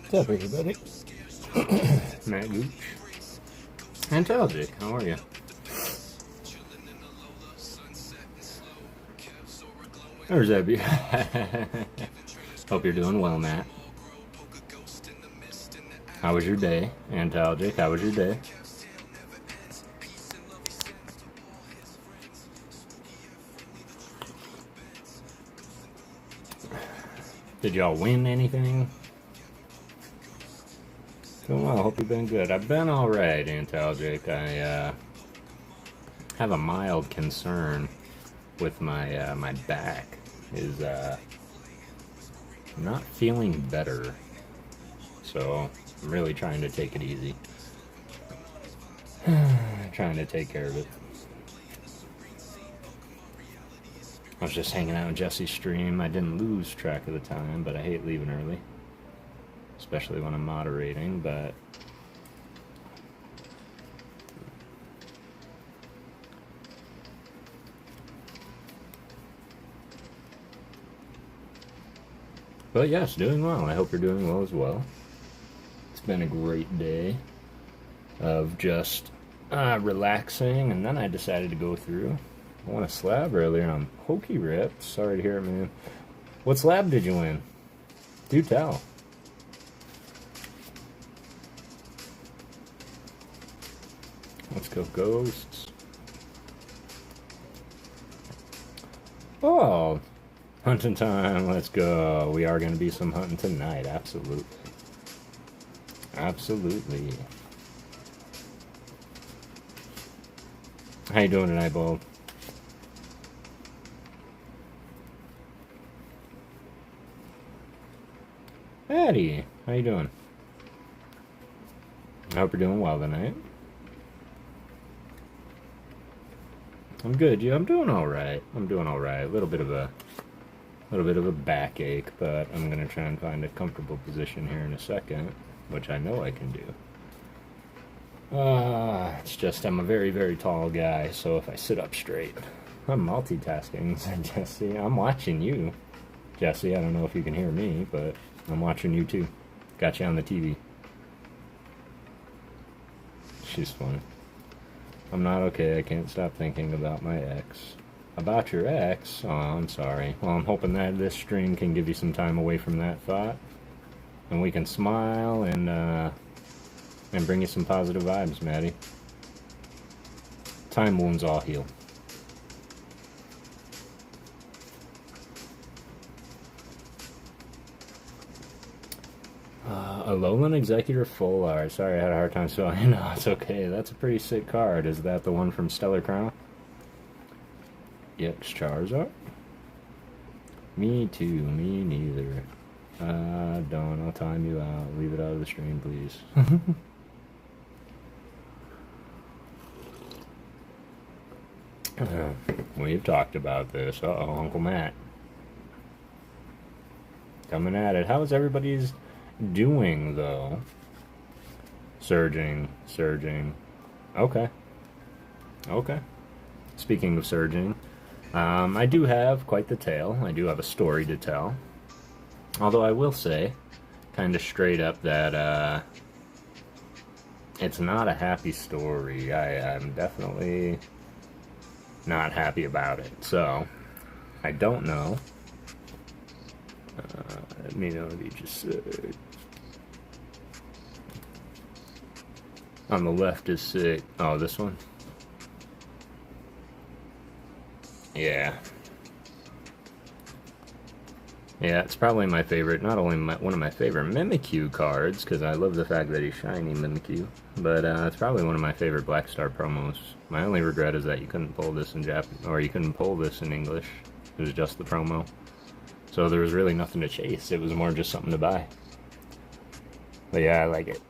What's up, everybody? Matt Gooch. And Talgic, how are you? There's Abby. Hope you're doing well, Matt. How was your day? And Talgic, how was your day? Did y'all win anything? Doing well, hope you've been good. I've been alright, Antalgic. I have a mild concern with my my back. Is not feeling better. So I'm really trying to take it easy. Trying to take care of it. I was just hanging out in Jesse's stream. I didn't lose track of the time, but I hate leaving early. Especially when I'm moderating, but... But yes, doing well. I hope you're doing well as well. It's been a great day of just relaxing, and then I decided to go through. I won a slab earlier on PokéRip. Sorry to hear it, man. What slab did you win? Do tell. Let's go, ghosts. Oh, hunting time. Let's go. We are going to be some hunting tonight. Absolutely. Absolutely. How you doing tonight, Bob? Eddie, how you doing? I hope you're doing well tonight. I'm good. Yeah, I'm doing all right. I'm doing all right. A little bit of a backache, but I'm gonna try and find a comfortable position here in a second, which I know I can do. It's just I'm a very, very tall guy, so if I sit up straight, I'm multitasking. Jesse, I'm watching you. Jesse, I don't know if you can hear me, but I'm watching you too. Got you on the TV. She's funny. I'm not okay. I can't stop thinking about my ex. About your ex? Oh, I'm sorry. Well, I'm hoping that this stream can give you some time away from that thought. And we can smile and bring you some positive vibes, Maddie. Time wounds all heal. Alolan Executor Full Art. Sorry, I had a hard time spelling. No, it's okay. That's a pretty sick card. Is that the one from Stellar Crown? EX Charizard? Me too. Me neither. Don't. I'll time you out. Leave it out of the stream, please. We've talked about this. Uh-oh, Uncle Matt. Coming at it. How is everybody's doing, though? Surging. Okay. Speaking of surging, I do have quite the tale. I do have a story to tell. Although I will say, kind of straight up, that it's not a happy story. I'm definitely not happy about it. So, I don't know. Let me know what you just said. On the left is sick. Oh, this one? Yeah. Yeah, it's probably my favorite, not only one of my favorite Mimikyu cards, because I love the fact that he's shiny Mimikyu, but it's probably one of my favorite Black Star promos. My only regret is that you couldn't pull this in Japanese, or you couldn't pull this in English. It was just the promo. So there was really nothing to chase. It was more just something to buy. But yeah, I like it.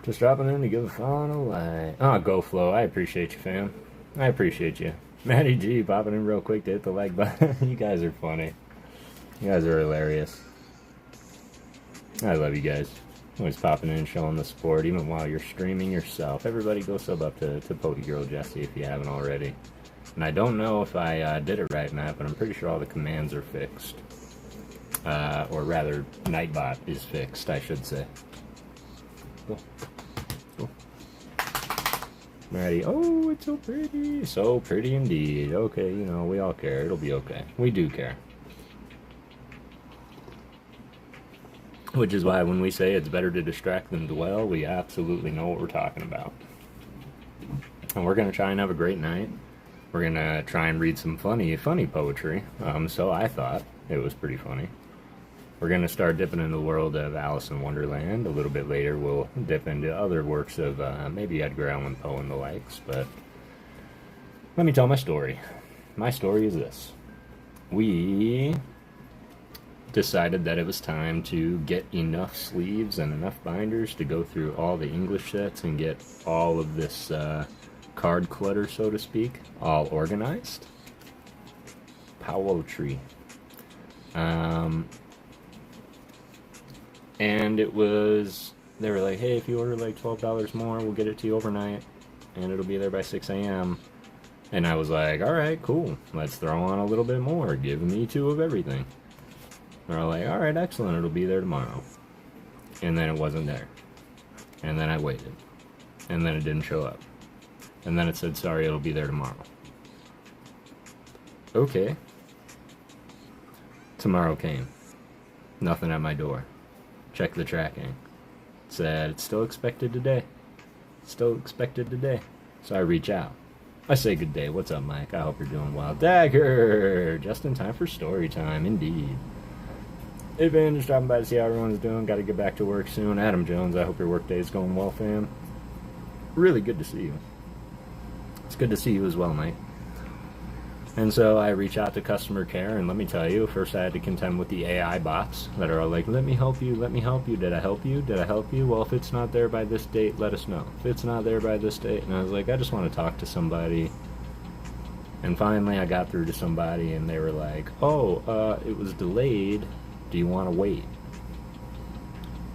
Just dropping in to give a final like. Oh, go Flo. I appreciate you, fam. I appreciate you. Matty G popping in real quick to hit the like button. You guys are funny. You guys are hilarious. I love you guys. Always popping in and showing the support, even while you're streaming yourself. Everybody go sub up to PokéGirl Jessie if you haven't already. And I don't know if I did it right, Matt, but I'm pretty sure all the commands are fixed. or rather, Nightbot is fixed, I should say. Cool. Cool. Alrighty. Oh, it's so pretty. So pretty indeed. Okay, you know, we all care. It'll be okay. We do care. Which is why when we say it's better to distract than dwell, we absolutely know what we're talking about. And we're going to try and have a great night. We're going to try and read some funny poetry. So I thought it was pretty funny. We're going to start dipping into the world of Alice in Wonderland. A little bit later, we'll dip into other works of maybe Edgar Allan Poe and the likes. But let me tell my story. My story is this. We decided that it was time to get enough sleeves and enough binders to go through all the English sets and get all of this card clutter, so to speak, all organized. Poetry. And it was, they were like, hey, if you order like $12 more, we'll get it to you overnight, and it'll be there by 6 a.m. And I was like, alright, cool, let's throw on a little bit more, give me 2 of everything. They're like, alright, excellent, it'll be there tomorrow. And then it wasn't there. And then I waited. And then it didn't show up. And then it said, sorry, it'll be there tomorrow. Okay. Tomorrow came. Nothing at my door. Check the tracking. Said, it's still expected today. Still expected today. So I reach out. I say good day. What's up, Mike? I hope you're doing well. Dagger! Just in time for story time, indeed. Advantage, dropping by to see how everyone's doing. Got to get back to work soon. Adam Jones, I hope your work day is going well, fam. Really good to see you. It's good to see you as well, mate. And so I reach out to customer care, and let me tell you, first I had to contend with the AI bots that are all like, let me help you, let me help you. Did I help you? Did I help you? Well, if it's not there by this date, let us know. If it's not there by this date. And I was like, I just want to talk to somebody. And finally I got through to somebody, and they were like, oh, it was delayed. Do you want to wait?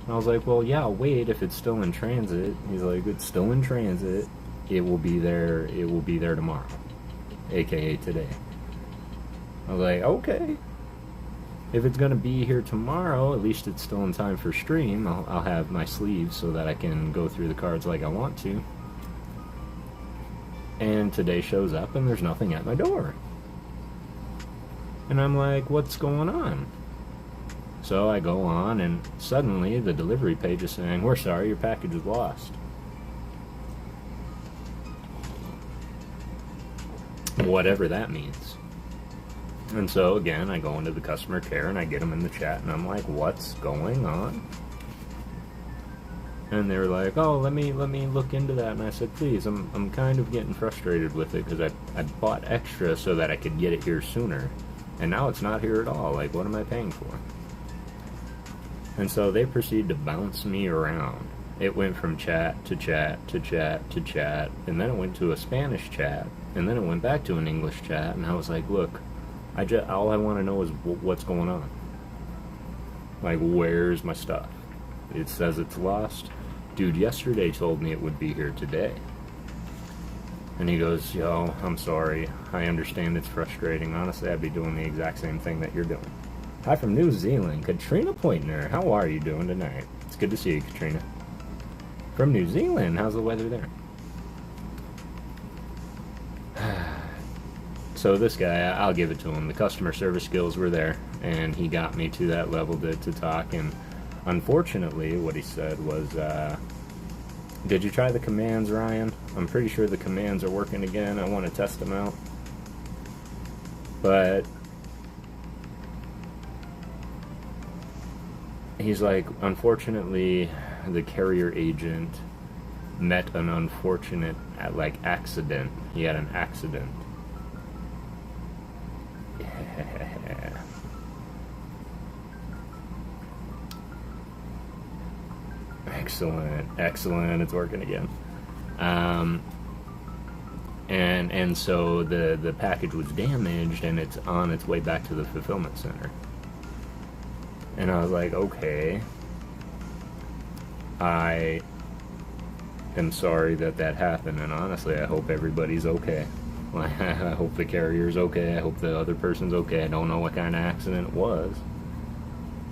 And I was like, well, yeah, I'll wait if it's still in transit. He's like, it's still in transit. It will be there tomorrow. AKA today. I was like, okay. If it's going to be here tomorrow, at least it's still in time for stream. I'll have my sleeves so that I can go through the cards like I want to. And today shows up and there's nothing at my door. And I'm like, what's going on? So I go on and suddenly the delivery page is saying, we're sorry, your package is lost. Whatever that means. And so again, I go into the customer care and I get them in the chat and I'm like, what's going on? And they were like, oh, let me look into that. And I said, please, I'm kind of getting frustrated with it because I bought extra so that I could get it here sooner. And now it's not here at all. Like, what am I paying for? And so they proceed to bounce me around. It went from chat to chat to chat to chat, and then it went to a Spanish chat, and then it went back to an English chat, and I was like, look, all I want to know is what's going on. Like, where's my stuff? It says it's lost. Dude, yesterday told me it would be here today. And he goes, yo, I'm sorry. I understand it's frustrating. Honestly, I'd be doing the exact same thing that you're doing. Hi from New Zealand, Katrina Pointner. How are you doing tonight? It's good to see you, Katrina. From New Zealand, how's the weather there? So this guy, I'll give it to him. The customer service skills were there, and he got me to that level to talk. And unfortunately, what he said was, did you try the commands, Ryan? I'm pretty sure the commands are working again. I want to test them out. But he's like, unfortunately, the carrier agent met an unfortunate, accident. He had an accident. Excellent, it's working again. And so the package was damaged and it's on its way back to the fulfillment center. And I was like, okay, I am sorry that happened, and honestly, I hope everybody's okay. I hope the carrier's okay, I hope the other person's okay. I don't know what kind of accident it was.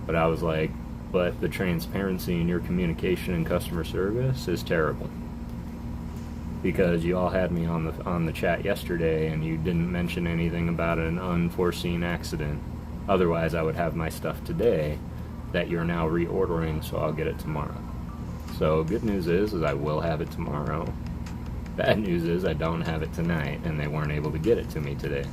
But I was like, but the transparency in your communication and customer service is terrible. Because you all had me on the chat yesterday and you didn't mention anything about an unforeseen accident. Otherwise, I would have my stuff today that you're now reordering, so I'll get it tomorrow. So good news is I will have it tomorrow. Bad news is I don't have it tonight, and they weren't able to get it to me today.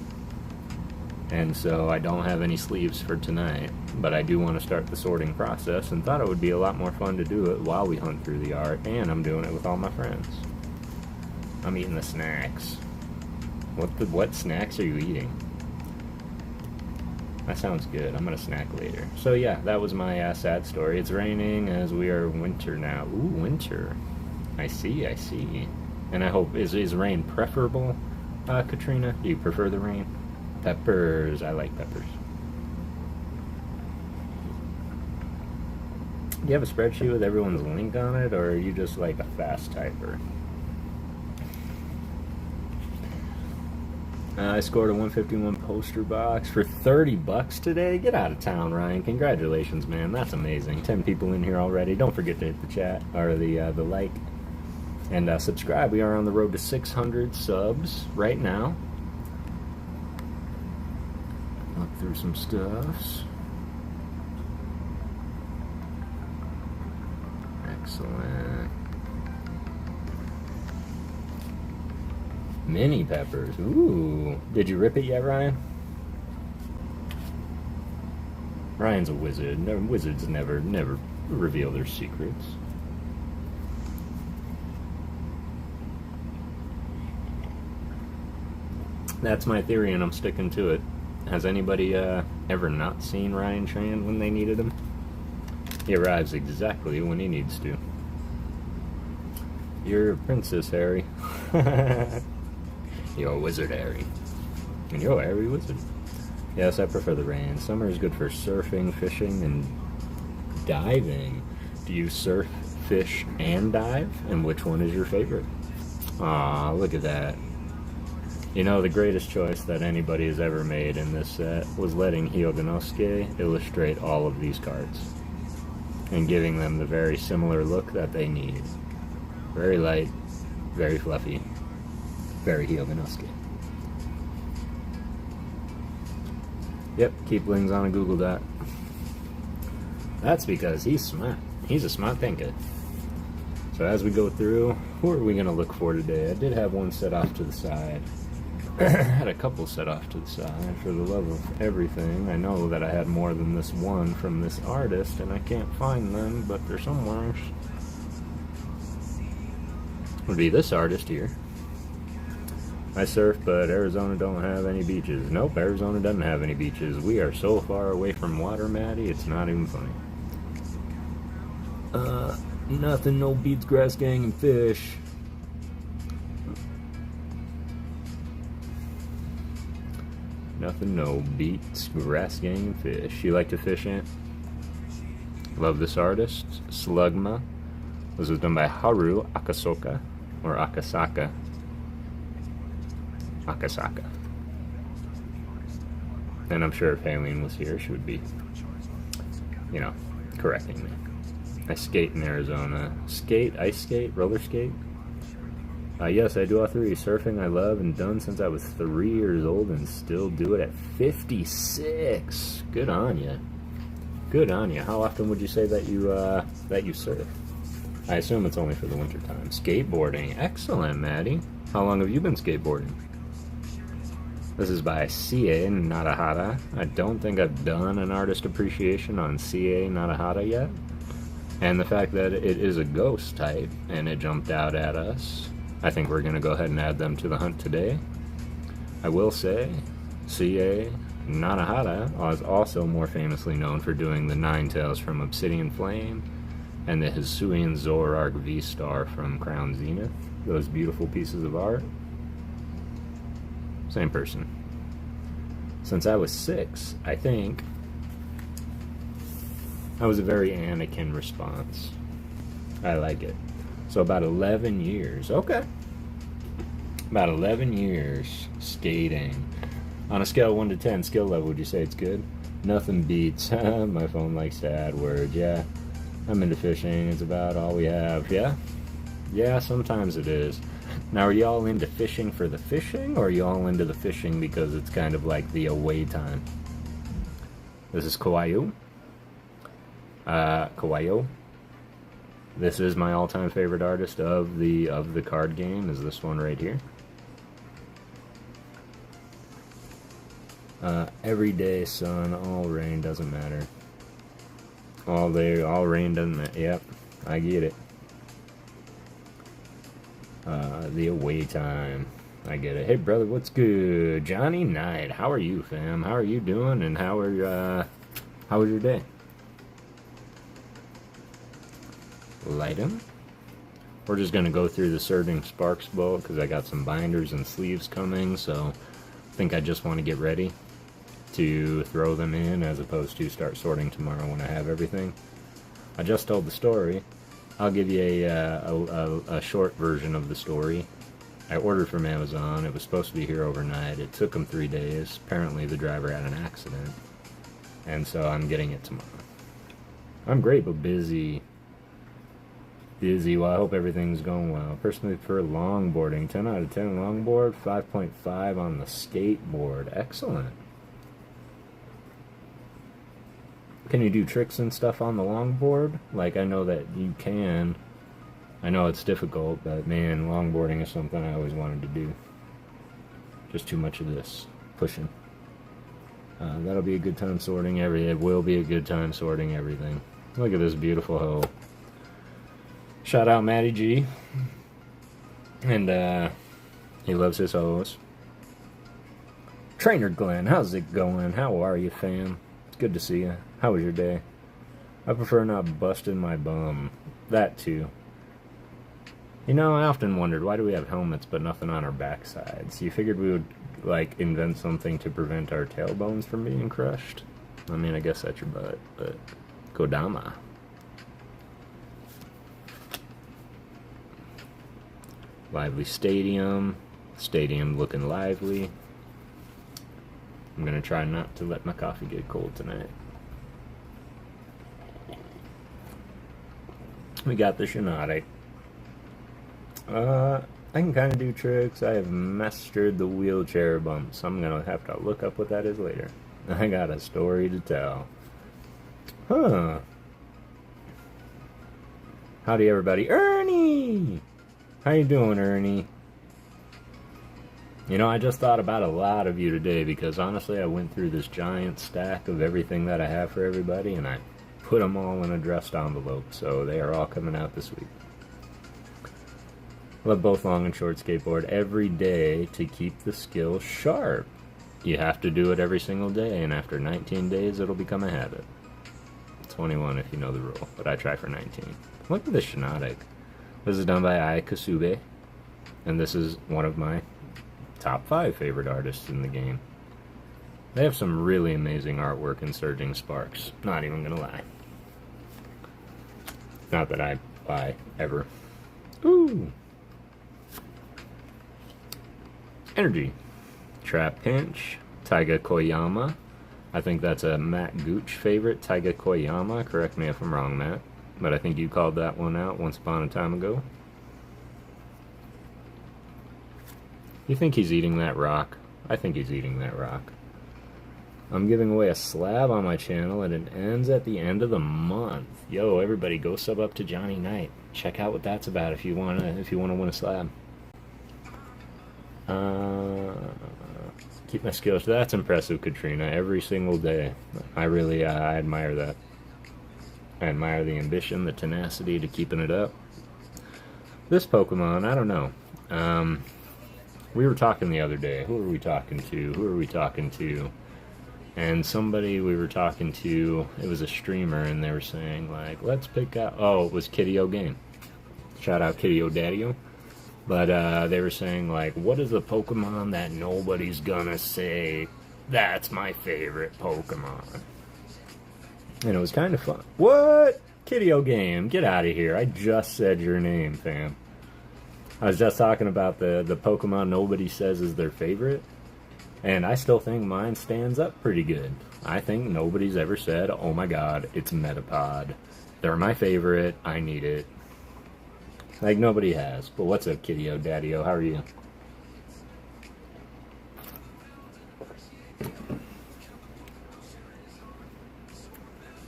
And so I don't have any sleeves for tonight, but I do want to start the sorting process and thought it would be a lot more fun to do it while we hunt through the art, and I'm doing it with all my friends. I'm eating the snacks. What snacks are you eating? That sounds good. I'm gonna snack later. So yeah, that was my sad story. It's raining as we are winter now. Ooh, winter. I see. And I hope, is rain preferable, Katrina? Do you prefer the rain? Peppers. I like peppers. Do you have a spreadsheet with everyone's link on it, or are you just like a fast typer? I scored a 151 poster box for 30 bucks today. Get out of town, Ryan. Congratulations, man. That's amazing. 10 people in here already. Don't forget to hit the chat, or the like. And subscribe. We are on the road to 600 subs right now. Look through some stuffs. Excellent. Mini peppers. Ooh. Did you rip it yet, Ryan? Ryan's a wizard. Wizards never reveal their secrets. That's my theory, and I'm sticking to it. Has anybody ever not seen Ryan Tran when they needed him? He arrives exactly when he needs to. You're a princess, Harry. You're a wizard, Harry. And you're a Harry wizard. Yes, I prefer the rain. Summer is good for surfing, fishing, and diving. Do you surf, fish, and dive? And which one is your favorite? Aw, look at that. You know, the greatest choice that anybody has ever made in this set was letting Yaknoit illustrate all of these cards and giving them the very similar look that they need. Very light, very fluffy, very Yaknoit. Yep, Keepling's on a Google Doc. That's because he's smart. He's a smart thinker. So as we go through, who are we going to look for today? I did have one set off to the side. I had a couple set off to the side for the love of everything. I know that I had more than this one from this artist, and I can't find them, but they're somewhere. Would be this artist here. I surf, but Arizona don't have any beaches. Nope, Arizona doesn't have any beaches. We are so far away from water, Maddie, it's not even funny. Nothing, no beats, grass gang, and fish. Nothing, no beats, grass gang, and fish. You like to fish, Ant? Love this artist. Slugma. This was done by Haru Akasaka, or Akasaka. Akasaka. And I'm sure if Aileen was here, she would be, you know, correcting me. I skate in Arizona. Skate? Ice skate? Roller skate? Yes, I do all three. Surfing I love and done since I was 3 years old and still do it at 56. Good on you. Good on you. How often would you say that you surf? I assume it's only for the winter time. Skateboarding. Excellent, Maddie. How long have you been skateboarding? This is by CA Narahara. I don't think I've done an artist appreciation on CA Narahara yet. And the fact that it is a ghost type and it jumped out at us, I think we're going to go ahead and add them to the hunt today. I will say, CA Narahara is also more famously known for doing the Ninetales from Obsidian Flame and the Hisuian Zoroark V-Star from Crown Zenith. Those beautiful pieces of art. Same person. Since I was 6, I think that was a very Anakin response. I like it. So about 11 years. Okay. About 11 years skating. On a scale of 1 to 10, skill level, would you say it's good? Nothing beats. My phone likes to add words. Yeah, I'm into fishing. It's about all we have. Yeah? Yeah, sometimes it is. Now, are y'all into fishing for the fishing, or are you all into the fishing because it's kind of like the away time? This is Kawaii. Kawaii. This is my all-time favorite artist of the card game. Is this one right here? Every day, sun, all rain, doesn't matter. All day, all rain, doesn't matter. Yep, I get it. The away time. I get it. Hey, brother, what's good? Johnny Knight, how are you, fam? How are you doing, and how was your day? Light him. We're just going to go through the Surging Sparks book, because I got some binders and sleeves coming, so I think I just want to get ready to throw them in, as opposed to start sorting tomorrow when I have everything. I just told the story. I'll give you a short version of the story. I ordered from Amazon. It was supposed to be here overnight. It took them 3 days. Apparently the driver had an accident, and so I'm getting it tomorrow. I'm great, but busy. Well, I hope everything's going well. Personally prefer longboarding. 10 out of 10 longboard, 5.5 on the skateboard. Excellent. Can you do tricks and stuff on the longboard? Like, I know that you can. I know it's difficult, but man, longboarding is something I always wanted to do. Just too much of this pushing. That'll be a good time sorting everything. It will be a good time sorting everything. Look at this beautiful hoe. Shout out Matty G. And he loves his hoes. Trainer Glenn, how's it going? How are you, fam? It's good to see you. How was your day? I prefer not busting my bum. That too. You know, I often wondered, why do we have helmets but nothing on our backsides? You figured we would, like, invent something to prevent our tailbones from being crushed? I mean, I guess that's your butt, but Kodama. Lively stadium. Stadium looking lively. I'm gonna try not to let my coffee get cold tonight. We got the Yaknoit. I can kind of do tricks. I have mastered the wheelchair bumps. I'm gonna have to look up what that is later. I got a story to tell. Huh. Howdy, everybody. Ernie! How you doing, Ernie? You know, I just thought about a lot of you today, because honestly I went through this giant stack of everything that I have for everybody, and I put them all in a addressed envelope, so they are all coming out this week. Love both long and short skateboard every day to keep the skill sharp. You have to do it every single day, and after 19 days it'll become a habit. 21 if you know the rule, but I try for 19. Look at this Yaknoit. This is done by Ai Kasube, and this is one of my top 5 favorite artists in the game. They have some really amazing artwork in Surging Sparks. Not even gonna lie. Not that I buy ever. Ooh. Energy. Trap Pinch. Taiga Koyama. I think that's a Matt Gooch favorite. Taiga Koyama. Correct me if I'm wrong, Matt. But I think you called that one out once upon a time ago. You think he's eating that rock? I think he's eating that rock. I'm giving away a slab on my channel, and it ends at the end of the month. Yo, everybody, go sub up to Johnny Knight. Check out what that's about if you wanna win a slab. Keep my skills. That's impressive, Katrina. Every single day. I really, I admire that. I admire the ambition, the tenacity to keeping it up. This Pokemon, I don't know. We were talking the other day. Who were we talking to? And somebody we were talking to, it was a streamer, and they were saying, like, let's pick out... Oh, it was Kitty-O Game. Shout out Kitty-O Daddy-O. But they were saying, like, what is the Pokemon that nobody's gonna say, that's my favorite Pokemon? And it was kind of fun. What? Kitty-O Game, get out of here. I just said your name, fam. I was just talking about the Pokemon nobody says is their favorite. And I still think mine stands up pretty good. I think nobody's ever said, oh my god, it's Metapod. They're my favorite, I need it. Like, nobody has. But what's up, Kitty-O, Daddy-O, how are you?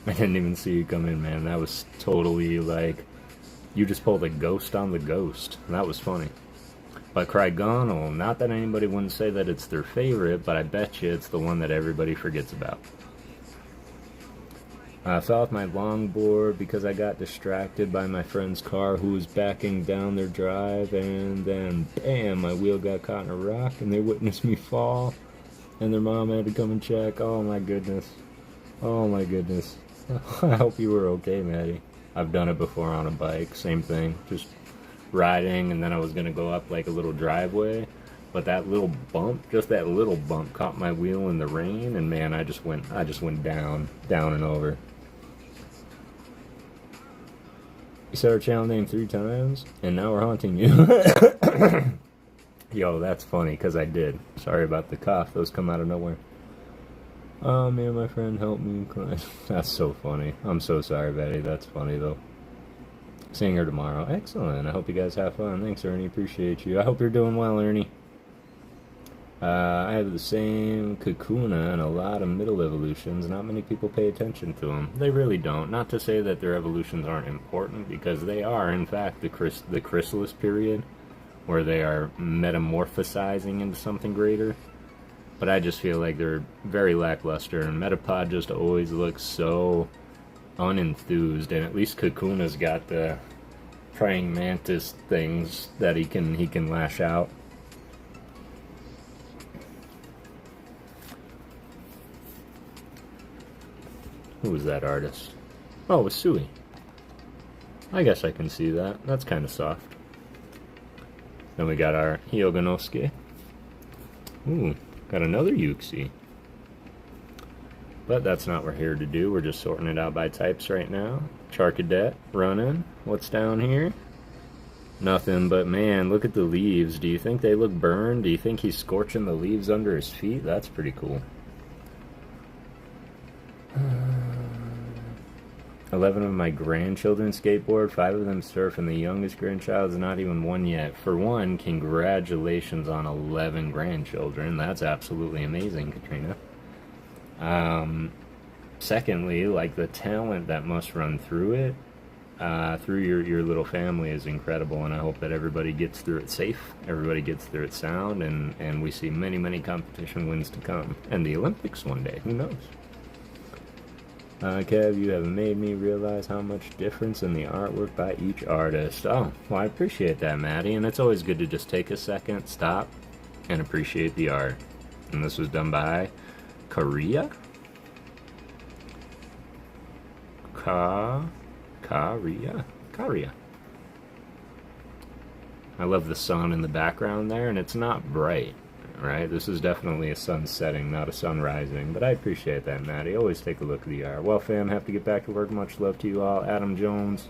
I didn't even see you come in, man. That was totally, like, you just pulled a ghost on the ghost. That was funny. But Craigonal, not that anybody wouldn't say that it's their favorite, but I bet you it's the one that everybody forgets about. I fell off my longboard because I got distracted by my friend's car who was backing down their drive, and then, bam, my wheel got caught in a rock, and they witnessed me fall, and their mom had to come and check. Oh my goodness. Oh my goodness. I hope you were okay, Maddie. I've done it before on a bike, same thing, just riding, and then I was gonna go up like a little driveway, but that little bump, just that little bump, caught my wheel in the rain, and man, I just went down and over. You said our channel name 3 times, and now we're haunting you. Yo, that's funny, because I did. Sorry about the cough, those come out of nowhere. Oh man, my friend helped me cry. That's so funny. I'm so sorry, Betty. That's funny, though. Seeing her tomorrow. Excellent. I hope you guys have fun. Thanks, Ernie. Appreciate you. I hope you're doing well, Ernie. I have the same Kakuna and a lot of middle evolutions. Not many people pay attention to them. They really don't. Not to say that their evolutions aren't important, because they are, in fact, the chrysalis period, where they are metamorphosizing into something greater. But I just feel like they're very lackluster, and Metapod just always looks so unenthused, and at least Kakuna's got the praying mantis things that he can lash out. Who was that artist? Oh, it was Sui. I guess I can see that. That's kind of soft. Then we got our Hyoganosuke. Ooh, got another Yuxi. But that's not what we're here to do. We're just sorting it out by types right now. Charcadet, running. What's down here? Nothing, but man, look at the leaves. Do you think they look burned? Do you think he's scorching the leaves under his feet? That's pretty cool. 11 of my grandchildren skateboard, 5 of them surf, and the youngest grandchild is not even 1 yet. For one, congratulations on 11 grandchildren. That's absolutely amazing, Katrina. Secondly, like, the talent that must run through it, through your little family is incredible, and I hope that everybody gets through it safe, everybody gets through it sound, and we see many, many competition wins to come. And the Olympics one day, who knows? Kev, you have made me realize how much difference in the artwork by each artist. Oh, well, I appreciate that, Maddie, and it's always good to just take a second, stop, and appreciate the art. And this was done by Karia? Karia. I love the sun in the background there, and it's not bright, right? This is definitely a sun setting, not a sun rising, but I appreciate that, Maddie. Always take a look at the art. Well, fam, have to get back to work. Much love to you all. Adam Jones,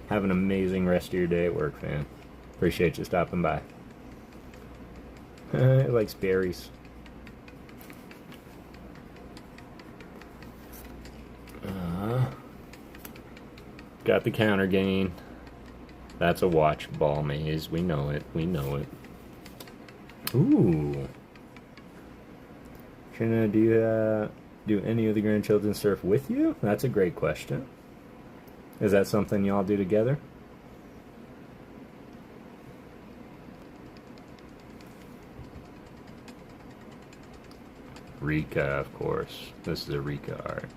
have an amazing rest of your day at work, fam. Appreciate you stopping by. He likes berries. Got the counter gain. That's a watch ball maze. We know it. We know it. Ooh. Trina, do any of the grandchildren surf with you? That's a great question. Is that something y'all do together? Rika, of course. This is a Rika art.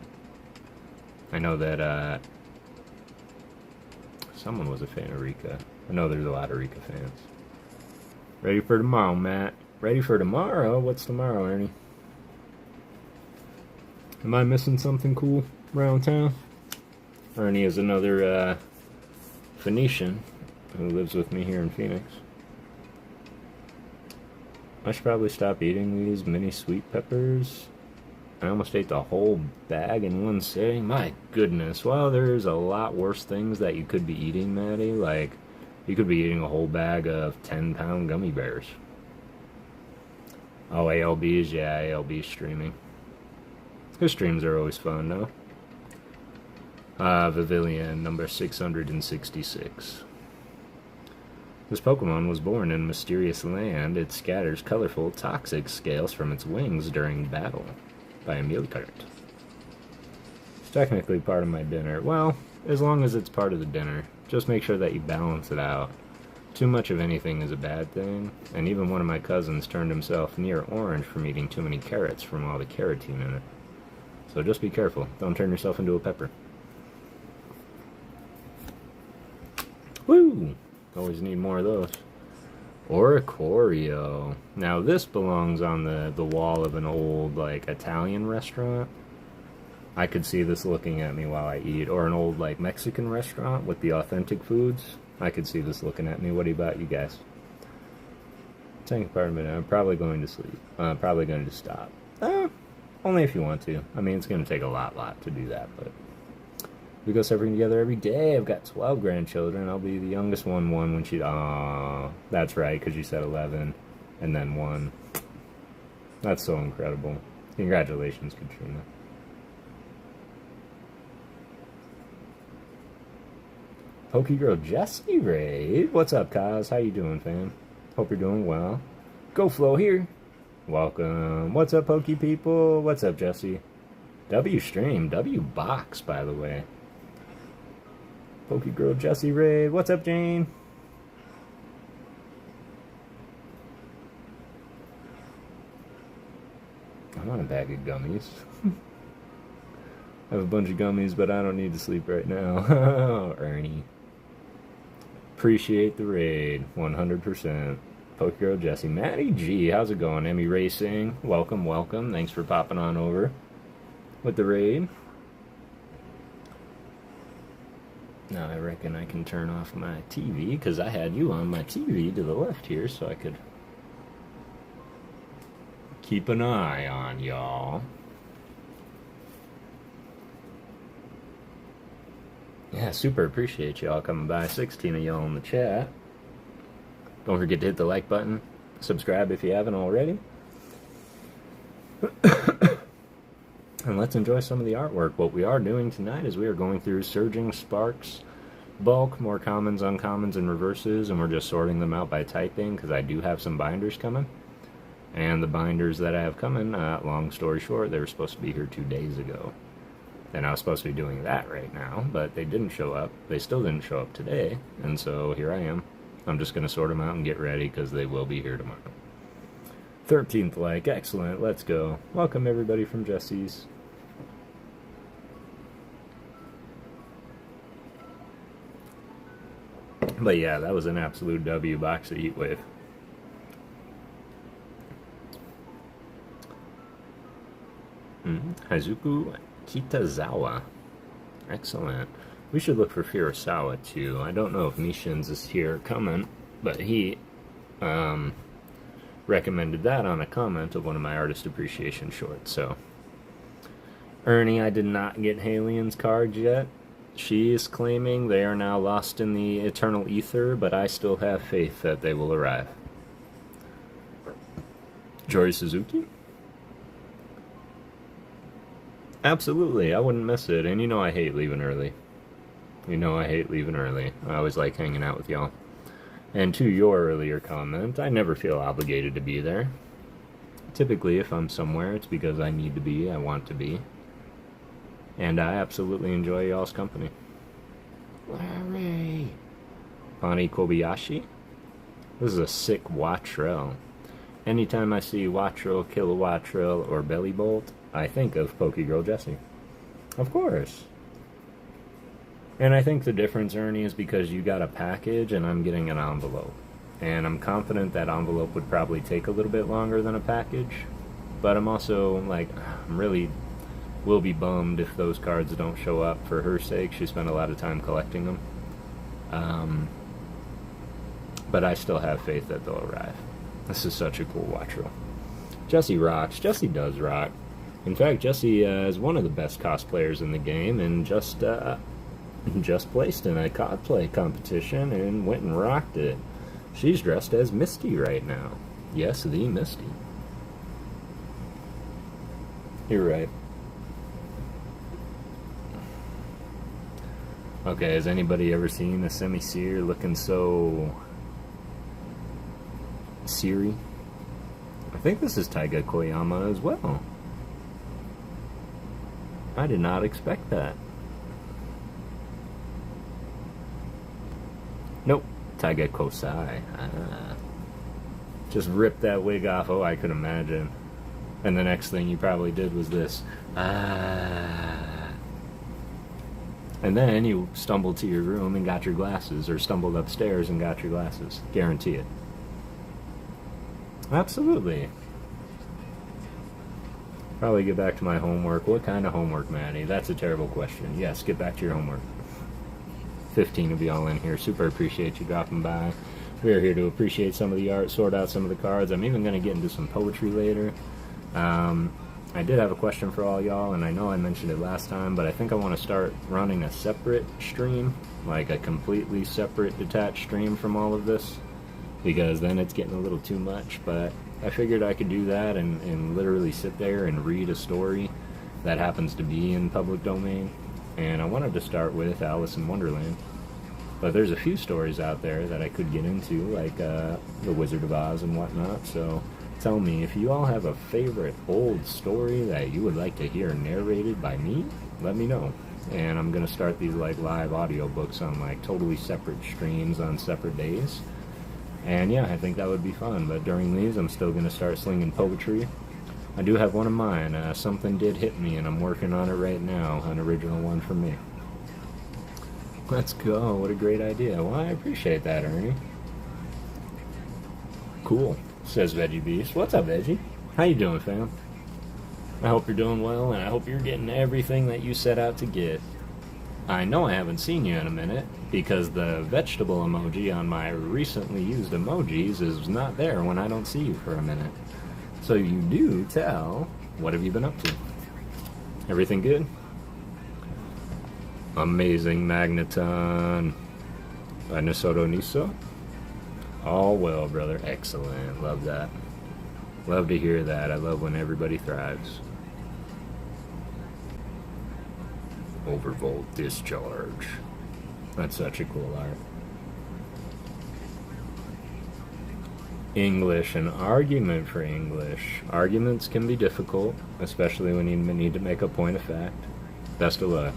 I know that, someone was a fan of Rika. I know there's a lot of Rika fans. Ready for tomorrow, Matt. Ready for tomorrow? What's tomorrow, Ernie? Am I missing something cool around town? Ernie is another Phoenician who lives with me here in Phoenix. I should probably stop eating these mini sweet peppers. I almost ate the whole bag in one sitting. My goodness. Well, there's a lot worse things that you could be eating, Maddie. Like, you could be eating a whole bag of 10-pound gummy bears. Oh, ALB's, yeah, ALB's streaming. His streams are always fun, no? Vivillon, number 666. This Pokemon was born in a mysterious land. It scatters colorful, toxic scales from its wings during battle. By Emilcart. It's technically part of my dinner. Well, as long as it's part of the dinner. Just make sure that you balance it out. Too much of anything is a bad thing, and even one of my cousins turned himself near orange from eating too many carrots from all the carotene in it. So just be careful. Don't turn yourself into a pepper. Woo! Always need more of those. Oricorio. Now this belongs on the wall of an old, like, Italian restaurant. I could see this looking at me while I eat. Or an old, like, Mexican restaurant with the authentic foods. I could see this looking at me. What about you guys? Take a part of it. I'm probably going to sleep. Probably going to stop. Only if you want to. I mean, it's going to take a lot to do that, but we go surfing together every day. I've got 12 grandchildren. I'll be the youngest one when she... Aww. That's right, because you said 11 and then 1. That's so incredible. Congratulations, Katrina. PokéGirl Jessie Raid. What's up, Kaz? How you doing, fam? Hope you're doing well. Go Flow here. Welcome. What's up, Poke people? What's up, Jesse? W stream. W box, by the way. PokéGirl Jessie Raid. What's up, Jane? I want a bag of gummies. I have a bunch of gummies, but I don't need to sleep right now. Ernie. Appreciate the raid. 100%. PokéGirl Jessie. Maddie G. How's it going? Emmy Racing. Welcome, welcome. Thanks for popping on over with the raid. Now I reckon I can turn off my TV, because I had you on my TV to the left here, so I could keep an eye on y'all. Yeah, super appreciate y'all coming by. 16 of y'all in the chat. Don't forget to hit the like button. Subscribe if you haven't already. And let's enjoy some of the artwork. What we are doing tonight is we are going through Surging Sparks, Bulk, more commons, uncommons, and reverses, and we're just sorting them out by typing, because I do have some binders coming. And the binders that I have coming, long story short, they were supposed to be here 2 days ago. And I was supposed to be doing that right now, but they didn't show up. They still didn't show up today, and so here I am. I'm just going to sort them out and get ready, because they will be here tomorrow. 13th like, excellent, let's go. Welcome everybody from Jesse's. But yeah, that was an absolute W box of Heatwave. Hazuku Kitazawa. Excellent. We should look for Furusawa too. I don't know if Mishins is here coming, but he recommended that on a comment of one of my artist appreciation shorts. So, Ernie, I did not get Halien's cards yet. She is claiming they are now lost in the eternal ether, but I still have faith that they will arrive. Jory Suzuki? Absolutely, I wouldn't miss it, and you know I hate leaving early. You know I hate leaving early. I always like hanging out with y'all. And to your earlier comment, I never feel obligated to be there. Typically, if I'm somewhere, it's because I need to be, I want to be. And I absolutely enjoy y'all's company. Larry! Pani Kobayashi? This is a sick Wattrell. Anytime I see Wattrell, Kilowattrell, or Belly Bolt, I think of PokéGirl Jessie. Of course. And I think the difference, Ernie, is because you got a package and I'm getting an envelope. And I'm confident that envelope would probably take a little bit longer than a package. But I'm also, like, I'm really will be bummed if those cards don't show up for her sake. She spent a lot of time collecting them. But I still have faith that they'll arrive. This is such a cool Wattrell. Jessie rocks. Jessie does rock. In fact, Jessie is one of the best cosplayers in the game, and just placed in a cosplay competition and went and rocked it. She's dressed as Misty right now. Yes, the Misty. You're right. Okay, has anybody ever seen a semi-seer looking so seary? I think this is Taiga Koyama as well. I did not expect that. Nope, Taiga Kosai. Ah. Just ripped that wig off. Oh, I could imagine. And the next thing you probably did was this. Ah. And then you stumbled to your room and got your glasses, or stumbled upstairs and got your glasses. Guarantee it. Absolutely. Probably get back to my homework. What kind of homework, Maddie? That's a terrible question. Yes, get back to your homework. 15 of y'all in here. Super appreciate you dropping by. We are here to appreciate some of the art, sort out some of the cards. I'm even going to get into some poetry later. I did have a question for all y'all, and I know I mentioned it last time, but I think I want to start running a separate stream, like a completely separate, detached stream from all of this, because then it's getting a little too much. But I figured I could do that and literally sit there and read a story that happens to be in public domain. And I wanted to start with Alice in Wonderland. But there's a few stories out there that I could get into, like The Wizard of Oz and whatnot. So tell me, if you all have a favorite old story that you would like to hear narrated by me, let me know. And I'm going to start these like live audiobooks on like totally separate streams on separate days. And yeah, I think that would be fun. But during these, I'm still going to start slinging poetry. I do have one of mine. Something did hit me, and I'm working on it right now. An original one for me. Let's go. What a great idea. Well, I appreciate that, Ernie. Cool, says Veggie Beast. What's up, Veggie? How you doing, fam? I hope you're doing well, and I hope you're getting everything that you set out to get. I know I haven't seen you in a minute, because the vegetable emoji on my recently used emojis is not there when I don't see you for a minute. So you do tell, what have you been up to? Everything good? Amazing Magneton. By Nisoto Niso. All well, brother. Excellent. Love that. Love to hear that. I love when everybody thrives. Overvolt Discharge. That's such a cool art. English, an argument for English. Arguments can be difficult, especially when you need to make a point of fact. Best of luck.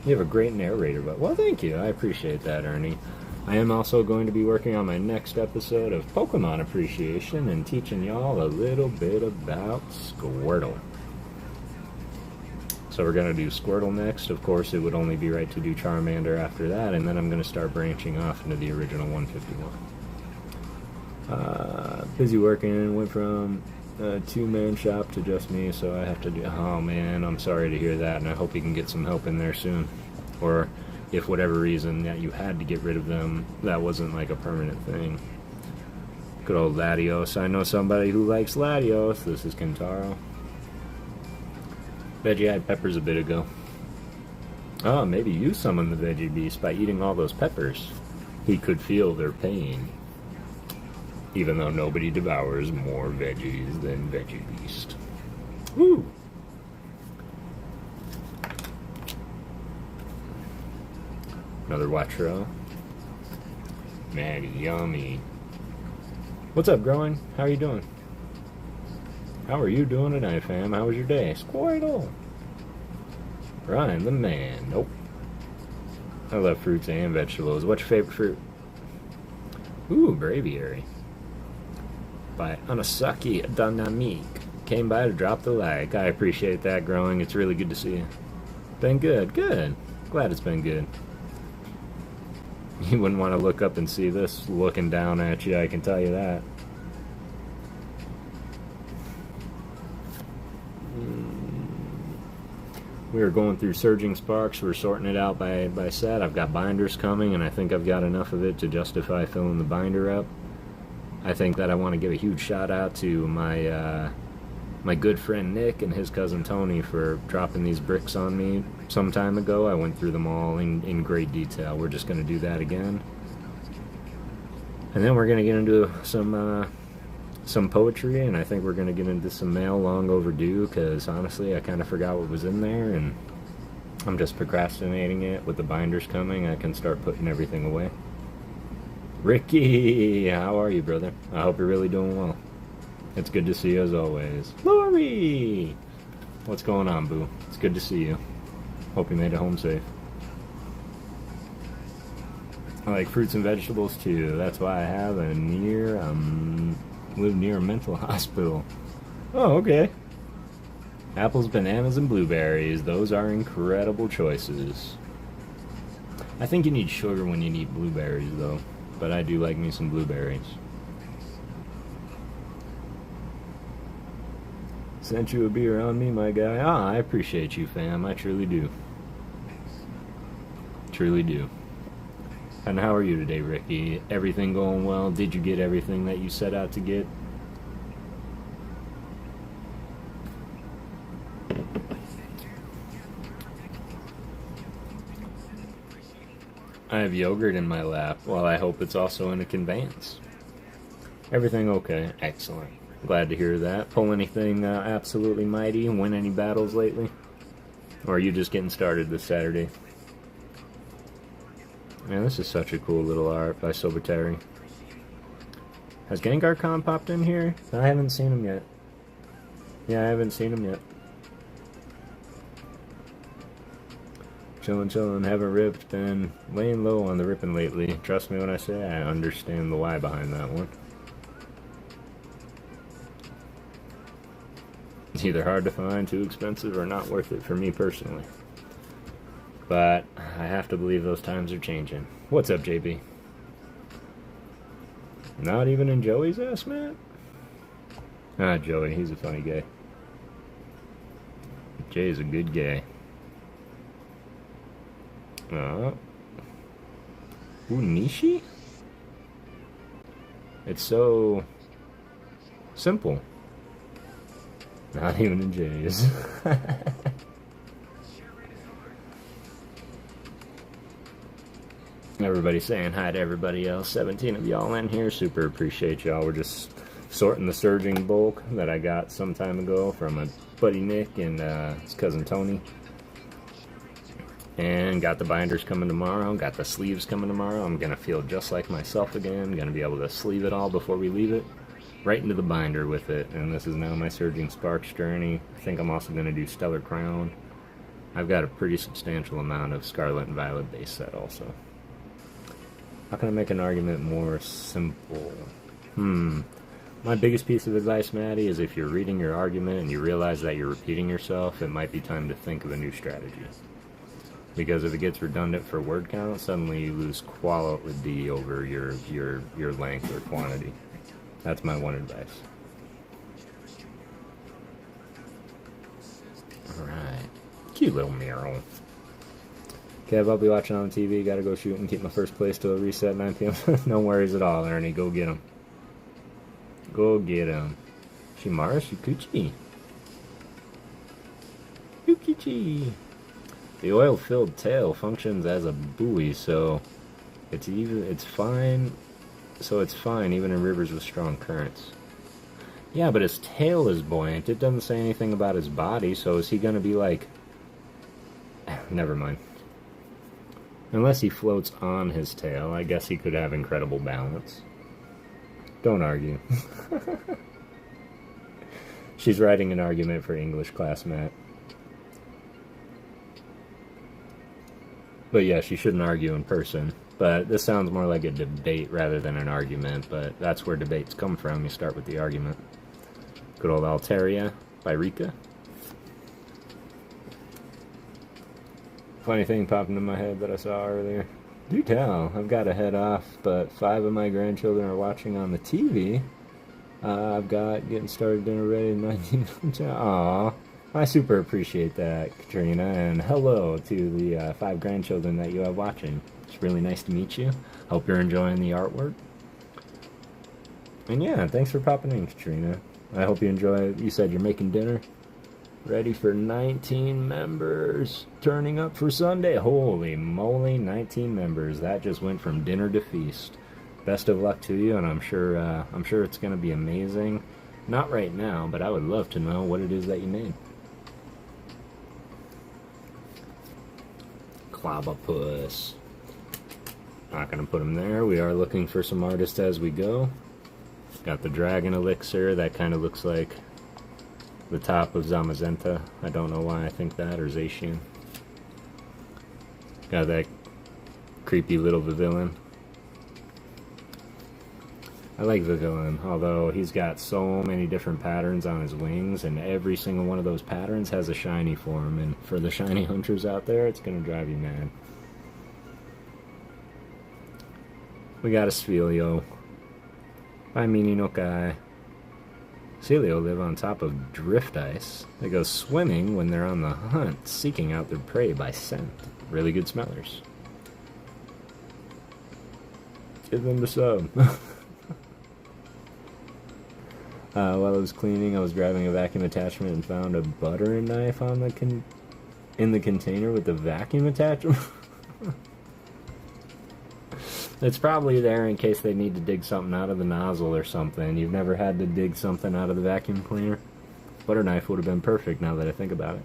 You have a great narrator, but well, thank you. I appreciate that, Ernie. I am also going to be working on my next episode of Pokemon Appreciation and teaching y'all a little bit about Squirtle. So we're going to do Squirtle next. Of course, it would only be right to do Charmander after that, and then I'm going to start branching off into the original 151. Busy working, went from a two-man shop to just me, so I have to do... Oh, man, I'm sorry to hear that, and I hope you can get some help in there soon. Or, if whatever reason that you had to get rid of them, that wasn't like a permanent thing. Good old Latios. I know somebody who likes Latios. This is Kentaro. Veggie had peppers a bit ago. Oh, maybe you summoned the Veggie Beast by eating all those peppers. He could feel their pain. Even though nobody devours more veggies than Veggie Beast. Woo! Another Watchero. Man, yummy. What's up, Growing? How are you doing? How are you doing tonight, fam? How was your day? Squirtle! Ryan the man. Nope. I love fruits and vegetables. What's your favorite fruit? Ooh, Braviary. By Anasaki Dynamique. Came by to drop the like. I appreciate that, Growing. It's really good to see you. Been good. Good. Glad it's been good. You wouldn't want to look up and see this looking down at you, I can tell you that. We are going through Surging Sparks. We're sorting it out by set. I've got binders coming, and I think I've got enough of it to justify filling the binder up. I think that I want to give a huge shout out to my my good friend Nick and his cousin Tony for dropping these bricks on me some time ago. I went through them all in great detail. We're just going to do that again. And then we're going to get into some some poetry, and I think we're going to get into some mail long overdue, because honestly I kind of forgot what was in there, and I'm just procrastinating it. With the binders coming, I can start putting everything away. Ricky, how are you, brother? I hope you're really doing well. It's good to see you as always. Lori! What's going on, boo? It's good to see you. Hope you made it home safe. I like fruits and vegetables too. That's why I have live near a mental hospital. Oh, okay. Apples, bananas, and blueberries. Those are incredible choices. I think you need sugar when you eat blueberries, though. But I do like me some blueberries. Sent you a beer on me, my guy. Ah, I appreciate you, fam. I truly do. Truly do. And how are you today, Ricky? Everything going well? Did you get everything that you set out to get? I have yogurt in my lap. Well, I hope it's also in a conveyance. Everything okay? Excellent. Glad to hear that. Pull anything absolutely mighty? Win any battles lately? Or are you just getting started this Saturday? Man, this is such a cool little art by Sobertary. Has Gengar Khan popped in here? I haven't seen him yet. Yeah, I haven't seen him yet. Chillin', haven't ripped, been laying low on the ripping lately. Trust me when I say I understand the why behind that one. It's either hard to find, too expensive, or not worth it for me personally. But I have to believe those times are changing. What's up, JB? Not even in Joey's ass, man? Ah, Joey, he's a funny guy. Jay's a good guy. Nishi? It's so simple. Not even in Jay's. Everybody saying hi to everybody else. 17 of y'all in here. Super appreciate y'all. We're just sorting the surging bulk that I got some time ago from my buddy Nick and his cousin Tony. And got the binders coming tomorrow. Got the sleeves coming tomorrow. I'm going to feel just like myself again. Going to be able to sleeve it all before we leave it. Right into the binder with it. And this is now my Surging Sparks journey. I think I'm also going to do Stellar Crown. I've got a pretty substantial amount of Scarlet and Violet base set also. How can I make an argument more simple? My biggest piece of advice, Maddie, is if you're reading your argument and you realize that you're repeating yourself, it might be time to think of a new strategy. Because if it gets redundant for word count, suddenly you lose quality over your length or quantity. That's my one advice. Alright. Cute little Meryl. Kev, I'll be watching on TV. Gotta go shoot and keep my first place till reset 9 p.m. No worries at all, Ernie. Go get him. Go get him. Shimara Shukuchi. Shukuchi. The oil-filled tail functions as a buoy, so it's fine. So it's fine even in rivers with strong currents. Yeah, but his tail is buoyant. It doesn't say anything about his body, so is he gonna be like... Never mind. Unless he floats on his tail, I guess he could have incredible balance. Don't argue. She's writing an argument for English class, Matt. But yeah, she shouldn't argue in person. But this sounds more like a debate rather than an argument, but that's where debates come from. You start with the argument. Good old Altaria by Rika. Funny thing popped into my head that I saw earlier. Do tell, I've got to head off, but 5 of my grandchildren are watching on the TV. I've got getting started dinner ready in 19... Aww. I super appreciate that, Katrina, and hello to the 5 grandchildren that you have watching. It's really nice to meet you. Hope you're enjoying the artwork. And yeah, thanks for popping in, Katrina. I hope you enjoy it. You said you're making dinner. Ready for 19 members. Turning up for Sunday. Holy moly, 19 members. That just went from dinner to feast. best of luck to you, and I'm sure it's gonna be amazing. Not right now, but I would love to know what it is that you made. Clobopus. Not gonna put him there. We are looking for some artists as we go. Got the Dragon Elixir. That kind of looks like the top of Zamazenta. I don't know why I think that, or Zacian. Got that creepy little Vivillon. I like Vivillon, although he's got so many different patterns on his wings, and every single one of those patterns has a shiny for him, and for the shiny hunters out there, it's going to drive you mad. We got a Sphelio. By Mini no Kai. Celio live on top of drift ice. They go swimming when they're on the hunt, seeking out their prey by scent. Really good smellers. Give them the sub. While I was cleaning, I was grabbing a vacuum attachment and found a buttering knife on the in the container with the vacuum attachment. It's probably there in case they need to dig something out of the nozzle or something. You've never had to dig something out of the vacuum cleaner? Butter knife would have been perfect now that I think about it.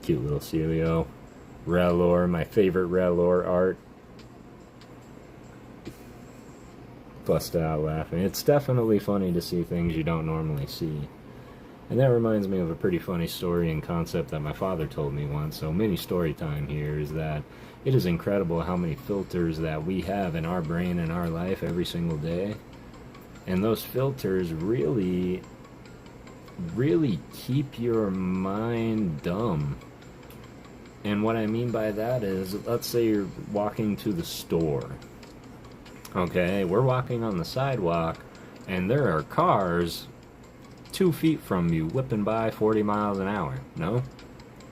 Cute little Celio. Rellor, my favorite Rellor art. Busted out laughing. It's definitely funny to see things you don't normally see. And that reminds me of a pretty funny story and concept that my father told me once. So mini story time here is that it is incredible how many filters that we have in our brain and our life every single day. And those filters really keep your mind dumb. And what I mean by that is, let's say you're walking to the store. Okay, we're walking on the sidewalk, and there are cars 2 feet from you whipping by 40 miles an hour. No?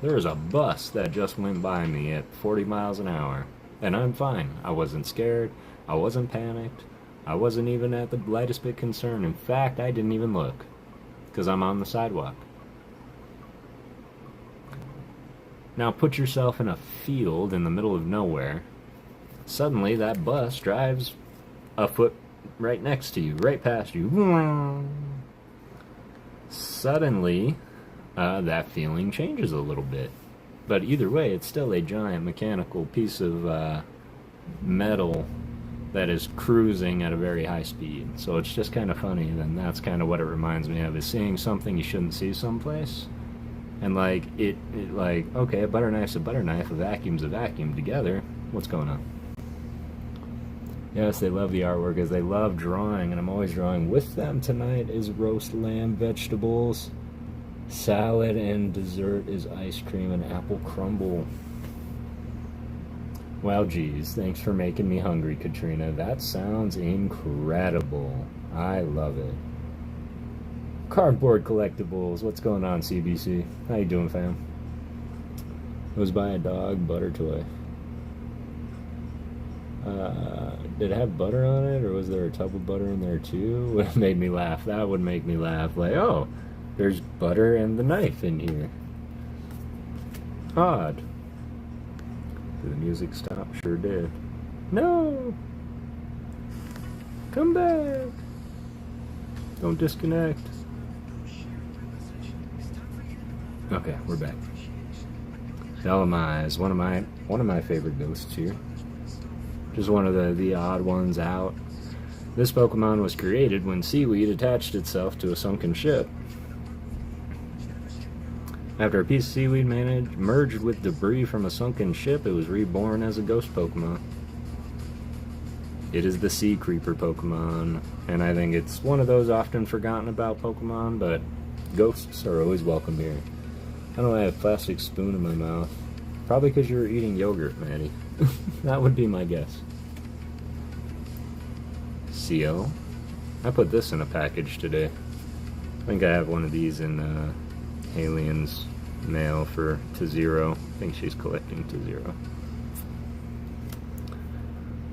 There's a bus that just went by me at 40 miles an hour, and I'm fine. I wasn't scared. I wasn't panicked. I wasn't even at the lightest bit concerned. In fact, I didn't even look, because I'm on the sidewalk. Now put yourself in a field in the middle of nowhere. Suddenly that bus drives a foot right next to you, right past you. Suddenly, that feeling changes a little bit. But either way, it's still a giant mechanical piece of metal that is cruising at a very high speed. So it's just kind of funny, and that's kind of what it reminds me of, is seeing something you shouldn't see someplace. And like, like, okay, a butter knife's a butter knife, a vacuum's a vacuum, together. What's going on? Yes, they love the artwork, as they love drawing, and I'm always drawing with them. Tonight is roast lamb, vegetables, salad, and dessert is ice cream and apple crumble. Well, geez, thanks for making me hungry, Katrina. That sounds incredible. I love it. Cardboard collectibles. What's going on, CBC? How you doing, fam? It was by a dog butter toy. Did it have butter on it, or was there a tub of butter in there too? It made me laugh. That would make me laugh. Like, oh, there's butter and the knife in here. Odd. Did the music stop? Sure did. No! Come back! Don't disconnect. Okay, we're back. Elamai is one of my favorite ghosts here. Just one of the odd ones out. This Pokemon was created when seaweed attached itself to a sunken ship. After a piece of seaweed merged with debris from a sunken ship, it was reborn as a ghost Pokemon. It is the Sea Creeper Pokemon, and I think it's one of those often forgotten about Pokemon, but ghosts are always welcome here. I don't have a plastic spoon in my mouth. Probably because you were eating yogurt, Maddie. That would be my guess. CO. I put this in a package today. I think I have one of these in Alien's mail for Tazero. I think she's collecting Tazero.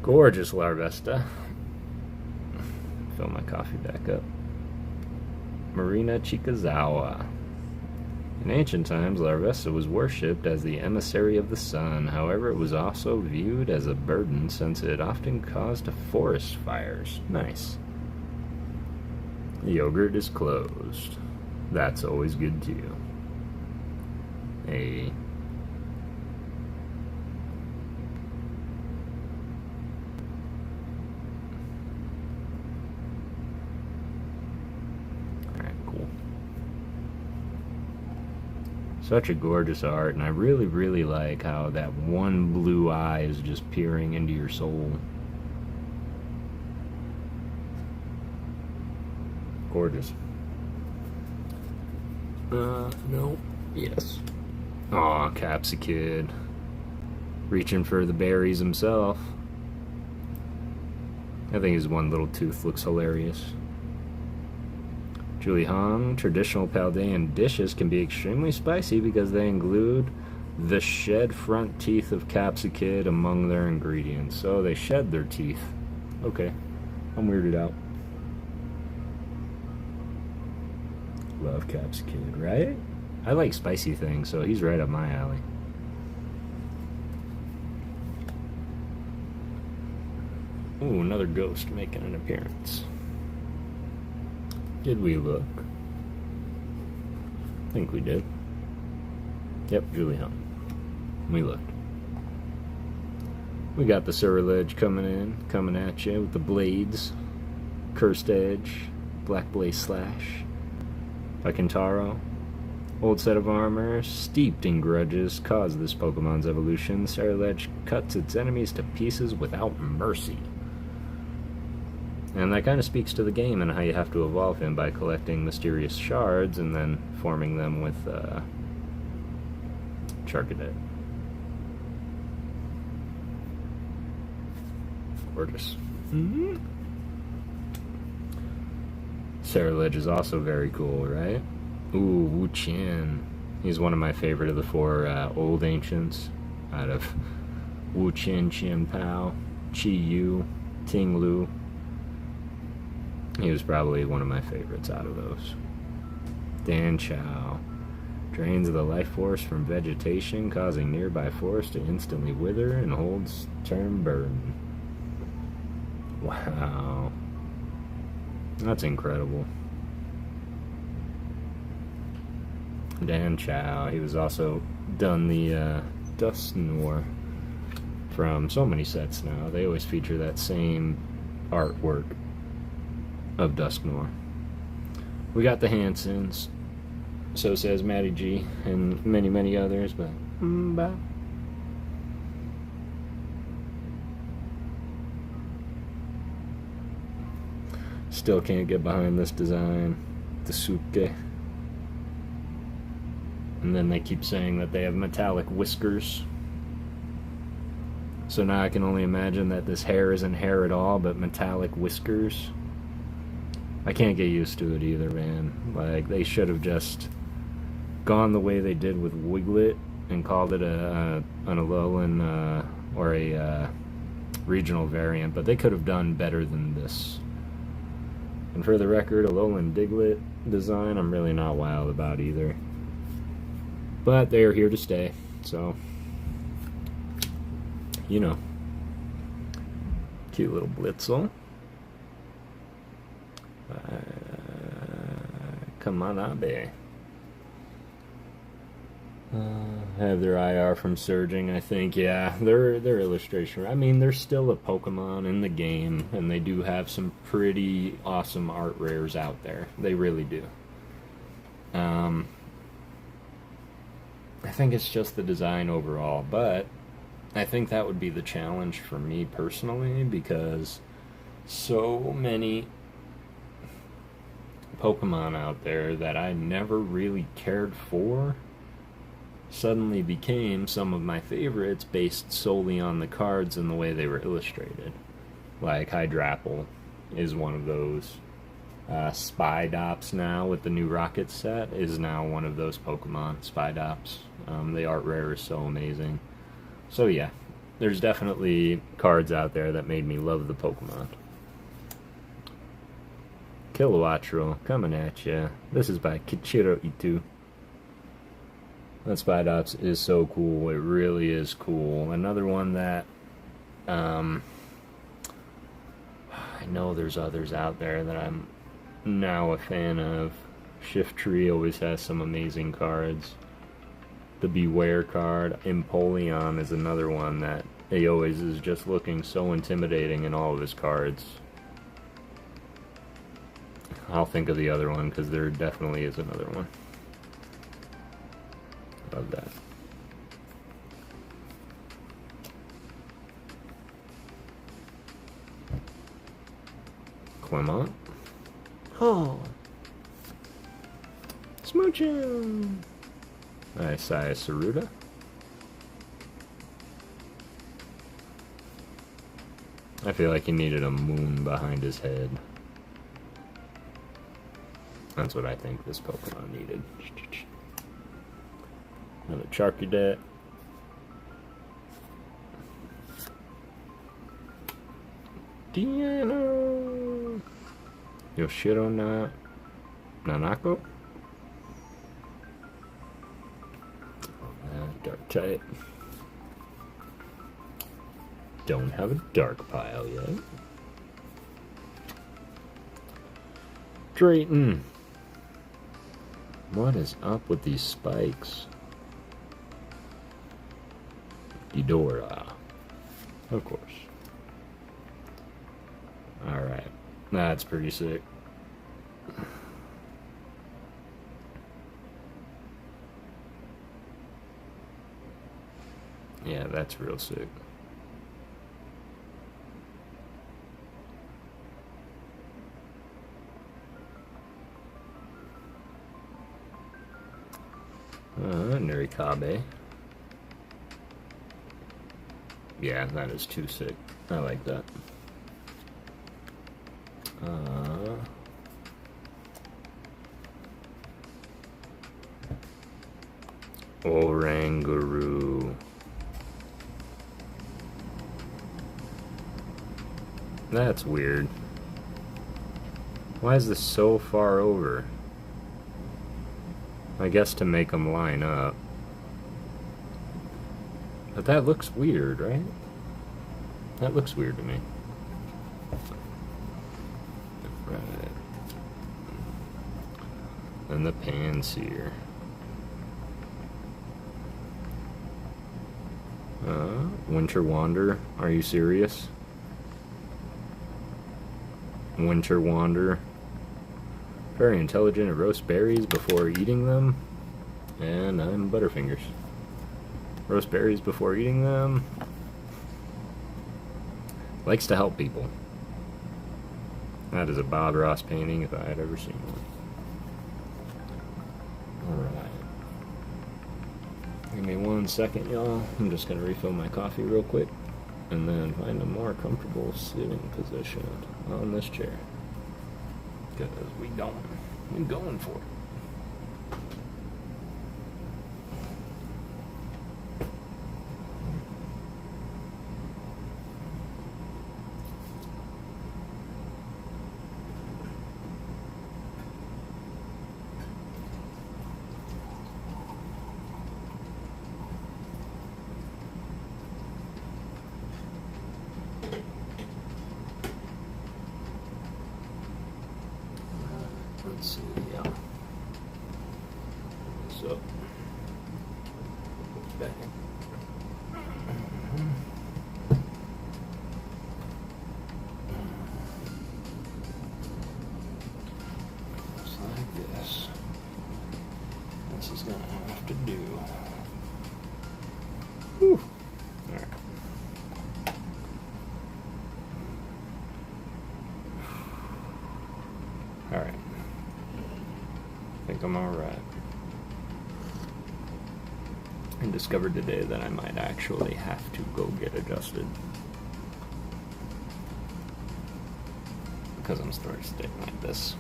Gorgeous Larvesta. Fill my coffee back up. Marina Chikazawa. In ancient times, Larvesta was worshipped as the emissary of the sun. However, it was also viewed as a burden since it often caused forest fires. Nice. The yogurt is closed. That's always good too. Hey. Alright, cool. Such a gorgeous art, and I really, really like how that one blue eye is just peering into your soul. Gorgeous. No. Yes. Aw, Capsicid. Reaching for the berries himself. I think his one little tooth looks hilarious. Julie Hong, traditional Paldean dishes can be extremely spicy because they include the shed front teeth of Capsicid among their ingredients. So they shed their teeth. Okay. I'm weirded out. Love Capsicid, right? I like spicy things, so he's right up my alley. Ooh, another ghost making an appearance. Did we look? I think we did. Yep, Julie Hung. We looked. We got the Surrilege coming at you with the blades. Cursed Edge, Black Blaze Slash. By Kentaro. Old set of armor, steeped in grudges, caused this Pokemon's evolution. Surrilege cuts its enemies to pieces without mercy. And that kind of speaks to the game and how you have to evolve him by collecting mysterious shards and then forming them with Charcadet. Gorgeous. Mm-hmm. Surrilege is also very cool, right? Ooh, Wu Qian. He's one of my favorite of the four old ancients out of Wu Qian, Qian Pao, Qi Yu, Ting Lu. He was probably one of my favorites out of those. Dan Chow. Drains the life force from vegetation, causing nearby forest to instantly wither and holds term burden. Wow. That's incredible. Dan Chow. He was also done the Dusknoir from so many sets now. They always feature that same artwork of Dusknoir. We got the Hansons. So says Matty G and many, many others, but bye. Still can't get behind this design. The Suke. And then they keep saying that they have metallic whiskers. So now I can only imagine that this hair isn't hair at all, but metallic whiskers. I can't get used to it either, man. Like, they should have just gone the way they did with Wiglet and called it an Alolan or a regional variant, but they could have done better than this. And for the record, Alolan Diglett design, I'm really not wild about either. But they are here to stay, so, you know. Cute little Blitzel. Come on, Abe. Have their IR from Surging, I think. Yeah, their illustration. I mean, they're still a Pokemon in the game, and they do have some pretty awesome art rares out there. They really do. I think it's just the design overall, but I think that would be the challenge for me personally, because so many Pokemon out there that I never really cared for suddenly became some of my favorites based solely on the cards and the way they were illustrated. Like Hydrapple is one of those. Spidops now with the new Rocket set is now one of those Pokemon. Spidops. The art rare is so amazing. So yeah, there's definitely cards out there that made me love the Pokemon. Kilowattrel coming at ya. This is by Kichiro Itu. That Spidox is so cool. It really is cool. Another one that I know there's others out there that I'm now a fan of. Shift Tree always has some amazing cards. The Beware card. Empoleon is another one that he always is just looking so intimidating in all of his cards. I'll think of the other one because there definitely is another one. Love that. Clement. Oh. Smooching. Nice. Saruda. I feel like he needed a moon behind his head. That's what I think this Pokemon needed. Another Charcadet. Deanna. Yoshiro Nanako. Dark type. Don't have a dark pile yet. Drayton. What is up with these spikes? Eudora. Of course. Alright. That's pretty sick. Yeah, that's real sick. Nurikabe. Yeah, that is too sick. I like that. Oranguru. That's weird. Why is this so far over? I guess to make them line up. But that looks weird, right? That looks weird to me. Right. And the Panseer. Winter Wander. Are you serious? Winter Wander. Very intelligent and roast berries before eating them. And I'm Butterfingers. Roast berries before eating them. Likes to help people. That is a Bob Ross painting if I had ever seen one. Alright. Give me 1 second, y'all. I'm just going to refill my coffee real quick. And then find a more comfortable sitting position on this chair. Because we're going for it. Let's see, yeah. So, back in. Just like this. This is gonna have to do. Whew. Alright. Alright. I think I'm alright. I discovered today that I might actually have to go get adjusted. Because I'm starting to stick like this.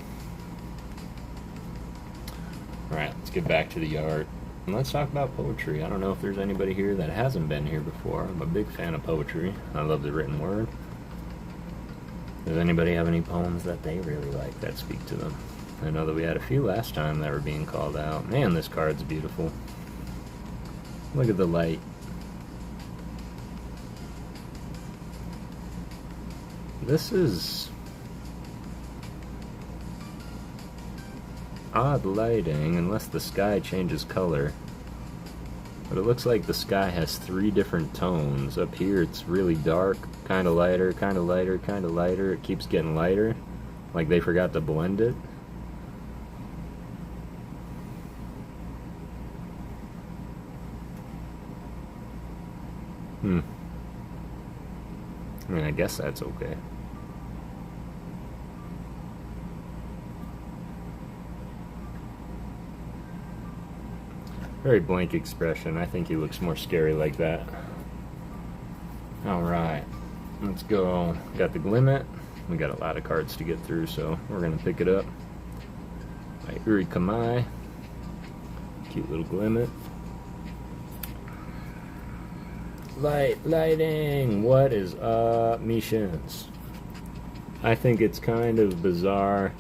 Alright, let's get back to the yard. And let's talk about poetry. I don't know if there's anybody here that hasn't been here before. I'm a big fan of poetry. I love the written word. Does anybody have any poems that they really like that speak to them? I know that we had a few last time that were being called out. Man, this card's beautiful. Look at the light. This is odd lighting, unless the sky changes color. But it looks like the sky has 3 different tones. Up here it's really dark, kind of lighter, kind of lighter, kind of lighter. It keeps getting lighter, like they forgot to blend it. I mean, I guess that's okay. Very blank expression. I think he looks more scary like that. Alright, let's go. Got the Glimmet. We got a lot of cards to get through, so we're going to pick it up. By Urikamai. Cute little Glimmet. Lighting! What is up, Mishins? I think it's kind of bizarre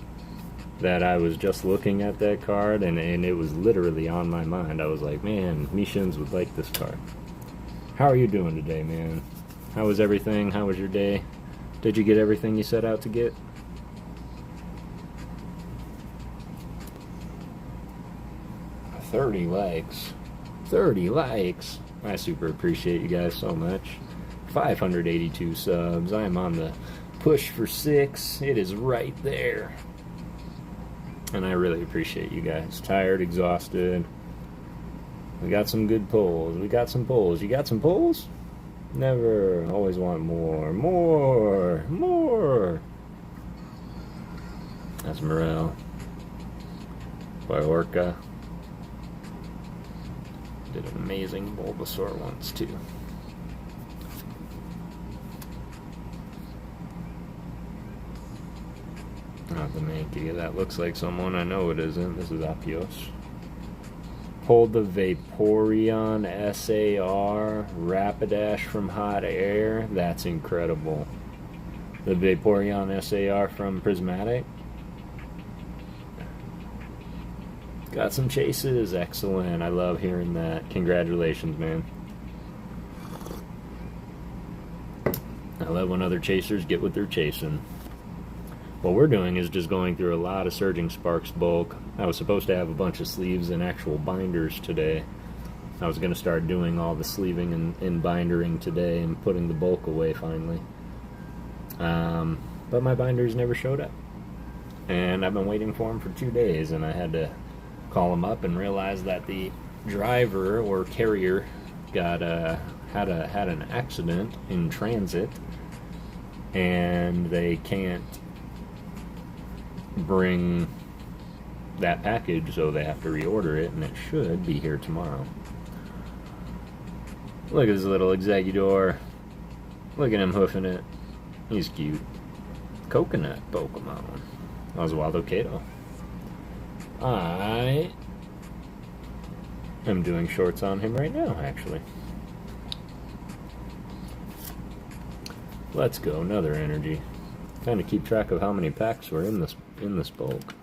that I was just looking at that card and it was literally on my mind. I was like, man, Mishins would like this card. How are you doing today, man? How was everything? How was your day? Did you get everything you set out to get? $30 likes. 30 likes. I super appreciate you guys so much. 582 subs. I am on the push for 6. It is right there. And I really appreciate you guys. Tired, exhausted. We got some good polls. We got some polls. You got some polls? Never. Always want more. More. More. That's Morel. By Orca. Did an amazing Bulbasaur once, too. Not the Mankey. That looks like someone. I know it isn't. This is Apios. Pulled the Vaporeon SAR Rapidash from Hot Air. That's incredible. The Vaporeon SAR from Prismatic. Got some chases. Excellent. I love hearing that. Congratulations, man. I love when other chasers get what they're chasing. What we're doing is just going through a lot of Surging Sparks bulk. I was supposed to have a bunch of sleeves and actual binders today. I was going to start doing all the sleeving and bindering today and putting the bulk away finally. But my binders never showed up. And I've been waiting for them for 2 days, and I had to call them up and realize that the driver or carrier got had an accident in transit, and they can't bring that package, so they have to reorder it, and it should be here tomorrow. Look at this little Exeggutor. Look at him hoofing it. He's cute. Coconut Pokemon. Oswaldo Cato. I am doing shorts on him right now, actually. Let's go, another energy. Kind of keep track of how many packs were in this bulk.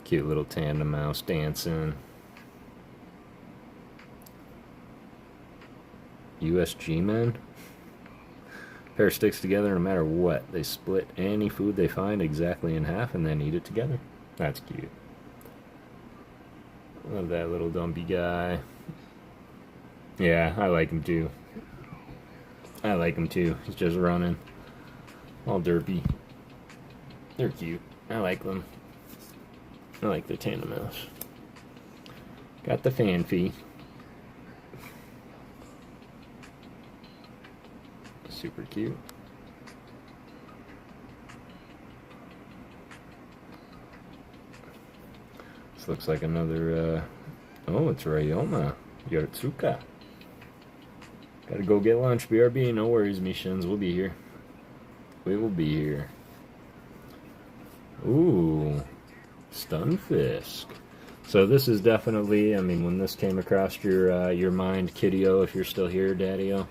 Cute little tandem mouse dancing. USG men. Pair sticks together no matter what. They split any food they find exactly in half and then eat it together. That's cute. Love that little dumpy guy. Yeah, I like him too. I like him too. He's just running. All derpy. They're cute. I like them. I like the tandem mouse. Got the Fanfy. Super cute. This looks like another, oh, it's Ryoma. Yortsuka. Gotta go get lunch, BRB. No worries, Mishins. We'll be here. We will be here. Ooh. Stunfisk. So this is definitely, I mean, when this came across your mind, Kiddio, if you're still here, Daddy-O,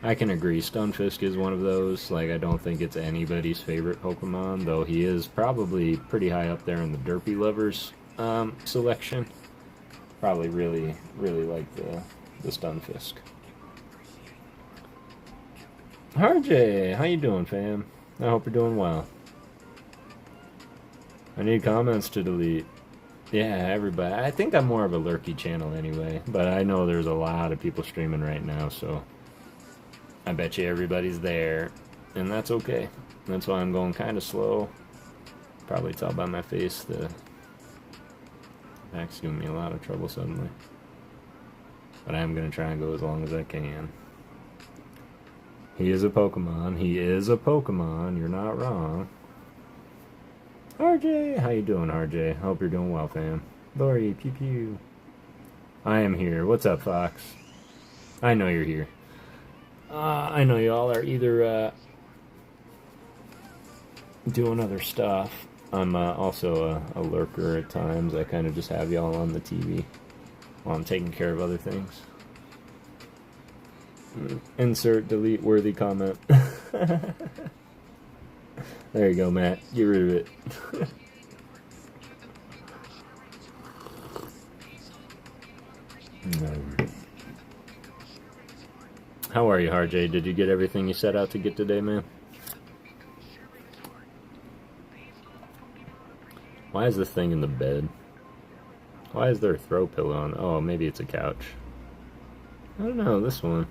I can agree. Stunfisk is one of those. Like, I don't think it's anybody's favorite Pokemon, though he is probably pretty high up there in the derpy lovers selection. probably really, really like the Stunfisk. RJ, how you doing, fam? I hope you're doing well. I need comments to delete. Yeah, everybody. I think I'm more of a lurky channel anyway, but I know there's a lot of people streaming right now, so I bet you everybody's there, and that's okay. That's why I'm going kind of slow. Probably tell by my face the back's giving me a lot of trouble suddenly. But I am going to try and go as long as I can. He is a Pokemon. He is a Pokemon. You're not wrong. RJ! How you doing, RJ? Hope you're doing well, fam. Lori, pew pew. I am here. What's up, Fox? I know you're here. I know y'all are either doing other stuff. I'm also a lurker at times. I kind of just have y'all on the TV while I'm taking care of other things. Insert delete worthy comment. There you go, Matt. Get rid of it. How are you, RJ? Did you get everything you set out to get today, man? Why is this thing in the bed? Why is there a throw pillow on? Oh, maybe it's a couch. I don't know, this one.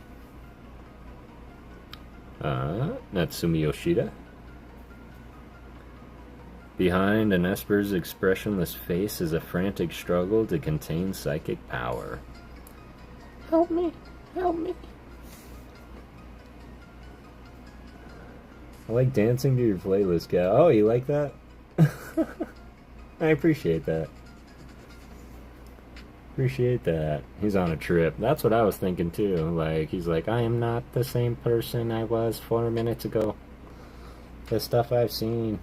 Natsumi Yoshida. Behind an Esper's expressionless face is a frantic struggle to contain psychic power. Help me, help me. I like dancing to your playlist, guy. Oh, you like that? I appreciate that. Appreciate that. He's on a trip. That's what I was thinking too. Like, he's like, I am not the same person I was 4 minutes ago. The stuff I've seen.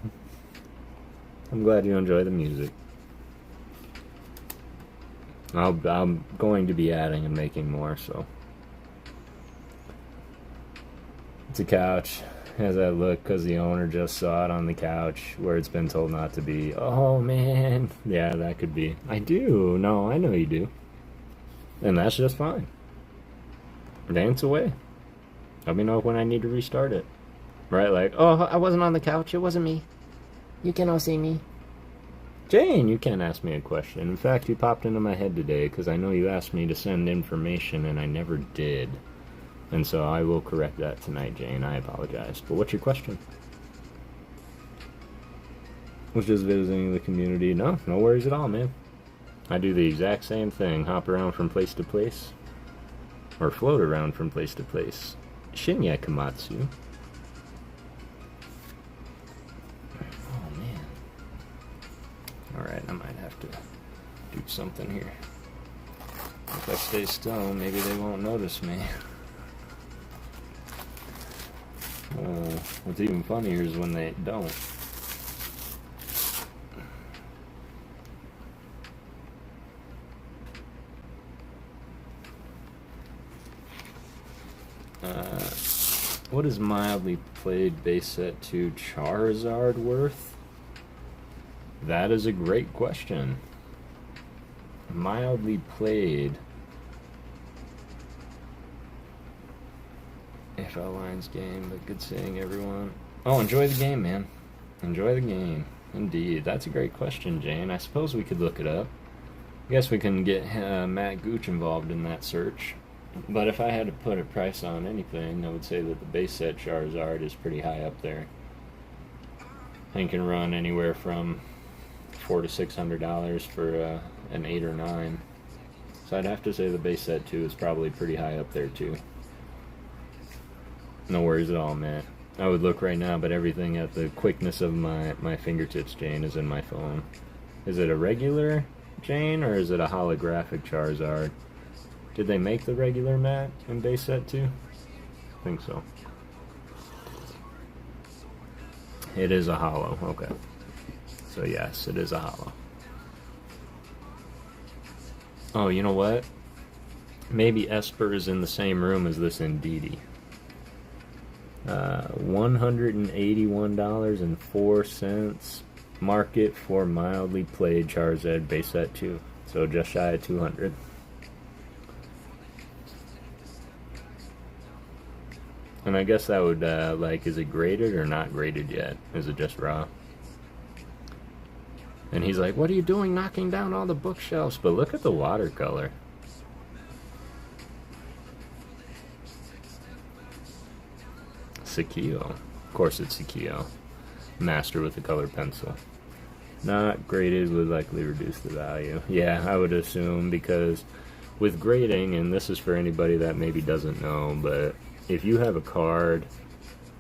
I'm glad you enjoy the music. I'm going to be adding and making more, so. It's a couch. As I look, because the owner just saw it on the couch where it's been told not to be. Oh, man. Yeah, that could be. I do. No, I know you do. And that's just fine. Dance away. Let me know when I need to restart it. Right, like, oh, I wasn't on the couch. It wasn't me. You cannot see me. Jane, you can ask me a question. In fact, you popped into my head today because I know you asked me to send information and I never did. And so I will correct that tonight, Jane. I apologize. But what's your question? Was just visiting the community. No worries at all, man. I do the exact same thing. Hop around from place to place. Or float around from place to place. Shinya Komatsu. Oh, man. Alright, I might have to do something here. If I stay still, maybe they won't notice me. What's even funnier is when they don't. What is mildly played base set to Charizard worth? That is a great question. Mildly played. AFL Lions game, but good seeing everyone. Oh, enjoy the game, man. Enjoy the game. Indeed. That's a great question, Jane. I suppose we could look it up. I guess we can get Matt Gooch involved in that search. But if I had to put a price on anything, I would say that the base set Charizard is pretty high up there. I can run anywhere from $400 to $600 for an 8 or 9. So I'd have to say the base set 2 is probably pretty high up there too. No worries at all, Matt. I would look right now, but everything at the quickness of my fingertips, Jane, is in my phone. Is it a regular Jane, or is it a holographic Charizard? Did they make the regular Matt in base set 2? I think so. It is a holo, okay. So yes, it is a holo. Oh, you know what? Maybe Esper is in the same room as this Indeedee. $181.04 market for mildly played Charizard base set 2. So just shy of 200. And I guess that would, like, is it graded or not graded yet? Is it just raw? And he's like, what are you doing knocking down all the bookshelves? But look at the watercolor. Sakio. Of course it's Sakio. Master with a colored pencil. Not graded would likely reduce the value. Yeah, I would assume, because with grading, and this is for anybody that maybe doesn't know, but if you have a card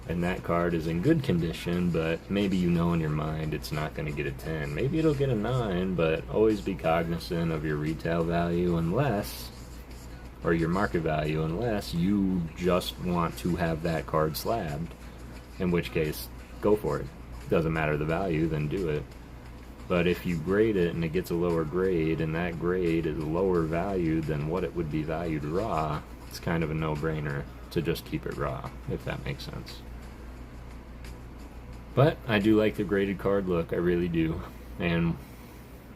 and that card is in good condition, but maybe you know in your mind it's not going to get a 10, maybe it'll get a 9, but always be cognizant of your retail value unless, or your market value, unless you just want to have that card slabbed, in which case, go for it. Doesn't matter the value, then do it. But if you grade it and it gets a lower grade, and that grade is lower valued than what it would be valued raw, it's kind of a no-brainer to just keep it raw, if that makes sense. But I do like the graded card look, I really do. And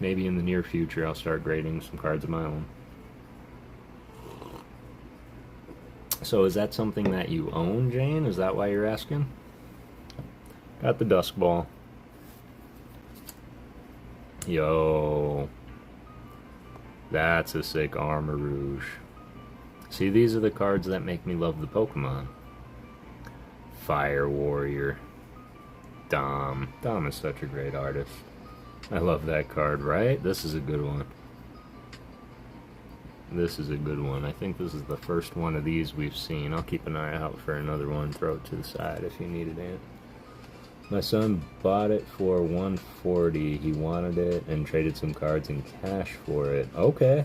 maybe in the near future I'll start grading some cards of my own. So is that something that you own, Jane? Is that why you're asking? Got the Dusk Ball. Yo, that's a sick Armor Rouge. See, these are the cards that make me love the Pokemon. Fire Warrior. Dom. Dom is such a great artist. I love that card, right? This is a good one. This is a good one. I think this is the first one of these we've seen. I'll keep an eye out for another one. Throw it to the side if you need it, Ant. My son bought it for $140. He wanted it and traded some cards in cash for it. Okay.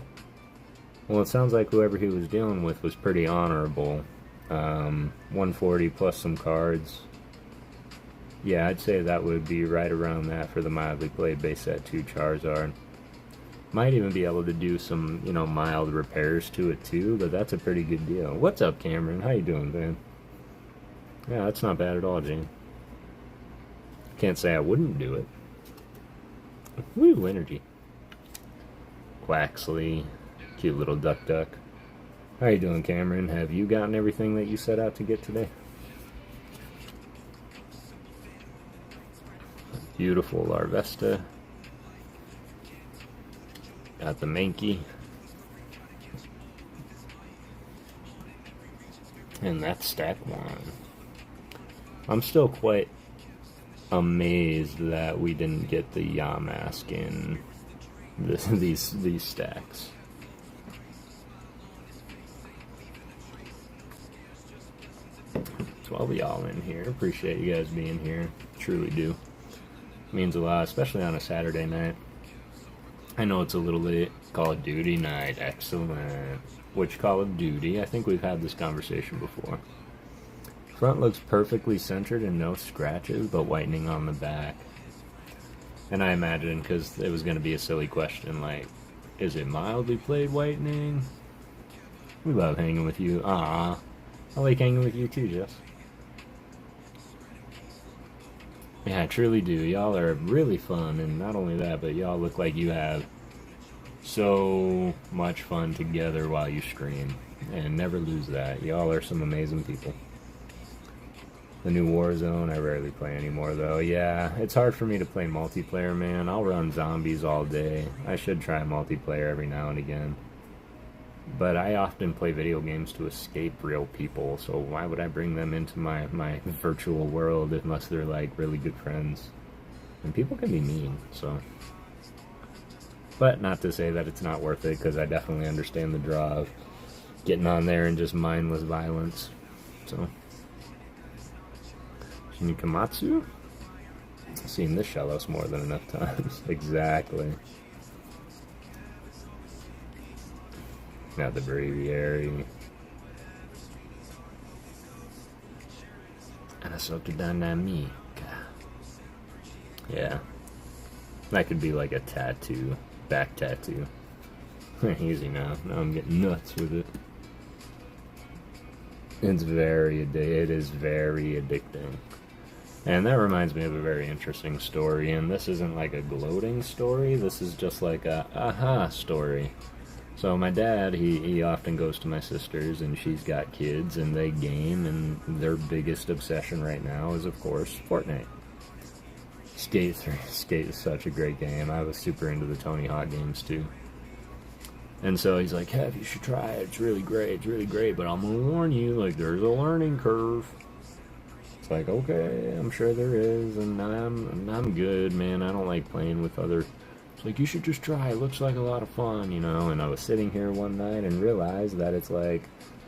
Well, it sounds like whoever he was dealing with was pretty honorable. $140 plus some cards. Yeah, I'd say that would be right around that for the mildly played base set 2 Charizard. Might even be able to do some, you know, mild repairs to it too, but that's a pretty good deal. What's up, Cameron? How you doing, man? Yeah, that's not bad at all, Gene. Can't say I wouldn't do it. Woo, energy. Quaxley. Cute little duck. How you doing, Cameron? Have you gotten everything that you set out to get today? Beautiful Larvesta. Got the Mankey. And that's stack 1. I'm still quite amazed that we didn't get the Yamask in these stacks. It's all y'all in here. Appreciate you guys being here. Truly do. Means a lot, especially on a Saturday night. I know it's a little late. Call of Duty night. Excellent. Which Call of Duty? I think we've had this conversation before. Front looks perfectly centered and no scratches, but whitening on the back. And I imagine, because it was going to be a silly question, like, is it mildly played whitening? We love hanging with you. I like hanging with you too, Jess. Yeah, I truly do. Y'all are really fun, and not only that, but y'all look like you have so much fun together while you stream. And never lose that. Y'all are some amazing people. The new Warzone, I rarely play anymore, though. Yeah, it's hard for me to play multiplayer, man. I'll run zombies all day. I should try multiplayer every now and again. But I often play video games to escape real people, so why would I bring them into my virtual world unless they're, like, really good friends? And people can be mean, so... But not to say that it's not worth it, because I definitely understand the draw of getting on there and just mindless violence, so... Nikamatsu? I've seen this Shellos more than enough times. Exactly. Now the Braviary. And a Soka Dynamique. Yeah. That could be like a tattoo. Back tattoo. Easy now. Now I'm getting nuts with it. It is very addicting. And that reminds me of a very interesting story, and this isn't like a gloating story, this is just like a aha story. So my dad, he often goes to my sister's, and she's got kids, and they game, and their biggest obsession right now is, of course, Fortnite. Skate 3. Skate is such a great game. I was super into the Tony Hawk games, too. And so he's like, Kev, you should try it. It's really great, but I'm gonna warn you, like, there's a learning curve. It's like, okay, I'm sure there is, and I'm good, man. I don't like playing with other... It's like, you should just try. It looks like a lot of fun, you know? And I was sitting here one night and realized that it's like,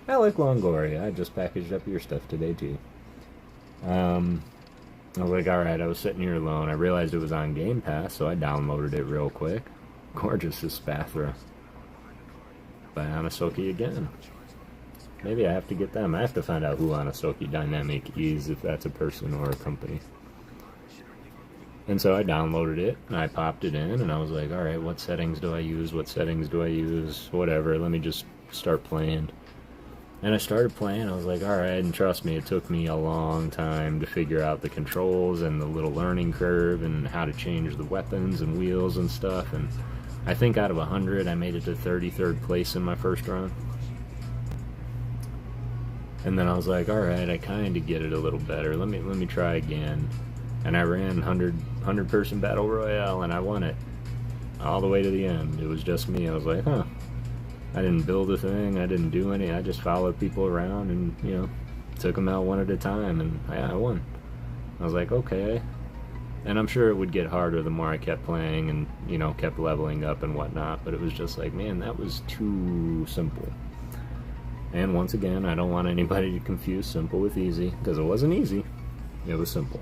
Alec Longoria, I just packaged up your stuff today, too. I was like, alright, I was sitting here alone. I realized it was on Game Pass, so I downloaded it real quick. Gorgeous is Spathra. By Anasoki again. Maybe I have to get them. I have to find out who Anasoki Dynamic is, if that's a person or a company. And so I downloaded it, and I popped it in, and I was like, alright, what settings do I use? What settings do I use? Whatever, let me just start playing. And I started playing, I was like, alright, and trust me, it took me a long time to figure out the controls and the little learning curve and how to change the weapons and wheels and stuff, and I think out of 100, I made it to 33rd place in my first run. And then I was like, alright, I kind of get it a little better, let me try again. And I ran 100 person battle royale, and I won it all the way to the end. It was just me. I was like, huh, I didn't build a thing, I didn't do any, I just followed people around and, you know, took them out one at a time, and yeah, I won. I was like, okay. And I'm sure it would get harder the more I kept playing and, you know, kept leveling up and whatnot, but it was just like, man, that was too simple. And once again, I don't want anybody to confuse simple with easy, because it wasn't easy, it was simple.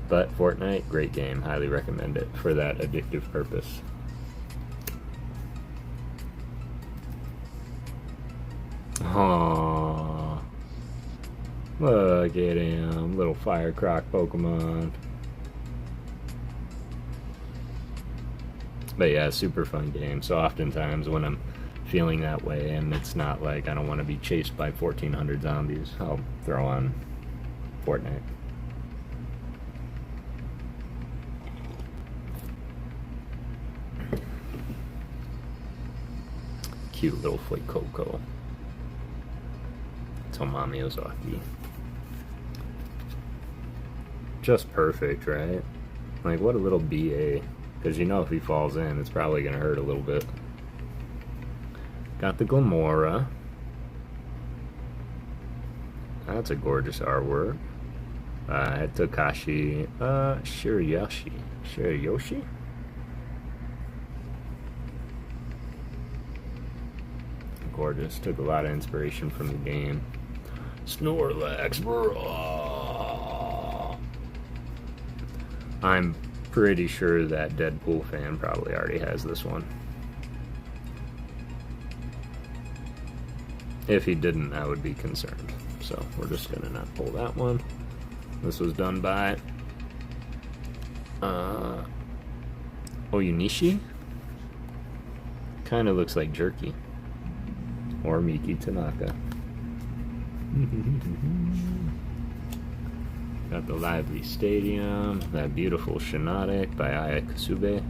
But Fortnite, great game, highly recommend it for that addictive purpose. Aww. Look at him, little fire croc Pokemon. But yeah, super fun game. So oftentimes when I'm feeling that way and it's not like I don't want to be chased by 1,400 zombies, I'll throw on Fortnite. Cute little Fuecoco. Tomami Ozaki. Just perfect, right? Like, what a little BA. Because you know if he falls in, it's probably going to hurt a little bit. Got the Glamora. That's a gorgeous artwork. Takashi Shiryoshi? Gorgeous. Took a lot of inspiration from the game. Snorlax, bro. I'm pretty sure that Deadpool fan probably already has this one. If he didn't, I would be concerned. So we're just gonna not pull that one. This was done by Oyunishi. Kind of looks like Jerky. Or Miki Tanaka. Got the lively stadium, that beautiful Shinotic by Aya Kasube.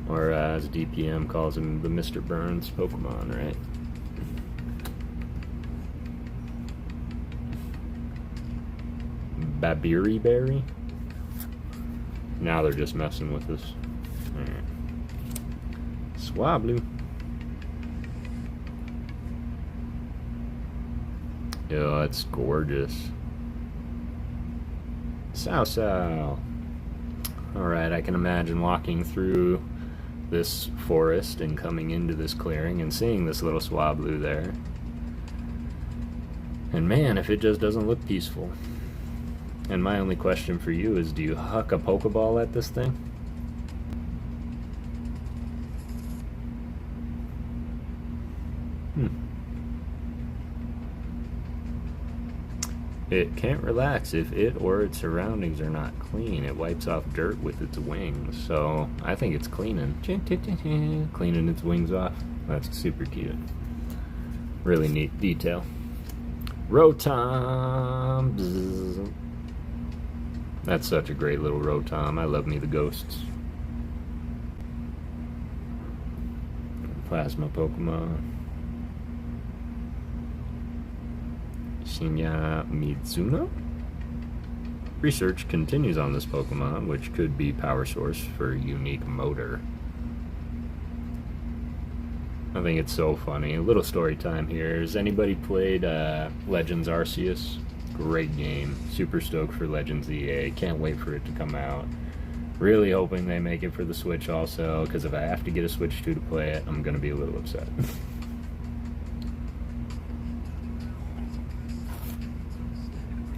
Or as DPM calls him, the Mr. Burns Pokemon, right? Babiri Berry? Now they're just messing with us. Alright. Swablu. Yo, it's gorgeous. Sao. Alright, I can imagine walking through this forest and coming into this clearing and seeing this little Swablu there. And man, if it just doesn't look peaceful. And my only question for you is, do you huck a Pokeball at this thing? It can't relax if it or its surroundings are not clean. It wipes off dirt with its wings. So I think it's cleaning. Cleaning its wings off. That's super cute. Really neat detail. Rotom! Bzz. That's such a great little Rotom. I love me the ghosts. Plasma Pokemon. Shinya Mizuno? Research continues on this Pokemon, which could be power source for unique motor. I think it's so funny. A little story time here. Has anybody played Legends Arceus? Great game. Super stoked for Legends EA. Can't wait for it to come out. Really hoping they make it for the Switch also, because if I have to get a Switch 2 to play it, I'm going to be a little upset.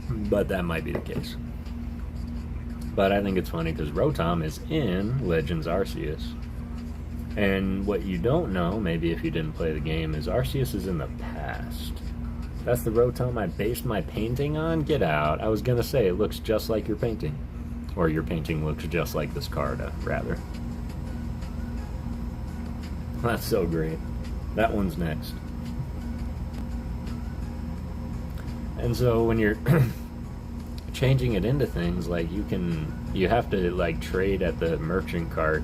But that might be the case. But I think it's funny because Rotom is in Legends Arceus. And what you don't know, maybe if you didn't play the game, is Arceus is in the past. That's the Rotom I based my painting on? Get out. I was going to say, it looks just like your painting. Or your painting looks just like this card, rather. That's so great. That one's next. And so when you're changing it into things, like you have to like trade at the merchant cart.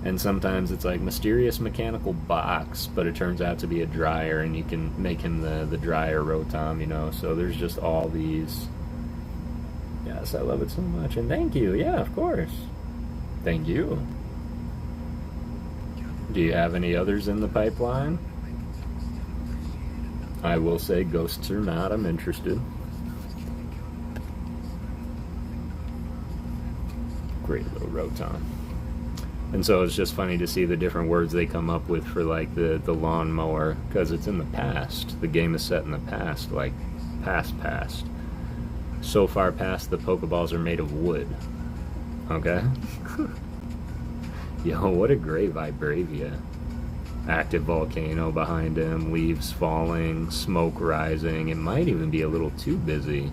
And sometimes it's like mysterious mechanical box, but it turns out to be a dryer, and you can make him the dryer Rotom, you know. So there's just all these. Yes, I love it so much, and thank you. Yeah, of course. Thank you. Do you have any others in the pipeline? I will say ghosts or not, I'm interested. Great little Rotom. And so it's just funny to see the different words they come up with for like the lawnmower, because it's in the past. The game is set in the past, like past. So far past the Pokeballs are made of wood. Okay? Yo, what a great Vibravia. Active volcano behind him, leaves falling, smoke rising. It might even be a little too busy.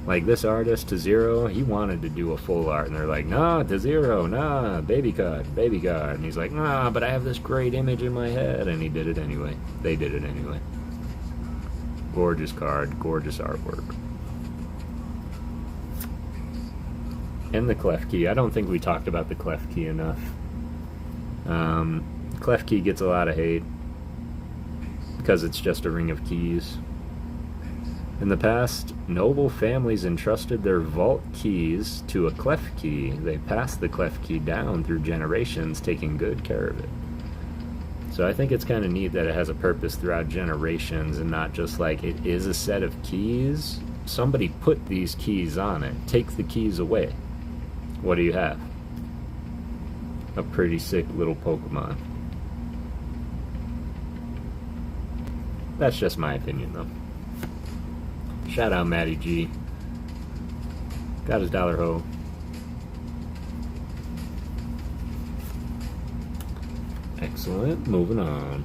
Like this artist, to Zero, he wanted to do a full art, and they're like, nah, to Zero, nah, baby card. And he's like, nah, but I have this great image in my head, and he did it anyway. They did it anyway. Gorgeous card, gorgeous artwork. And the Klefki. I don't think we talked about the Klefki enough. Klefki gets a lot of hate because it's just a ring of keys. In the past, noble families entrusted their vault keys to a Klefki. They passed the Klefki down through generations, taking good care of it. So I think it's kind of neat that it has a purpose throughout generations and not just like it is a set of keys. Somebody put these keys on it. Take the keys away. What do you have? A pretty sick little Pokemon. That's just my opinion, though. Shout out Matty G. Got his dollar hoe. Excellent. Moving on.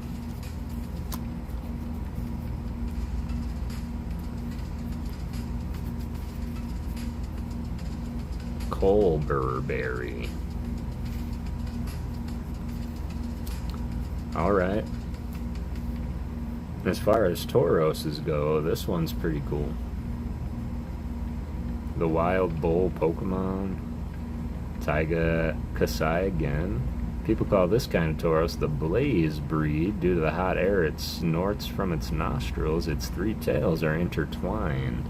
Colburberry. Alright. As far as Tauroses go, this one's pretty cool. The Wild Bull Pokemon. Taiga Kasai again. People call this kind of Tauros the Blaze breed due to the hot air it snorts from its nostrils. Its three tails are intertwined.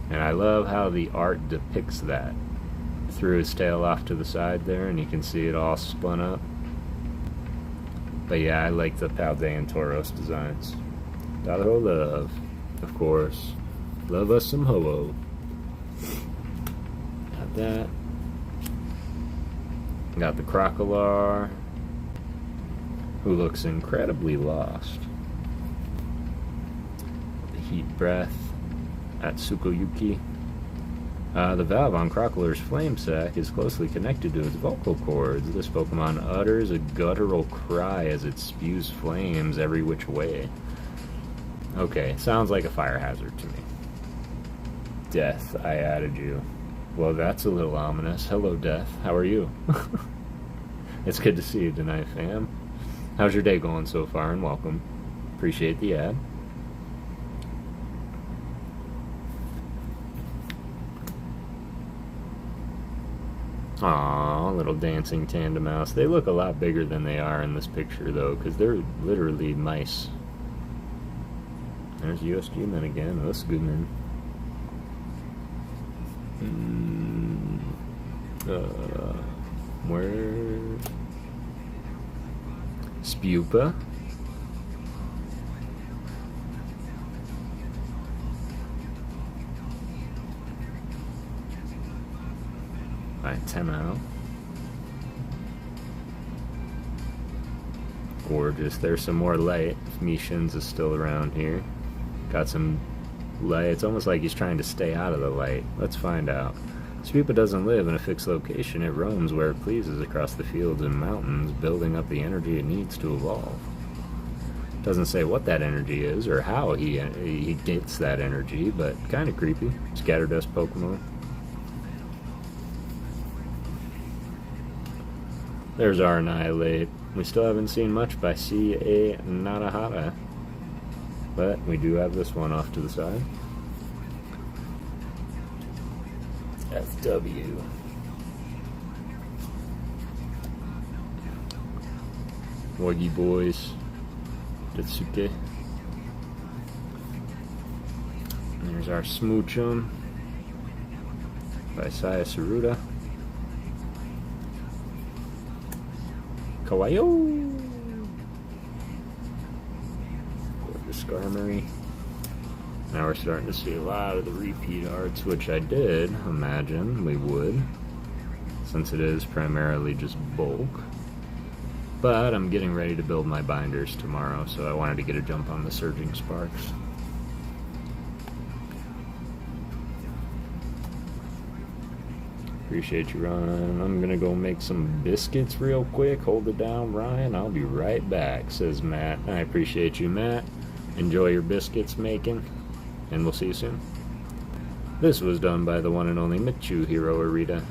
And I love how the art depicts that. Threw his tail off to the side there, and you can see it all spun up. But yeah, I like the Paldean Tauros designs. Dollar love, of course. Love us some Ho-Oh. Got that. Got the Crocolar, who looks incredibly lost. The Heat Breath at Tsukuyoki. The valve on Crocolar's flame sac is closely connected to its vocal cords. This Pokemon utters a guttural cry as it spews flames every which way. Okay, sounds like a fire hazard to me. Death, I added you. Well, that's a little ominous. Hello, Death. How are you? It's good to see you tonight, fam. How's your day going so far, and welcome. Appreciate the ad. Aww, little dancing tandem mouse. They look a lot bigger than they are in this picture, though, because they're literally mice. There's USG man again. That's good, man. Where? Spupa. Alright, 10 out. Gorgeous. There's some more light. Mishins is still around here. Got some light. It's almost like he's trying to stay out of the light. Let's find out. Spupa doesn't live in a fixed location. It roams where it pleases across the fields and mountains, building up the energy it needs to evolve. Doesn't say what that energy is or how he gets that energy, but kind of creepy. Scatterdust Pokemon. There's our Annihilate. We still haven't seen much by C.A. Narahara, but we do have this one off to the side. FW. Wuggy Boys. Ditsuke. And there's our Smoochum by Saya Saruda. Kawaii. Gorgeous Skarmory. Now we're starting to see a lot of the repeat arts, which I did imagine we would, since it is primarily just bulk. But I'm getting ready to build my binders tomorrow, so I wanted to get a jump on the Surging Sparks. Appreciate you, Ryan. I'm gonna go make some biscuits real quick. Hold it down, Ryan. I'll be right back, says Matt. I appreciate you, Matt. Enjoy your biscuits making, and we'll see you soon. This was done by the one and only Michu Hiro Arita.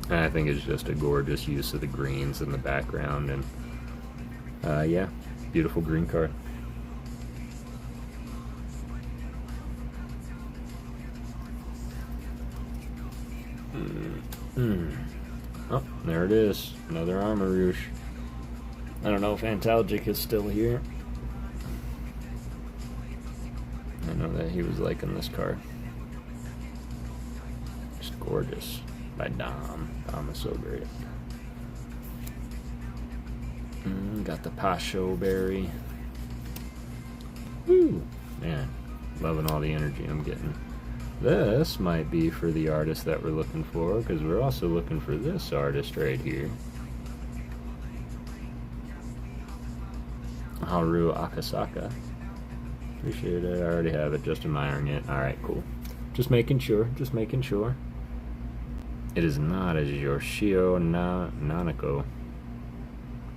I think it's just a gorgeous use of the greens in the background, and yeah, beautiful green card. Oh, there it is. Another Armarouge. I don't know if Antalgic is still here. I know that he was liking this card. Just gorgeous. By Dom. Dom is so great. Got the Pasho Berry. Woo! Man, loving all the energy I'm getting. This might be for the artist that we're looking for, because we're also looking for this artist right here. Haru Akasaka. Appreciate it. I already have it, just admiring it. Alright, cool. Just making sure, just making sure. It is not as Yoshio Nanako.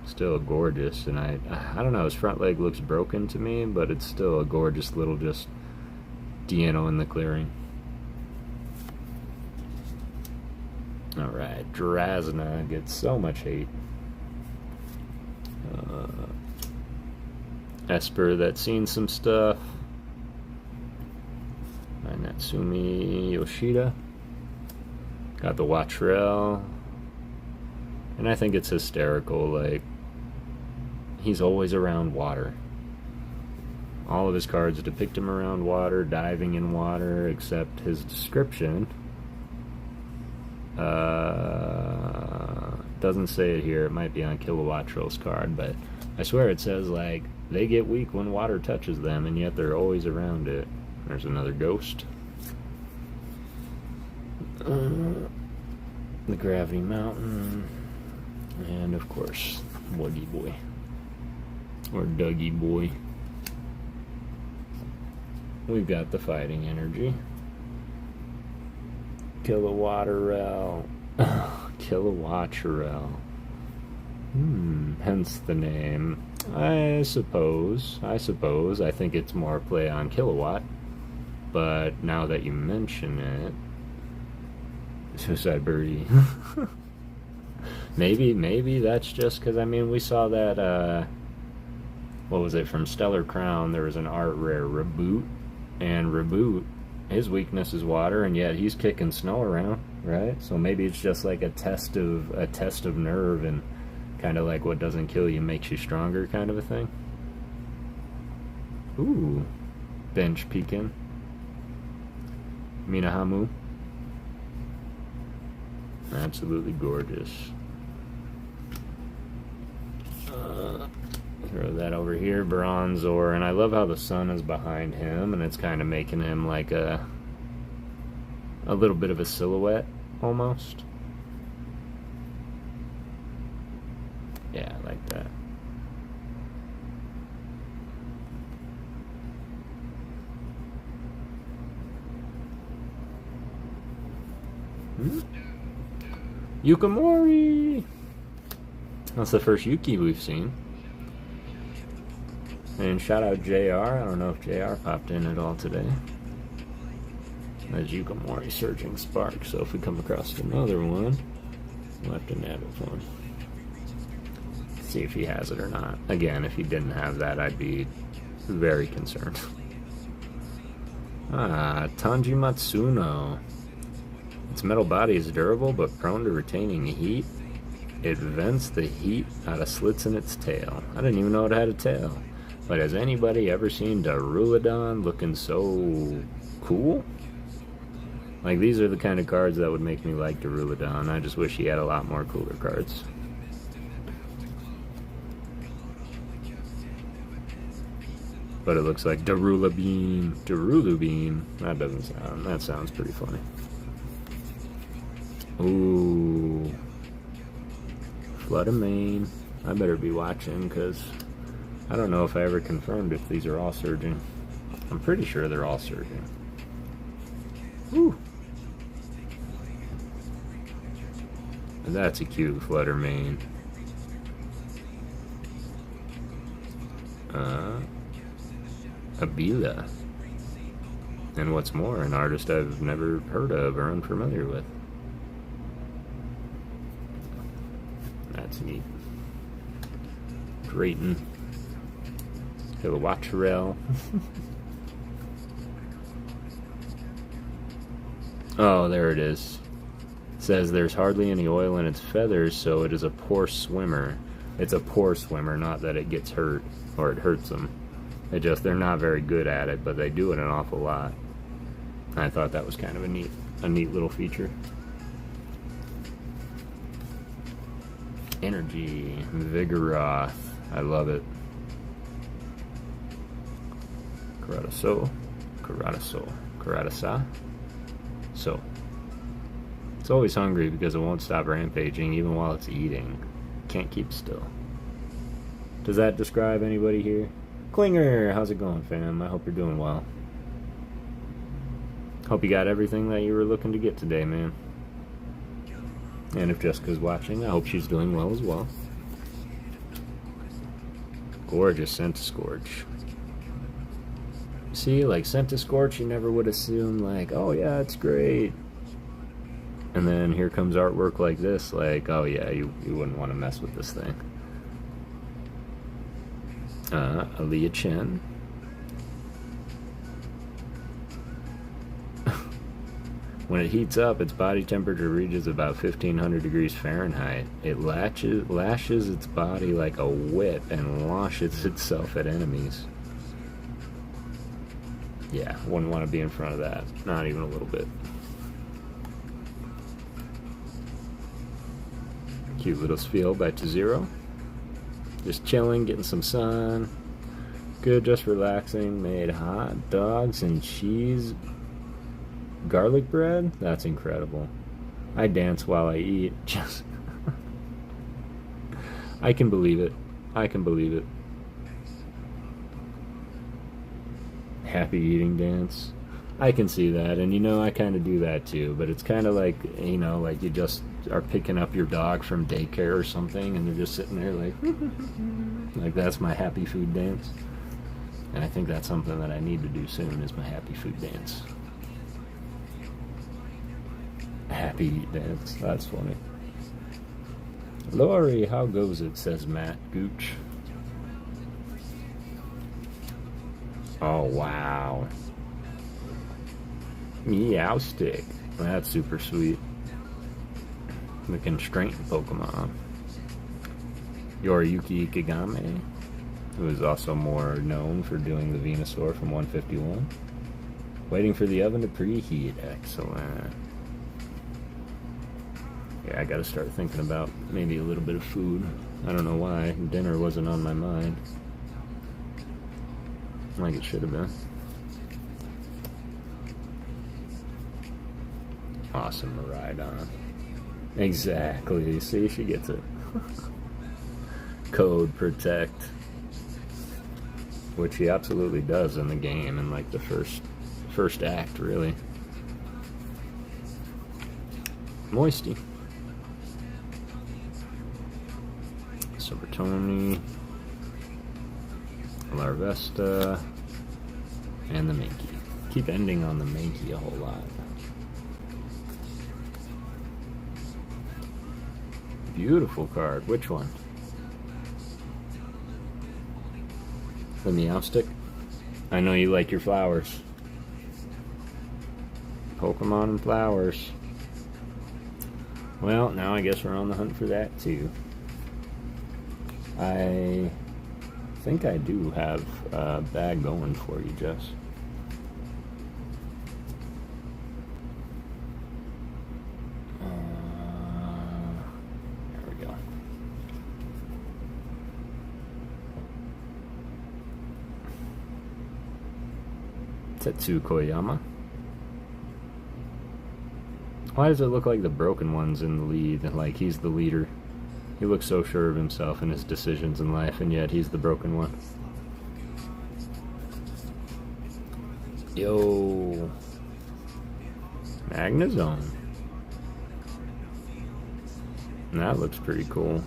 Still gorgeous, and I don't know, his front leg looks broken to me, but it's still a gorgeous little just Diano in the clearing. Alright, Drazna gets so much hate. Esper that's seen some stuff. Natsumi Yoshida. Got the Wattrell. And I think it's hysterical, like, he's always around water. All of his cards depict him around water, diving in water, except his description doesn't say it here. It might be on Kilowattrell's card, but I swear it says, like, they get weak when water touches them, and yet they're always around it. There's another ghost. The Gravity Mountain. And, of course, Wuggy Boy. Or Dougie Boy. We've got the Fighting Energy. Kilowattrell. Kilowattrell. Hence the name. I suppose. I think it's more play on kilowatt. But now that you mention it... Suicide Birdie. Maybe that's just because, I mean, we saw that, what was it, from Stellar Crown, there was an art rare, Reboot, and Reboot, his weakness is water, and yet he's kicking snow around, right? So maybe it's just like a test of nerve, and kind of like what doesn't kill you makes you stronger kind of a thing. Ooh, bench peeking. Minahamu. Absolutely gorgeous. Throw that over here, Bronzor, and I love how the sun is behind him, and it's kind of making him like a little bit of a silhouette, almost. Yeah, I like that. Yukamori! That's the first Yuki we've seen. And shout out JR. I don't know if JR popped in at all today. That's Yukamori Surging Spark. So if we come across another one, we'll have to nab it for him. See if he has it or not. Again, if he didn't have that, I'd be very concerned. Tanji Matsuno. Its metal body is durable but prone to retaining heat. It vents the heat out of slits in its tail. I didn't even know it had a tail. But has anybody ever seen Darulodon looking so cool? Like, these are the kind of cards that would make me like Darulodon. I just wish he had a lot more cooler cards. But it looks like Darulabeen. Darulubeen. That sounds pretty funny. Ooh. Flood of Main. I better be watching, because I don't know if I ever confirmed if these are all surging. I'm pretty sure they're all surging. Woo! That's a cute Flutter Mane. Abila. And what's more, an artist I've never heard of or unfamiliar with. That's neat. Drayton. Kilowattrell. Oh, there it is. It says there's hardly any oil in its feathers, so it is a poor swimmer. It's a poor swimmer, not that it gets hurt or it hurts them. They're not very good at it, but they do it an awful lot. I thought that was kind of a neat little feature. Energy, Vigoroth. I love it. Karatasa. So. It's always hungry because it won't stop rampaging even while it's eating. Can't keep still. Does that describe anybody here? Klinger, how's it going, fam? I hope you're doing well. Hope you got everything that you were looking to get today, man. And if Jessica's watching, I hope she's doing well as well. Gorgeous Centiskorch. See, like Centiskorch, you never would assume, like, oh yeah, it's great. And then here comes artwork like this, like, oh yeah, you wouldn't want to mess with this thing. Aaliyah Chen. When it heats up, its body temperature reaches about 1500 degrees Fahrenheit. It lashes its body like a whip and launches itself at enemies. Yeah, wouldn't want to be in front of that. Not even a little bit. Cute little spiel by Tozero. Just chilling, getting some sun. Good, just relaxing. Made hot dogs and cheese. Garlic bread? That's incredible. I dance while I eat. Just I can believe it. I can believe it. Happy eating dance. I can see that, and you know, I kind of do that too, but it's kind of like, you know, like you just are picking up your dog from daycare or something, and they're just sitting there like that's my happy food dance. And I think that's something that I need to do soon, is my happy food dance. Happy eat dance. That's funny. Lori, how goes it, says Matt Gooch. Oh, wow. Meowstic. That's super sweet. The constraint Pokemon. Yoriyuki Ikigame, who is also more known for doing the Venusaur from 151. Waiting for the oven to preheat. Excellent. Yeah, I gotta start thinking about maybe a little bit of food. I don't know why. Dinner wasn't on my mind. Like it should have been. Awesome to ride on. Exactly. See, she gets it. Code Protect. Which he absolutely does in the game in like the first act, really. Moisty. Sobertoni. Larvesta. And the Mankey. Keep ending on the Mankey a whole lot. Beautiful card. Which one? The Meowstic? I know you like your flowers. Pokemon and flowers. Well, now I guess we're on the hunt for that too. I think I do have a bag going for you, Jess. There we go. Tetsu Koyama. Why does it look like the broken one's in the lead? Like he's the leader. He looks so sure of himself and his decisions in life, and yet he's the broken one. Yo. Magnezone. That looks pretty cool.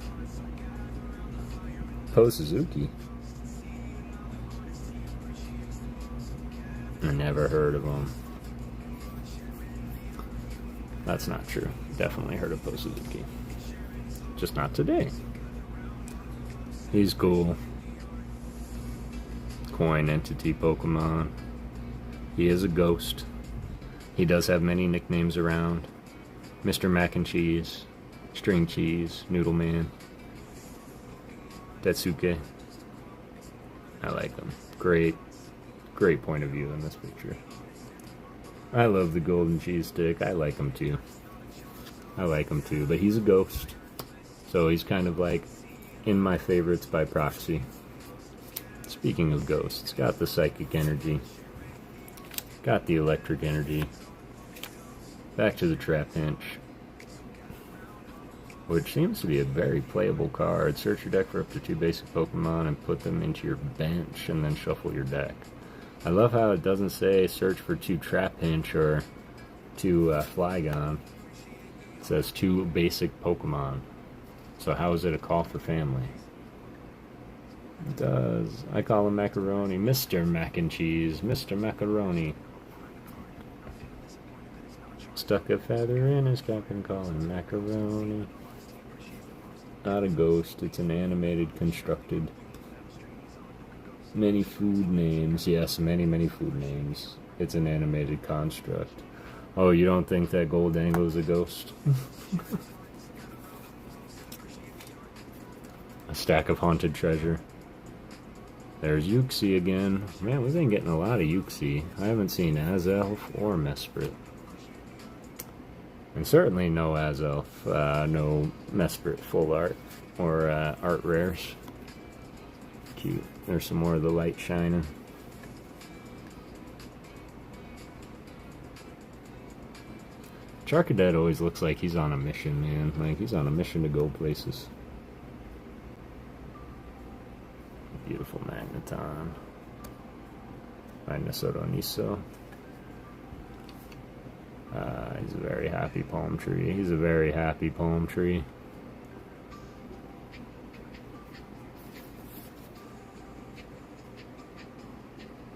Po Suzuki. I never heard of him. That's not true. Definitely heard of Po Suzuki. Just not today. He's cool. Coin entity Pokemon. He is a ghost. He does have many nicknames around. Mr. Mac and Cheese, String Cheese, Noodle Man, Tetsuke. I like him. Great point of view in this picture. I love the golden cheese stick. I like him too. But he's a ghost. So he's kind of like in my favorites by proxy. Speaking of ghosts, got the psychic energy. Got the electric energy. Back to the Trapinch. Which seems to be a very playable card. Search your deck for up to 2 basic Pokemon and put them into your bench and then shuffle your deck. I love how it doesn't say search for 2 Trapinch or 2 Flygon. It says 2 basic Pokemon. So how is it a call for family? It does. I call him Macaroni. Mr. Mac and Cheese. Mr. Macaroni. Stuck a feather in his cap and call him Macaroni. Not a ghost. It's an animated, constructed. Many food names. Yes, many food names. It's an animated construct. Oh, you don't think that Goldangle is a ghost? A stack of haunted treasure. There's Uxie again. Man, we've been getting a lot of Uxie. I haven't seen Azelf or Mesprit. And certainly no Azelf, no Mesprit full art or art rares. Cute. There's some more of the light shining. Charcadet always looks like he's on a mission, man. Like he's on a mission to go places. Beautiful Magneton. By Nesoro Niso. He's a very happy palm tree. He's a very happy palm tree.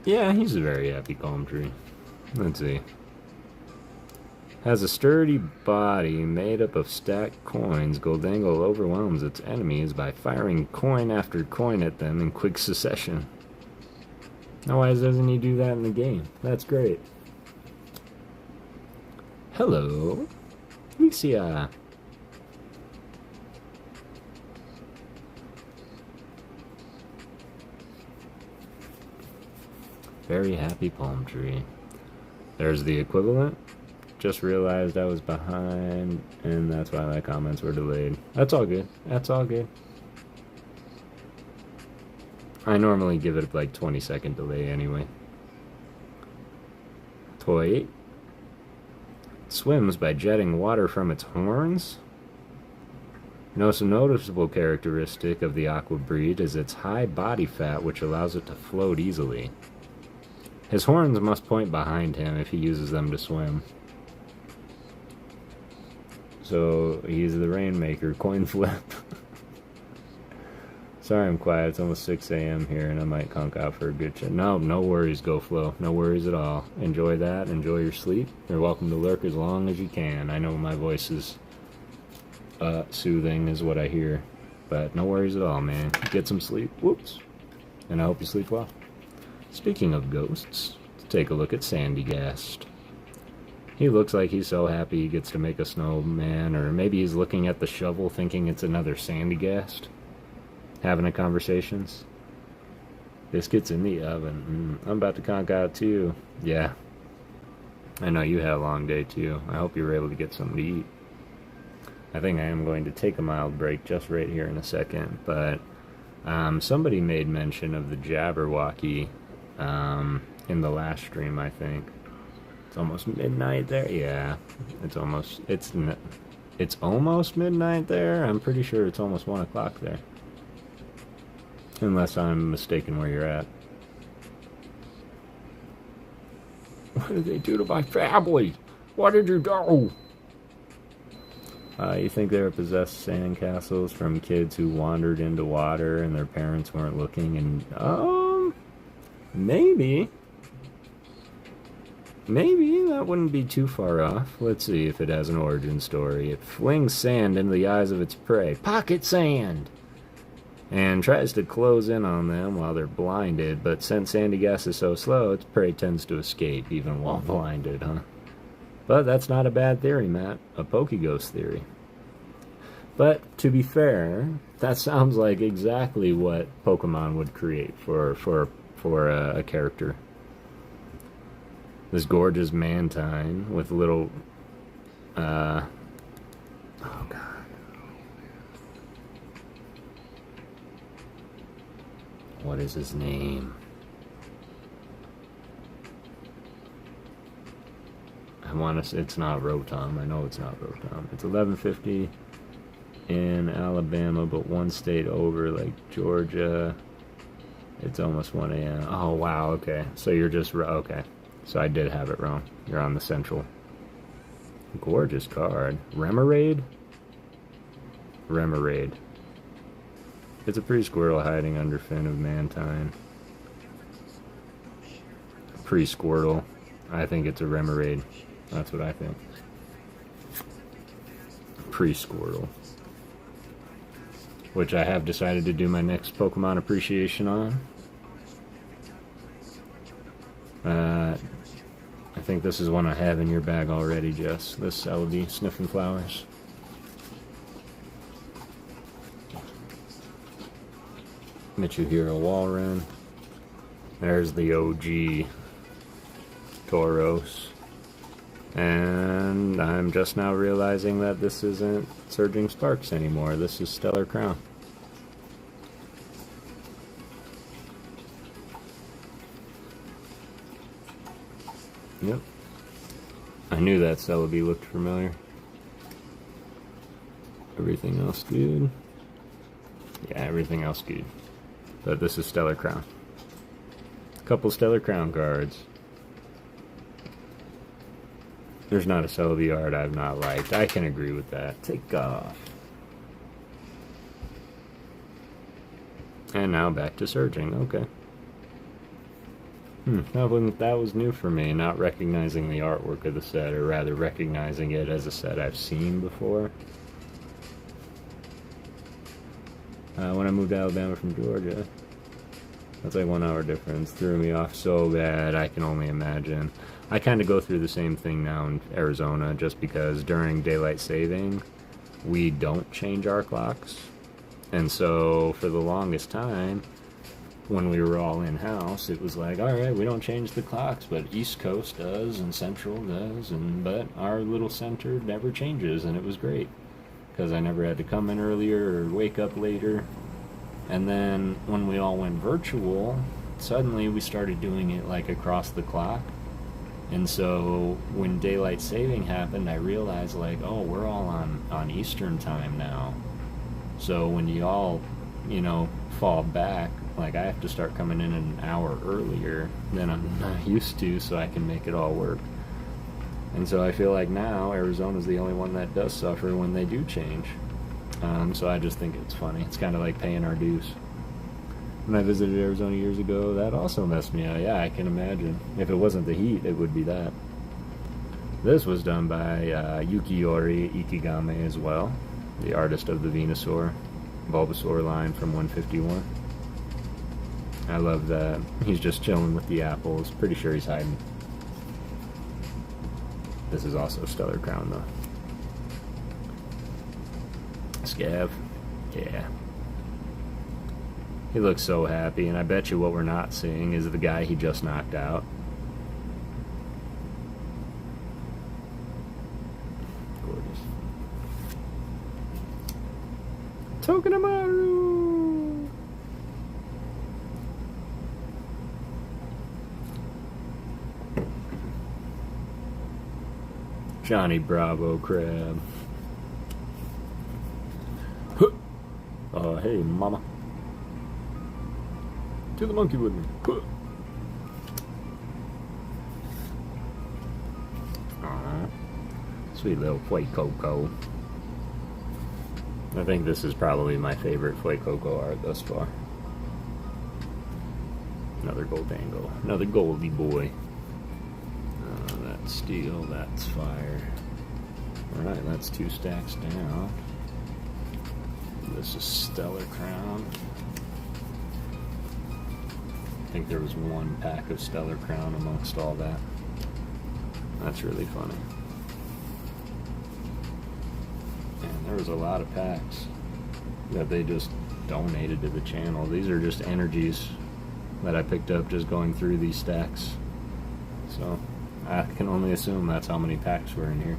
Yeah, he's a very happy palm tree. Let's see. Has a sturdy body made up of stacked coins. Goldangle overwhelms its enemies by firing coin after coin at them in quick succession. Now why doesn't he do that in the game? That's great. Hello, Alicia. Very happy palm tree. There's the equivalent. Just realized I was behind, and that's why my comments were delayed. That's all good. That's all good. I normally give it like 20-second delay anyway. Toy 8. Swims by jetting water from its horns. Most noticeable characteristic of the aqua breed is its high body fat, which allows it to float easily. His horns must point behind him if he uses them to swim. So he's the Rainmaker, coin flip. Sorry I'm quiet, it's almost 6 a.m. here and I might conk out for a good chat. No worries, GoFlow. No worries at all. Enjoy that, enjoy your sleep. You're welcome to lurk as long as you can. I know my voice is soothing is what I hear. But no worries at all, man. Get some sleep. Whoops. And I hope you sleep well. Speaking of ghosts, let's take a look at Sandygast. He looks like he's so happy he gets to make a snowman, or maybe he's looking at the shovel thinking it's another Sandygast. Having a conversations. Biscuits in the oven. I'm about to conk out too. Yeah. I know you had a long day too. I hope you were able to get something to eat. I think I am going to take a mild break just right here in a second, but somebody made mention of the Jabberwocky in the last stream, I think. It's almost midnight there. Yeah, it's almost midnight there. I'm pretty sure it's almost 1 o'clock there. Unless I'm mistaken where you're at. What did they do to my family? What did you do? You think they were possessed sandcastles from kids who wandered into water and their parents weren't looking, and maybe that wouldn't be too far off. Let's see if it has an origin story. It flings sand into the eyes of its prey. Pocket sand! And tries to close in on them while they're blinded, but since Sandygast is so slow, its prey tends to escape, even while blinded, huh? But that's not a bad theory, Matt. A PokéGhost theory. But, to be fair, that sounds like exactly what Pokemon would create for a character. This gorgeous Mantine with little... oh, God. What is his name? I want to say it's not Rotom. I know it's not Rotom. It's 11:50 in Alabama, but one state over, like Georgia. It's almost 1 a.m. Oh, wow, okay. So you're just... Okay. So I did have it wrong. You're on the central. Gorgeous card. Remoraid? Remoraid. It's a pre-Squirtle hiding under fin of Mantine. Pre-Squirtle. I think it's a Remoraid. That's what I think. Pre-Squirtle. Which I have decided to do my next Pokemon appreciation on. I think this is one I have in your bag already, Jess. This Celebi, Sniffing Flowers. Mitsuhiro Walren. There's the OG Tauros. And I'm just now realizing that this isn't Surging Sparks anymore. This is Stellar Crown. Yep. I knew that Celebi looked familiar. Everything else good? Yeah, everything else good. But this is Stellar Crown. Couple Stellar Crown cards. There's not a Celebi art I've not liked. I can agree with that. Take off. And now back to Surging. Okay. That was new for me, not recognizing the artwork of the set, or rather recognizing it as a set I've seen before. When I moved to Alabama from Georgia. That's like 1 hour difference. Threw me off so bad, I can only imagine. I kind of go through the same thing now in Arizona, just because during daylight saving, we don't change our clocks. And so, for the longest time, when we were all in-house, it was like, alright, we don't change the clocks, but East Coast does, and Central does, but our little center never changes, and it was great. Because I never had to come in earlier or wake up later. And then, when we all went virtual, suddenly we started doing it like across the clock. And so, when daylight saving happened, I realized like, oh, we're all on Eastern time now. So when you all, fall back, like I have to start coming in an hour earlier than I'm not used to so I can make it all work. And so I feel like now Arizona's the only one that does suffer when they do change. So I just think it's funny. It's kind of like paying our dues. When I visited Arizona years ago, that also messed me up. Yeah, I can imagine. If it wasn't the heat, it would be that. This was done by Yukiyori Ikigame as well, the artist of the Venusaur, Bulbasaur line from 151. I love that. He's just chilling with the apples. Pretty sure he's hiding. This is also Stellar Crown, though. Scav. Yeah. He looks so happy, and I bet you what we're not seeing is the guy he just knocked out. Gorgeous. Tokenomaru! Johnny Bravo Crab. Hey, mama. To the monkey with me. Aww. Sweet little Fuecoco. I think this is probably my favorite Fuecoco art thus far. Another gold angle. Another Goldie boy. That's steel, that's fire. Alright, that's 2 stacks down. This is Stellar Crown. I think there was 1 pack of Stellar Crown amongst all that. That's really funny. And there was a lot of packs that they just donated to the channel. These are just energies that I picked up just going through these stacks. So I can only assume that's how many packs were in here.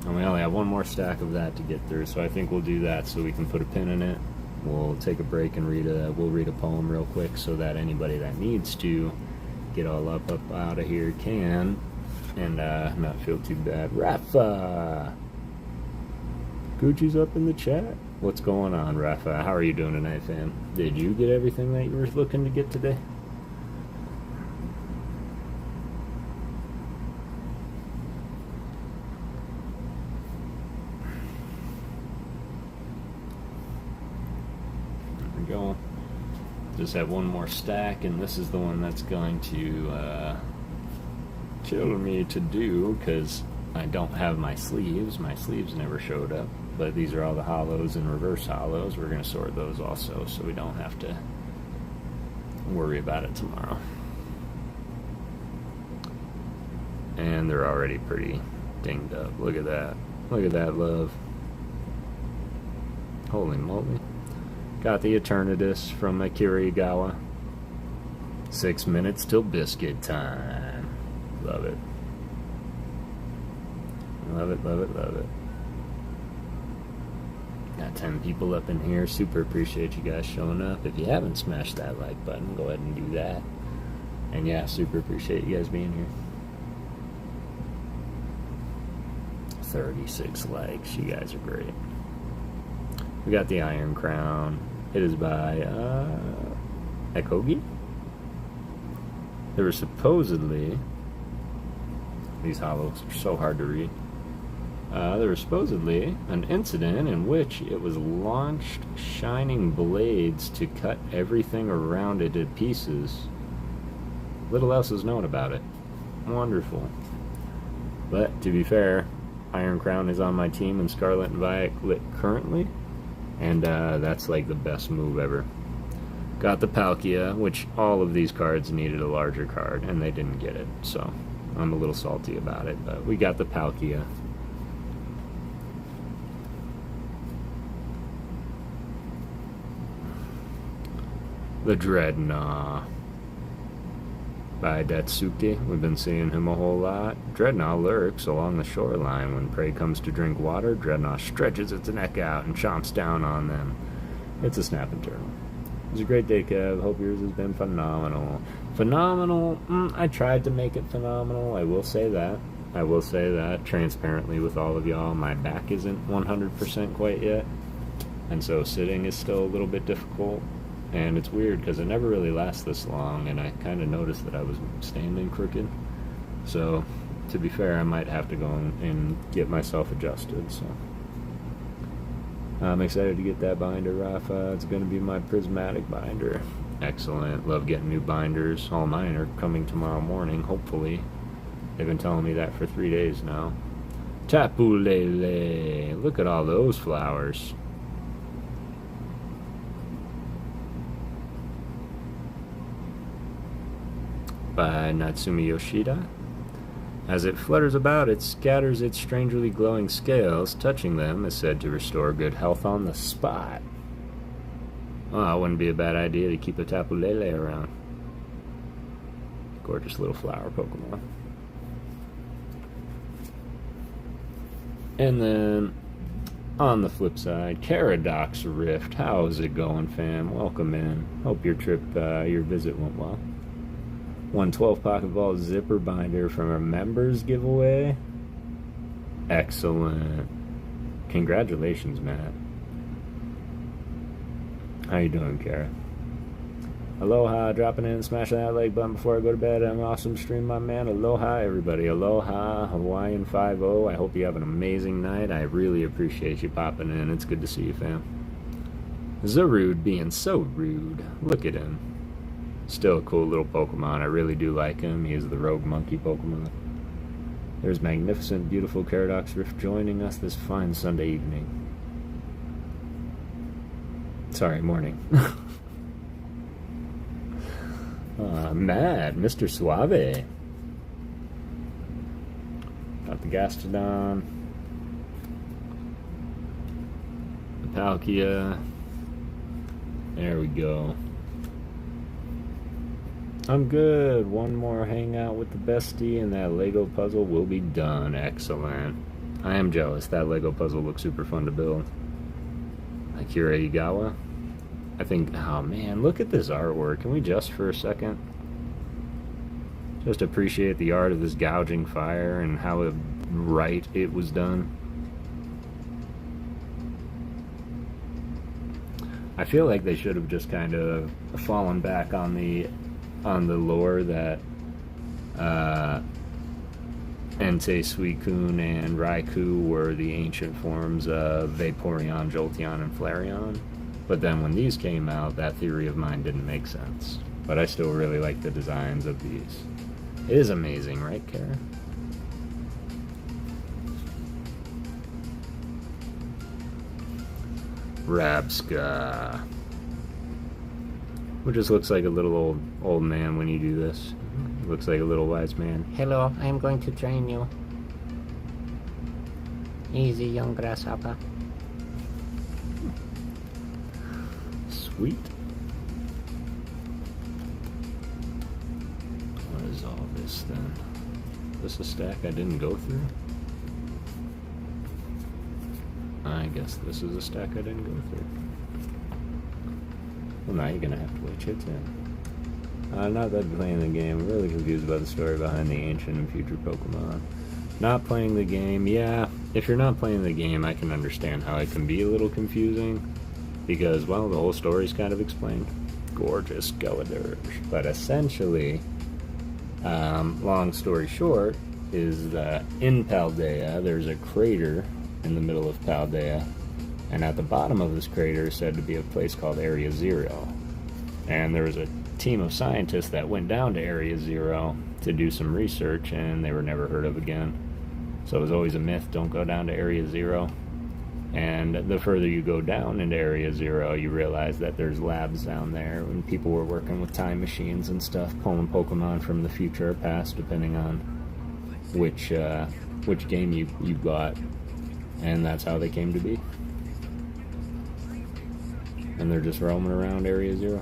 And we only have 1 more stack of that to get through, so I think we'll do that so we can put a pin in it. We'll take a break and we'll read a poem real quick so that anybody that needs to get all up out of here can, and not feel too bad. Rafa! Gucci's up in the chat. What's going on, Rafa? How are you doing tonight, fam? Did you get everything that you were looking to get today? Go. Just have 1 more stack, and this is the one that's going to kill me to do because I don't have my sleeves. My sleeves never showed up, but these are all the hollows and reverse hollows. We're going to sort those also so we don't have to worry about it tomorrow. And they're already pretty dinged up. Look at that. Look at that love. Holy moly. Got the Eternatus from Akirigawa. 6 minutes till biscuit time. Love it. Love it, love it, love it. Got 10 people up in here. Super appreciate you guys showing up. If you haven't smashed that like button, go ahead and do that. And yeah, super appreciate you guys being here. 36 likes. You guys are great. We got the Iron Crown. It is by Ekogi. There were supposedly, these hollows are so hard to read. There was supposedly an incident in which it was launched shining blades to cut everything around it to pieces. Little else is known about it. Wonderful. But, to be fair, Iron Crown is on my team in Scarlet and Violet currently, and that's like the best move ever. Got the Palkia, which all of these cards needed a larger card, and they didn't get it, so I'm a little salty about it, but we got the Palkia. The Dreadnought by Datsuki. We've been seeing him a whole lot. Dreadnought lurks along the shoreline. When prey comes to drink water, Dreadnought stretches its neck out and chomps down on them. It's a snapping turtle. It was a great day, Kev. Hope yours has been phenomenal. Phenomenal? I tried to make it phenomenal. I will say that. I will say that transparently with all of y'all. My back isn't 100% quite yet, and so sitting is still a little bit difficult. And it's weird because it never really lasts this long, and I kind of noticed that I was standing crooked. So, to be fair, I might have to go and get myself adjusted, so. I'm excited to get that binder, Rafa. It's going to be my prismatic binder. Excellent. Love getting new binders. All mine are coming tomorrow morning, hopefully. They've been telling me that for 3 days now. Tapu Lele. Look at all those flowers. By Natsumi Yoshida. As it flutters about, it scatters its strangely glowing scales. Touching them is said to restore good health on the spot. Oh, it wouldn't be a bad idea to keep a Tapu Lele around. Gorgeous little flower Pokemon. And then, on the flip side, Caradox Rift. How is it going, fam? Welcome in. Hope your trip, your visit went well. 112 Pocket Vault zipper binder from our members giveaway. Excellent. Congratulations, Matt. How you doing, Kara? Aloha, dropping in, smashing that like button before I go to bed. Have an awesome stream, my man. Aloha, everybody. Aloha, Hawaiian 5-0. I hope you have an amazing night. I really appreciate you popping in. It's good to see you, fam. Zarude being so rude. Look at him. Still a cool little Pokemon. I really do like him. He is the rogue monkey Pokemon. There's magnificent, beautiful Caradox Rift joining us this fine Sunday evening. Sorry, morning. Mad, Mr. Suave. Got the Gastrodon. The Palkia. There we go. I'm good. One more hangout with the bestie and that Lego puzzle will be done. Excellent. I am jealous. That Lego puzzle looks super fun to build. Akira Igawa. I think, oh man, look at this artwork. Can we just for a second just appreciate the art of this gouging fire and how right it was done? I feel like they should have just kind of fallen back on the lore that Entei, Suicune, and Raikou were the ancient forms of Vaporeon, Jolteon, and Flareon. But then when these came out, that theory of mine didn't make sense. But I still really like the designs of these. It is amazing, right, Kara? Rabska. Who just looks like a little old man when you do this. Looks like a little wise man. Hello, I am going to train you. Easy, young grasshopper. Sweet. What is all this then? Is this a stack I didn't go through? I guess this is a stack I didn't go through. Well, now you're gonna have to wait chits in. Not that playing the game. I'm really confused about the story behind the ancient and future Pokemon. Not playing the game, yeah. If you're not playing the game, I can understand how it can be a little confusing. Because, well, the whole story's kind of explained. Gorgeous Galadirge. But essentially, long story short, is that in Paldea, there's a crater in the middle of Paldea. And at the bottom of this crater is said to be a place called Area Zero. And there was a team of scientists that went down to Area Zero to do some research, and they were never heard of again. So it was always a myth, don't go down to Area Zero. And the further you go down into Area Zero, you realize that there's labs down there, and people were working with time machines and stuff, pulling Pokemon from the future or past, depending on which game you got. And that's how they came to be. And they're just roaming around Area Zero.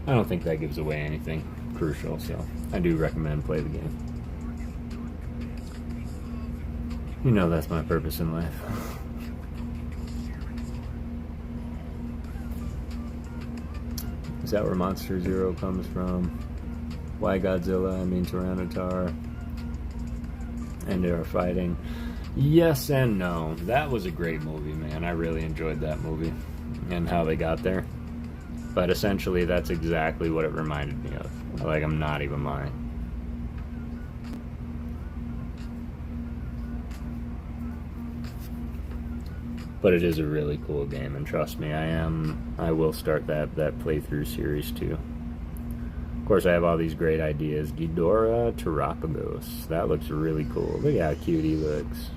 I don't think that gives away anything crucial, so I do recommend play the game. You know that's my purpose in life. Is that where Monster Zero comes from? Why Godzilla, I mean Tyranitar, and they are fighting. Yes and no. That was a great movie, man. I really enjoyed that movie and how they got there. But essentially, that's exactly what it reminded me of. Like, I'm not even lying. But it is a really cool game, and trust me, I will start that playthrough series too. Of course, I have all these great ideas. Ghidorah Terapagos. That looks really cool. Look how cute he looks.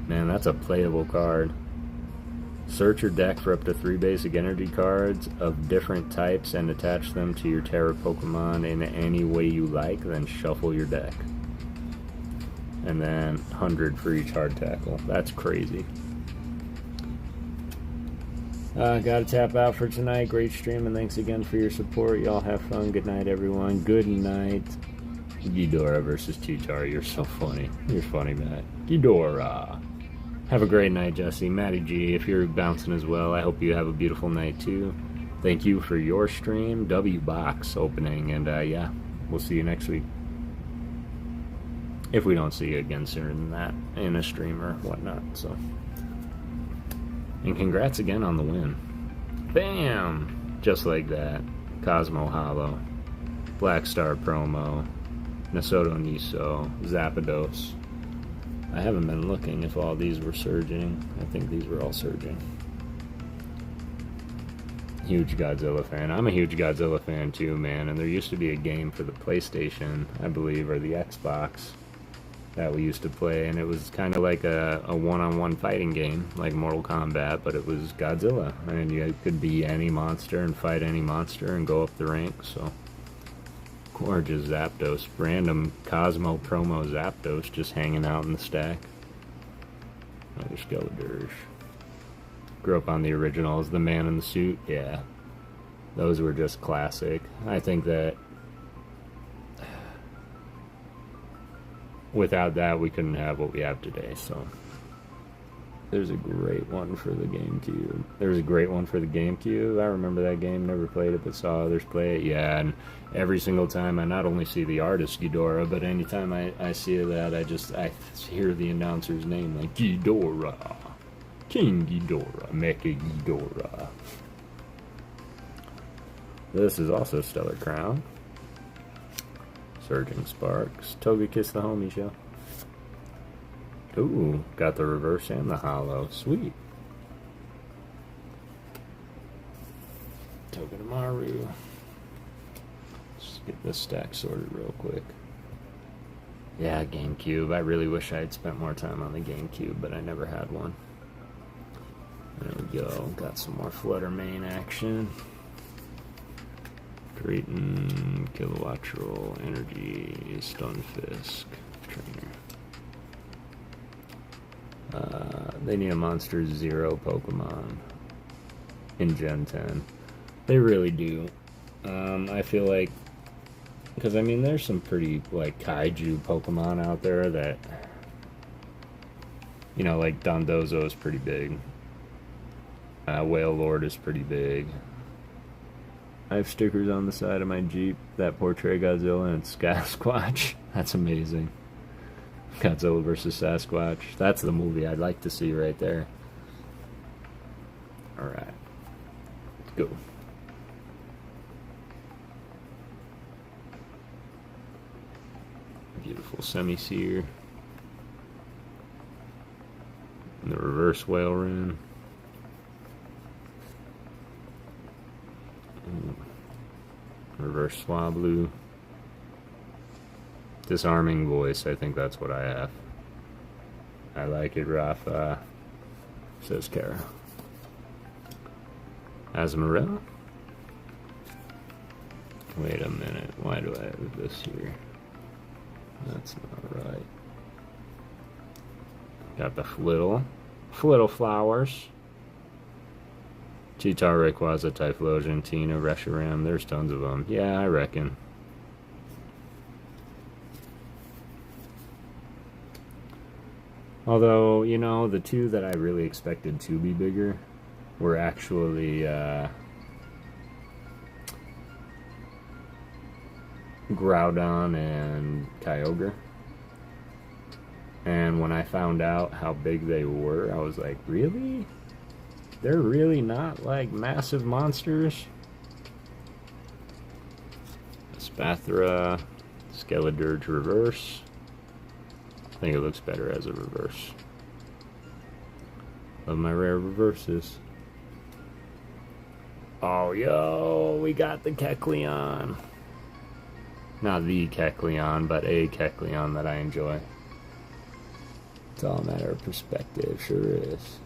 Man, that's a playable card. Search your deck for up to 3 basic energy cards of different types and attach them to your Terra Pokemon in any way you like, then shuffle your deck. And then 100 for each hard tackle. That's crazy. Gotta tap out for tonight. Great stream, and thanks again for your support. Y'all have fun. Good night, everyone. Good night. Ghidorah versus Tutar. You're so funny. You're funny, Matt. Ghidorah. Have a great night, Jesse. Matty G, if you're bouncing as well, I hope you have a beautiful night, too. Thank you for your stream. W-Box opening, and yeah, we'll see you next week. If we don't see you again sooner than that in a stream or whatnot, so. And congrats again on the win. Bam! Just like that. Cosmo Hollow. Black Star promo. Nasoto Niso. Zapdos. I haven't been looking if all these were surging. I think these were all surging. Huge Godzilla fan. I'm a huge Godzilla fan too, man. And there used to be a game for the PlayStation, I believe, or the Xbox, that we used to play, and it was kind of like a one-on-one fighting game, like Mortal Kombat, but it was Godzilla, and you could be any monster and fight any monster and go up the ranks. So gorgeous Zapdos, random Cosmo promo Zapdos just hanging out in the stack. Another Skeledirge. Grew up on the originals, the man in the suit, yeah, those were just classic. I think that without that, we couldn't have what we have today, so. There's a great one for the GameCube. There's a great one for the GameCube. I remember that game, never played it, but saw others play it. Yeah, and every single time I not only see the artist Ghidorah, but anytime I see that, I hear the announcer's name, like, Ghidorah. King Ghidorah. Mecha Ghidorah. This is also Stellar Crown. Surging Sparks. Togekiss the homie show. Ooh, got the reverse and the hollow. Sweet. Togedemaru. Let's get this stack sorted real quick. Yeah, GameCube. I really wish I had spent more time on the GameCube, but I never had one. There we go. Got some more Flutter Mane action. Drayton, Kilowattrel, Energy, Stunfisk, Trainer. They need a Monster Zero Pokemon in Gen 10. They really do. I feel like, because I mean, there's some pretty like kaiju Pokemon out there that, you know, like Dondozo is pretty big. Whale Lord is pretty big. I have stickers on the side of my Jeep that portray Godzilla and Sasquatch. That's amazing. Godzilla versus Sasquatch. That's the movie I'd like to see right there. Alright. Let's go. Beautiful Semi-Seer. The reverse whale rin. Reverse Swablu. Disarming voice, I think that's what I have. I like it, Rafa, says Kara. Asmarilla? Wait a minute, why do I have this here? That's not right. Got the Flittle Flowers. Cheetar, Rayquaza, Typhlosion, Tina, Reshiram. There's tons of them. Yeah, I reckon. Although, you know, the two that I really expected to be bigger were actually Groudon and Kyogre. And when I found out how big they were, I was like, really? They're really not like massive monsters? Spathra, Skeledirge reverse. I think it looks better as a reverse. Love my rare reverses. Oh, yo, we got the Kecleon. Not the Kecleon, but a Kecleon that I enjoy. It's all a matter of perspective, sure is.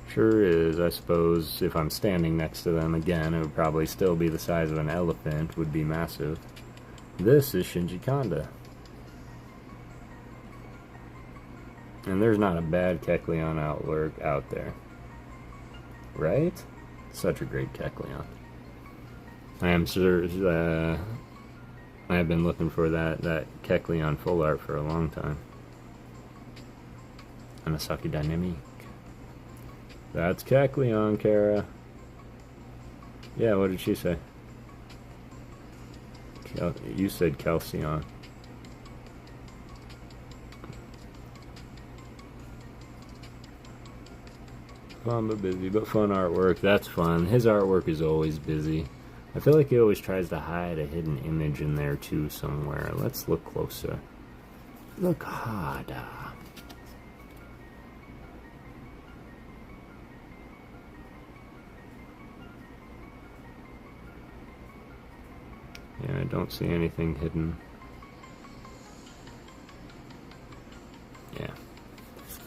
Sure is. I suppose if I'm standing next to them again, it would probably still be the size of an elephant, would be massive. This is Shinji Kanda. And there's not a bad Kecleon out there. Right? Such a great Kecleon. I am sure I have been looking for that Kecleon full art for a long time. Anasaki Dynamic. That's Kecleon, Kara. Yeah, what did she say? You said Calcion. Fun but busy, but fun artwork. That's fun. His artwork is always busy. I feel like he always tries to hide a hidden image in there too somewhere. Let's look closer. Look harder. Yeah, I don't see anything hidden. Yeah,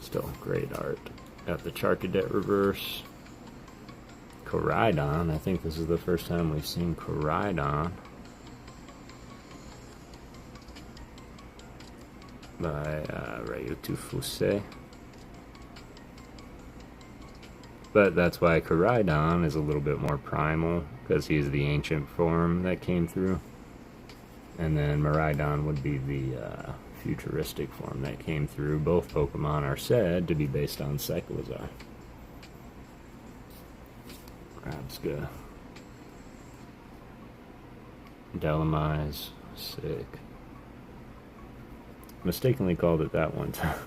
still great art. Got the Charcadet reverse. Koraidon. I think this is the first time we've seen Koraidon. By Ryutu Fusei. But that's why Koraidon is a little bit more primal, because he's the ancient form that came through. And then Miraidon would be the futuristic form that came through. Both Pokemon are said to be based on Cyclizar. Rabsca. Delamise. Sick. Mistakenly called it that one time.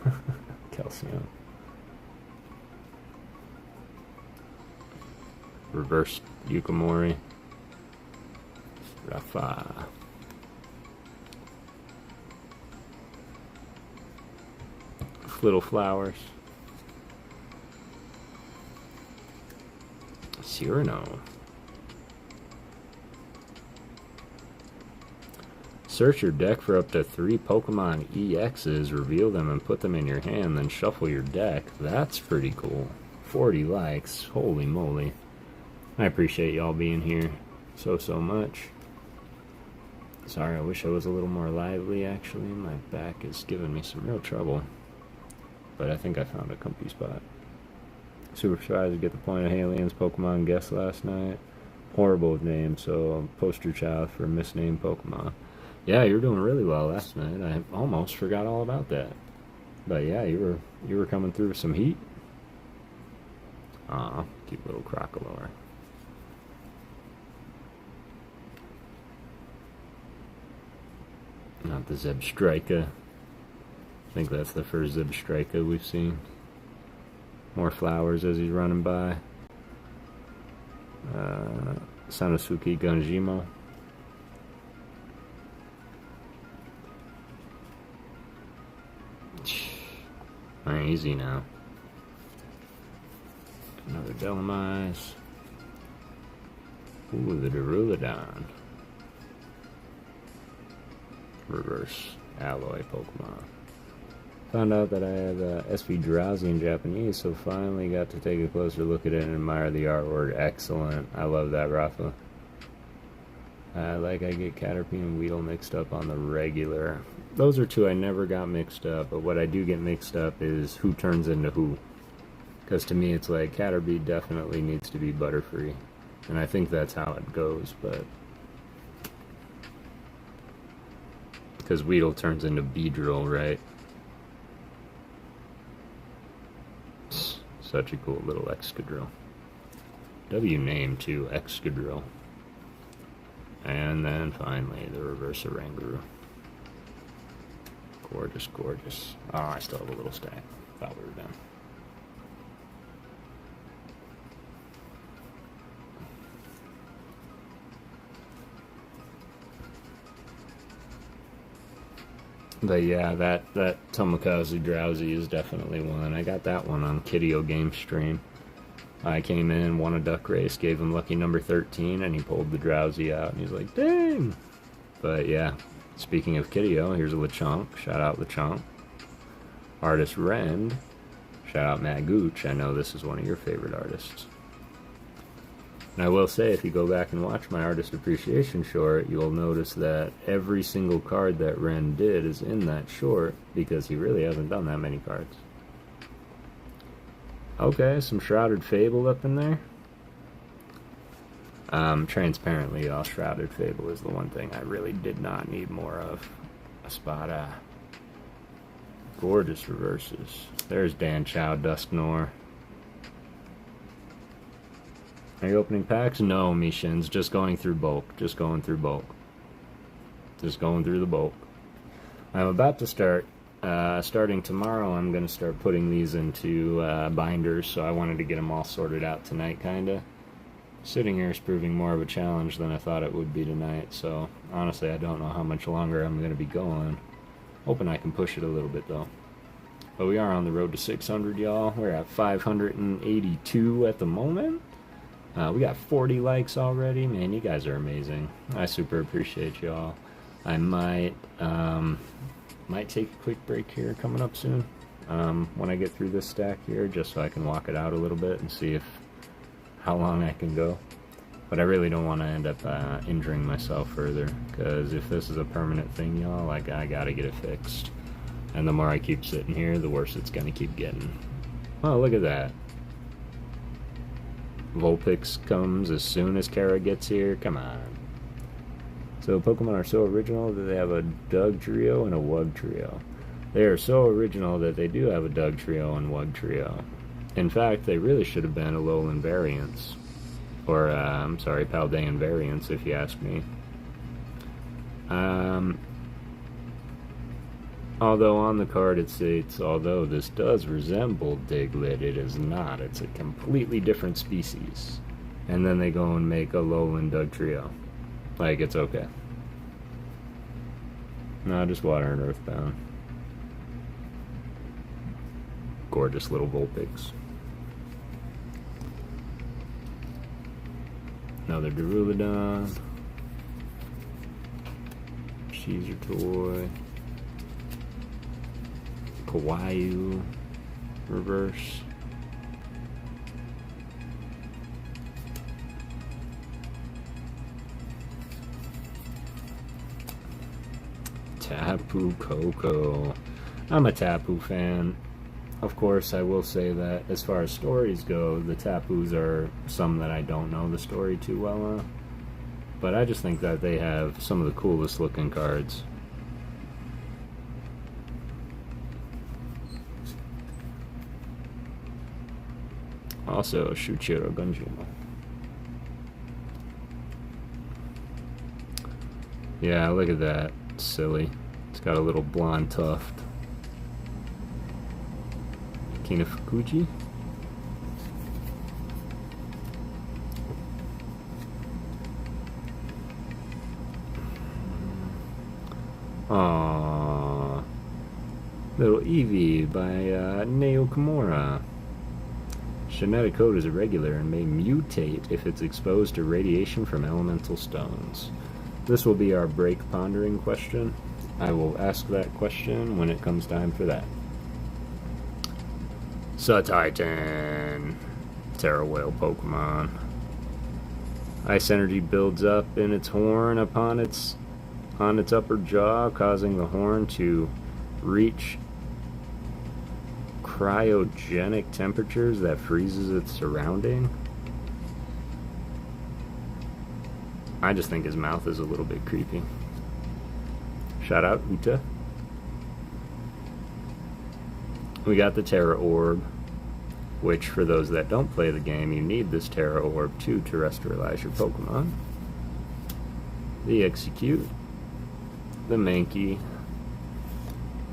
Calcium. Reverse Yukamori. Rafa. Little Flowers. Cyrano. Search your deck for up to 3 Pokemon EXs, reveal them and put them in your hand, then shuffle your deck. That's pretty cool. 40 likes. Holy moly. I appreciate y'all being here so much. Sorry, I wish I was a little more lively, actually. My back is giving me some real trouble. But I think I found a comfy spot. Super surprised to get the point of Halien's Pokemon guest last night. Horrible with names, so poster child for misnamed Pokemon. Yeah, you were doing really well last night. I almost forgot all about that. But yeah, you were coming through with some heat. Aw, cute little Crocodile. Not the Zebstrika. I think that's the first Zebstrika we've seen. More flowers as he's running by. Sanosuke Gunjimo. Alright, easy now. Another Delamise. Ooh, the Durulidon. Reverse alloy Pokemon. Found out that I have SV Drowsy in Japanese, so finally got to take a closer look at it and admire the artwork. Excellent. I love that, Rafa. I get Caterpie and Weedle mixed up on the regular. Those are two I never got mixed up, but what I do get mixed up is who turns into who. Because to me it's like Caterpie definitely needs to be Butterfree. And I think that's how it goes, but... Because Weedle turns into Beedrill, right? Such a cool little Excadrill. W name too, Excadrill. And then finally the reverse Oranguru. Gorgeous, gorgeous. Oh, I still have a little stack. Thought we were done. But yeah, that Tomokazu Drowsy is definitely one. I got that one on Kidio game stream. I came in, won a duck race, gave him lucky number 13, and he pulled the Drowsy out, and he's like, dang! But yeah, speaking of Kidio, here's a Lechonk. Shout out Lechonk. Artist Rend. Shout out Matt Gooch. I know this is one of your favorite artists. And I will say, if you go back and watch my artist appreciation short, you'll notice that every single card that Ren did is in that short, because he really hasn't done that many cards. Okay, some Shrouded Fable up in there. Transparently, all Shrouded Fable is the one thing I really did not need more of. Espada. Gorgeous reverses. There's Dan Chow, Dusknoir. Are you opening packs? No, Mishins. Just going through bulk. Just going through bulk. Just going through the bulk. I'm about to start. Starting tomorrow, I'm going to start putting these into binders, so I wanted to get them all sorted out tonight, kind of. Sitting here is proving more of a challenge than I thought it would be tonight, so honestly, I don't know how much longer I'm going to be going. Hoping I can push it a little bit, though. But we are on the road to 600, y'all. We're at 582 at the moment. We got 40 likes already. Man, you guys are amazing. I super appreciate y'all. I might take a quick break here coming up soon when I get through this stack here, just so I can walk it out a little bit and see how long I can go. But I really don't want to end up injuring myself further, because if this is a permanent thing, y'all, like, I gotta get it fixed. And the more I keep sitting here, the worse it's gonna keep getting. Oh, look at that. Vulpix comes as soon as Kara gets here. Come on. So Pokemon are so original that they have a Doug trio and a Wug trio. They are so original that they do have a Doug trio and Wug trio. In fact, they really should have been Alolan variants. Or, I'm sorry, Paldean variants, if you ask me. Although on the card it states, although this does resemble Diglett, it is not. It's a completely different species. And then they go and make a Alolan Doug trio. Like, it's okay. No, just Water and Earthbound. Gorgeous little Vulpix. Another Durulidon. Caesar Toy. Kawaii. Reverse. Tapu Koko. I'm a Tapu fan. Of course, I will say that as far as stories go, the Tapus are some that I don't know the story too well on. But I just think that they have some of the coolest looking cards. Also, Shuichiro Gunjima. Yeah, look at that. It's silly. It's got a little blonde tuft. Kinafukuji. Aww. Little Eevee by Neo Kimura. Genetic code is irregular and may mutate if it's exposed to radiation from elemental stones. This will be our break pondering question. I will ask that question when it comes time for that. Titan, Terra Whale Pokemon. Ice energy builds up in its horn on its upper jaw, causing the horn to reach cryogenic temperatures that freezes its surrounding. I just think his mouth is a little bit creepy. Shout out Uta. We got the Terra Orb, which for those that don't play the game, you need this Terra Orb to terrestrialize your Pokemon. The Execute, the Mankey,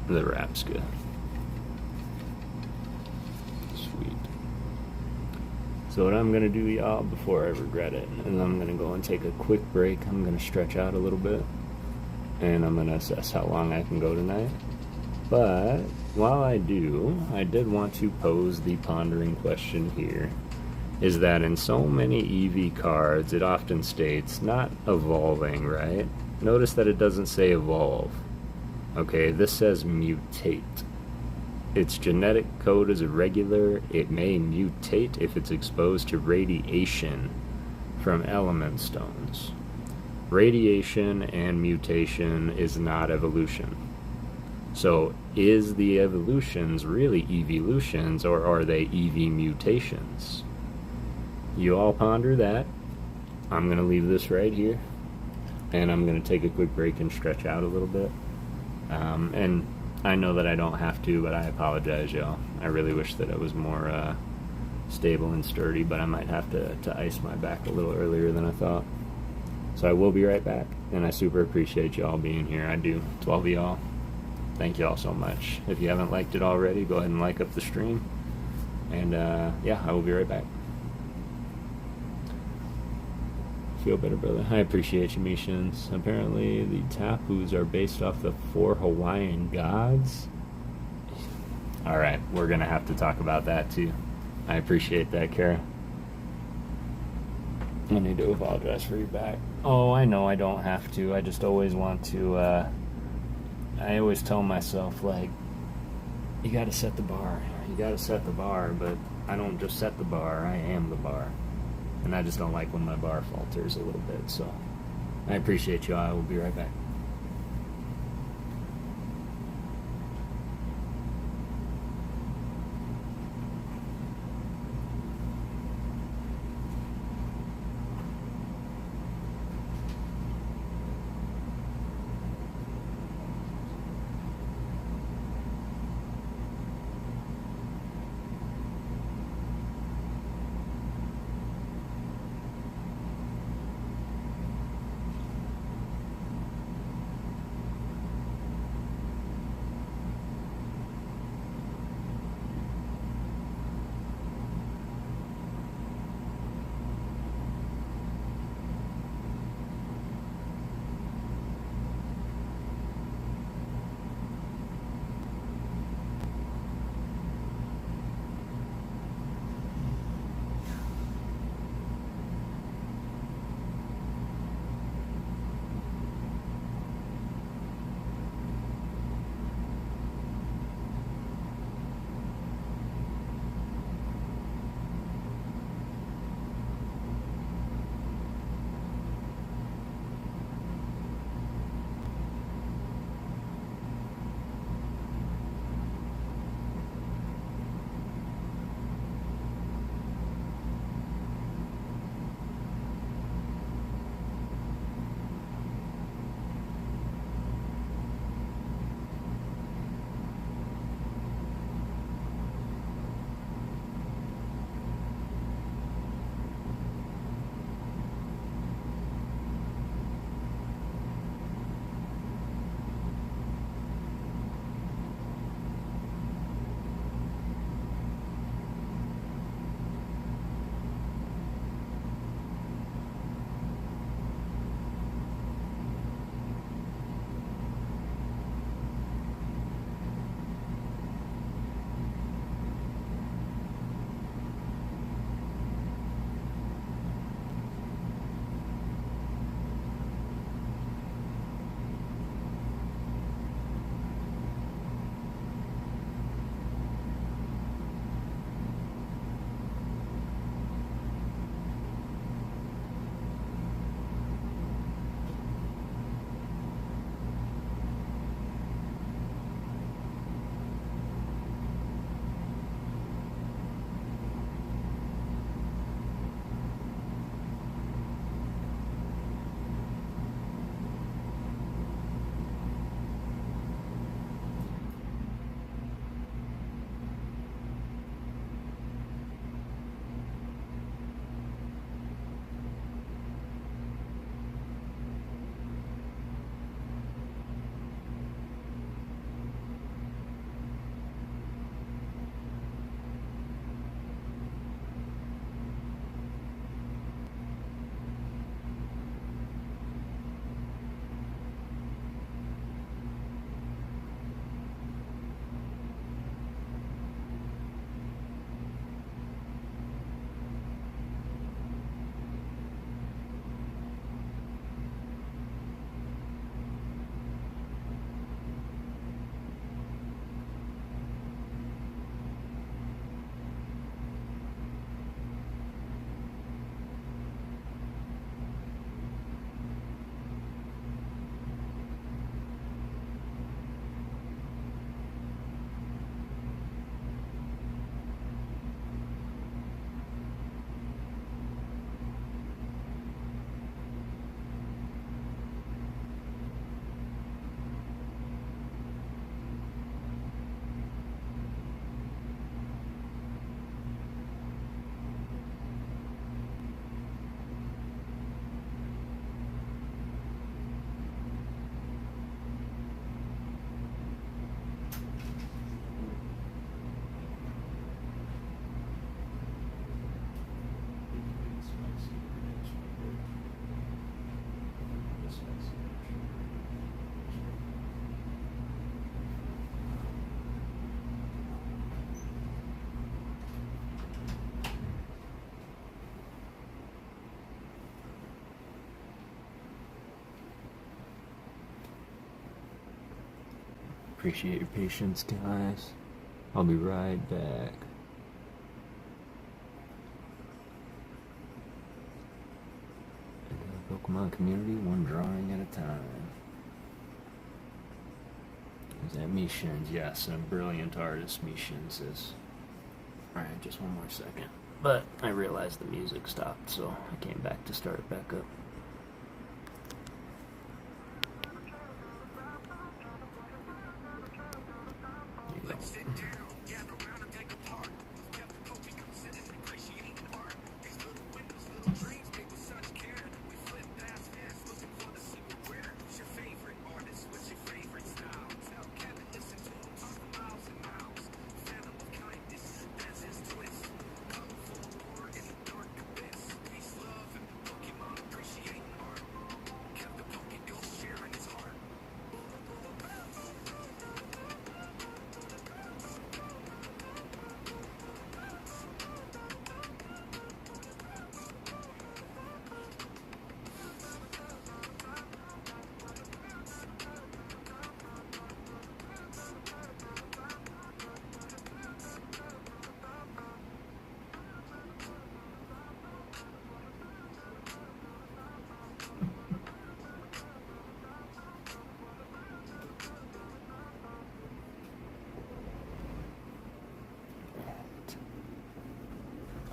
the Rapska. Sweet. So what I'm going to do, y'all, before I regret it, is I'm going to go and take a quick break. I'm going to stretch out a little bit, and I'm going to assess how long I can go tonight. But while I do, I did want to pose the pondering question here, is that in so many EV cards, it often states not evolving, right? Notice that it doesn't say evolve. Okay, this says mutate. Its genetic code is irregular. It may mutate if it's exposed to radiation from element stones. Radiation and mutation is not evolution. So, is the evolutions really evolutions, or are they EV mutations? You all ponder that. I'm going to leave this right here, and I'm going to take a quick break and stretch out a little bit. And I know that I don't have to, but I apologize, y'all. I really wish that it was more stable and sturdy, but I might have to ice my back a little earlier than I thought. So I will be right back, and I super appreciate y'all being here. I do. 12 of y'all. Thank you all so much. If you haven't liked it already, go ahead and like up the stream. And yeah, I will be right back. Feel better, brother. I appreciate you, Mishans. Apparently, the Tapus are based off the 4 Hawaiian gods. Alright, we're going to have to talk about that too. I appreciate that, Kara. I need to apologize for your back. Oh, I know I don't have to. I just always want to, I always tell myself, like, you gotta set the bar. You gotta set the bar, but I don't just set the bar, I am the bar. And I just don't like when my bar falters a little bit, so I appreciate you. I will be right back. Appreciate your patience, guys. I'll be right back. Pokemon community, one drawing at a time. Is that Mishins? Yes, a brilliant artist, Mishins is. Alright, just one more second. But I realized the music stopped, so I came back to start it back up.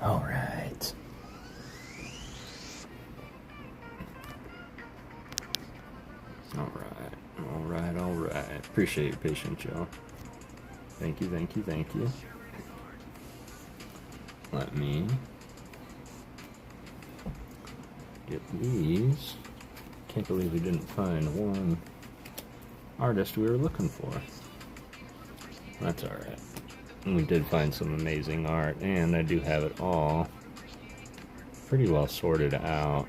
Alright. Alright. Appreciate your patience, y'all. Thank you. Let me get these. Can't believe we didn't find one artist we were looking for. That's alright. We did find some amazing art, and I do have it all pretty well sorted out.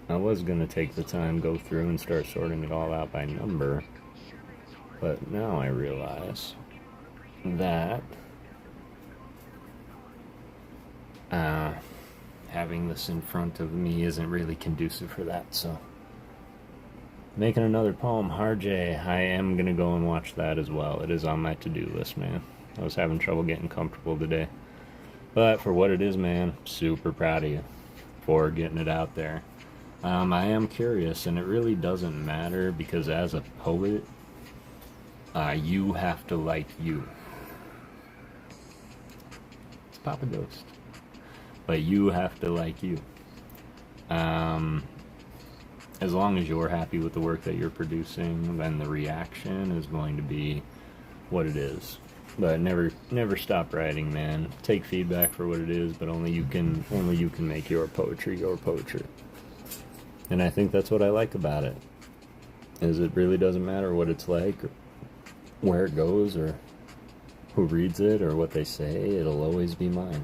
I was going to take the time, go through, and start sorting it all out by number, but now I realize that having this in front of me isn't really conducive for that, so making another poem, Harjay, I am going to go and watch that as well. It is on my to-do list, man. I was having trouble getting comfortable today. But for what it is, man, super proud of you for getting it out there. I am curious, and it really doesn't matter, because as a poet, you have to like you. It's PokéGhost. But you have to like you. As long as you're happy with the work that you're producing, then the reaction is going to be what it is. But never stop writing, man. Take feedback for what it is, but only you can make your poetry your poetry. And I think that's what I like about it. Is it really doesn't matter what it's like, or where it goes, or who reads it, or what they say. It'll always be mine.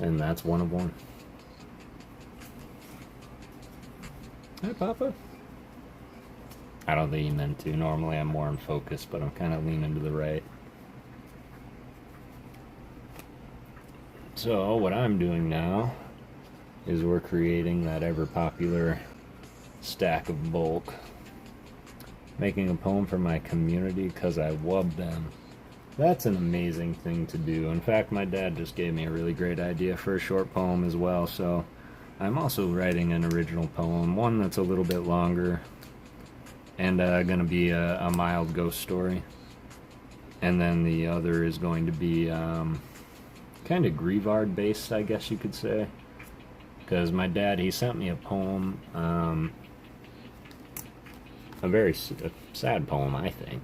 And that's one of one. Hi, Papa. I don't think he meant to. Normally I'm more in focus, but I'm kind of leaning to the right. So what I'm doing now is we're creating that ever popular stack of bulk. Making a poem for my community because I wubbed them. That's an amazing thing to do. In fact, my dad just gave me a really great idea for a short poem as well, so I'm also writing an original poem, one that's a little bit longer, and gonna be a mild ghost story. And then the other is going to be kind of Grievard based, I guess you could say, because my dad, he sent me a poem, a very sad poem, I think,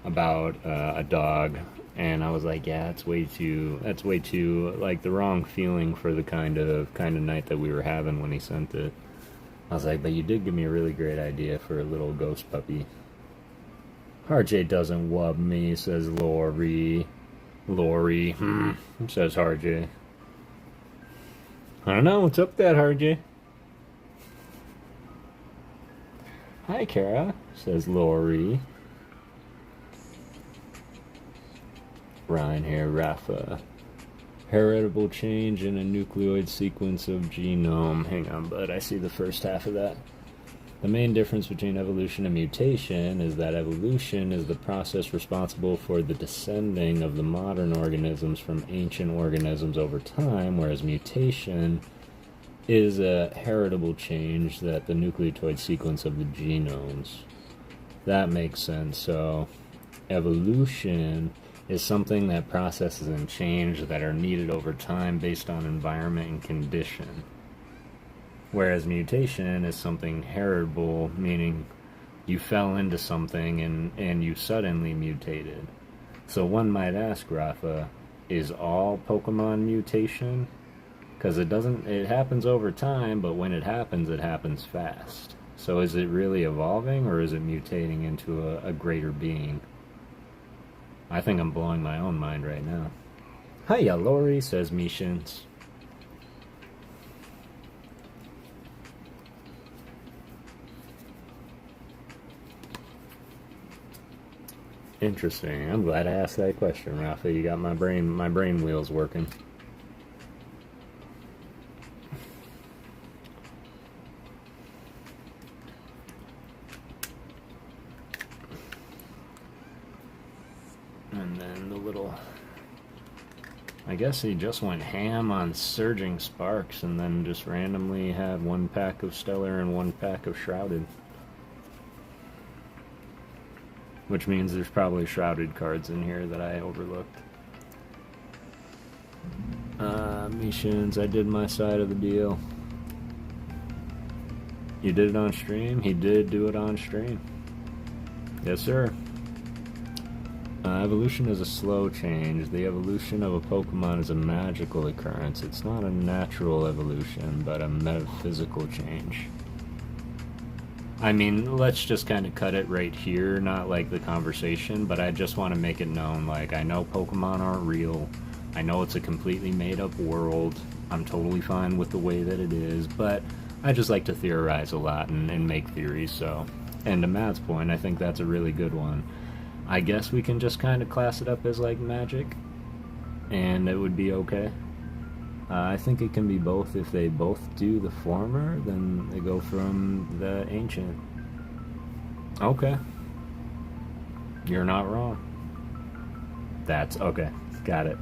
about a dog, and I was like, yeah, that's way too like the wrong feeling for the kind of night that we were having when he sent it. I was like, but you did give me a really great idea for a little ghost puppy. RJ doesn't wub me, says Lori, says RJ. I don't know, what's up with that, RJ? Hi, Kara, says Lori. Ryan here, Rafa. Heritable change in a nucleoid sequence of genome. Hang on, bud, I see the first half of that. The main difference between evolution and mutation is that evolution is the process responsible for the descending of the modern organisms from ancient organisms over time, whereas mutation is a heritable change that the nucleotide sequence of the genomes. That makes sense. So evolution is something that processes and change that are needed over time based on environment and condition. Whereas mutation is something heritable, meaning you fell into something and you suddenly mutated. So one might ask, Rafa, is all Pokemon mutation? Because it happens over time, but when it happens fast. So is it really evolving, or is it mutating into a greater being? I think I'm blowing my own mind right now. Hiya, Lori, says Mishins. Interesting. I'm glad I asked that question, Rafa. You got my brain wheels working. And then the little... I guess he just went ham on Surging Sparks and then just randomly had one pack of Stellar and one pack of Shrouded. Which means there's probably Shrouded cards in here that I overlooked. Mishins, I did my side of the deal. You did it on stream? He did do it on stream. Yes, sir. Evolution is a slow change. The evolution of a Pokemon is a magical occurrence. It's not a natural evolution, but a metaphysical change. I mean, let's just kind of cut it right here, not like the conversation, but I just want to make it known, like, I know Pokemon aren't real. I know it's a completely made-up world. I'm totally fine with the way that it is, but I just like to theorize a lot and make theories, so... And to Matt's point, I think that's a really good one. I guess we can just kind of class it up as, like, magic, and it would be okay. I think it can be both. If they both do the former, then they go from the ancient. Okay. You're not wrong. That's okay. Got it.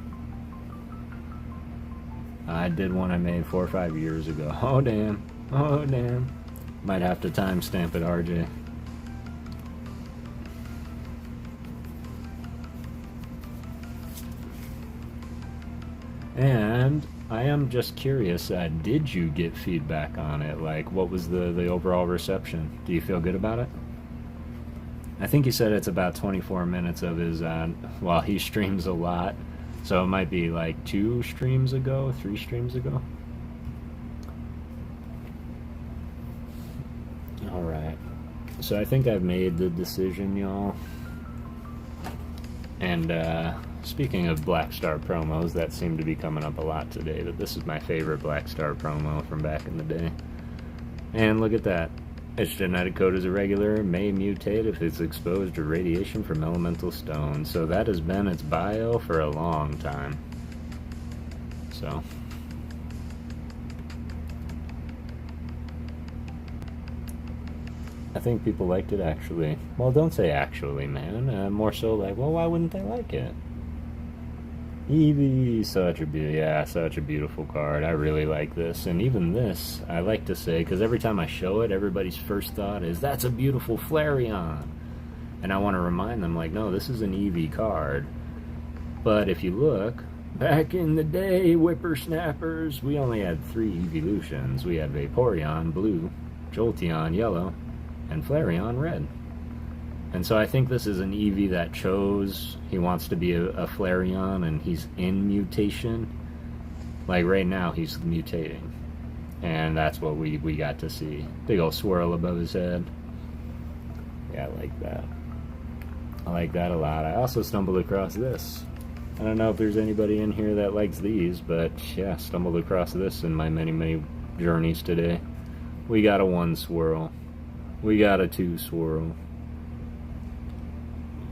I did one I made 4 or 5 years ago. Oh, damn. Oh, damn. Might have to timestamp it, RJ. And I am just curious, did you get feedback on it? Like, what was the overall reception? Do you feel good about it? I think he said it's about 24 minutes of his, well, he streams a lot, so it might be like 2 streams ago, 3 streams ago. Alright, so I think I've made the decision, y'all. And, speaking of Black Star promos, that seemed to be coming up a lot today, that this is my favorite Black Star promo from back in the day. And look at that. Its genetic code is irregular, may mutate if it's exposed to radiation from elemental stones. So that has been its bio for a long time. So... I think people liked it, actually. Well, don't say actually, man. More so like, well, why wouldn't they like it? Eevee, such a beautiful card. I really like this. And even this, I like to say, because every time I show it, everybody's first thought is, that's a beautiful Flareon. And I want to remind them, like, no, this is an Eevee card. But if you look, back in the day, whippersnappers, we only had 3 evolutions. We had Vaporeon, blue, Jolteon, yellow, and Flareon, red. And so I think this is an Eevee that chose he wants to be a Flareon, and he's in mutation. Like right now, he's mutating. And that's what we got to see. Big old swirl above his head. Yeah, I like that. I like that a lot. I also stumbled across this. I don't know if there's anybody in here that likes these, but yeah, stumbled across this in my many journeys today. We got a 1 swirl. We got a 2 swirl.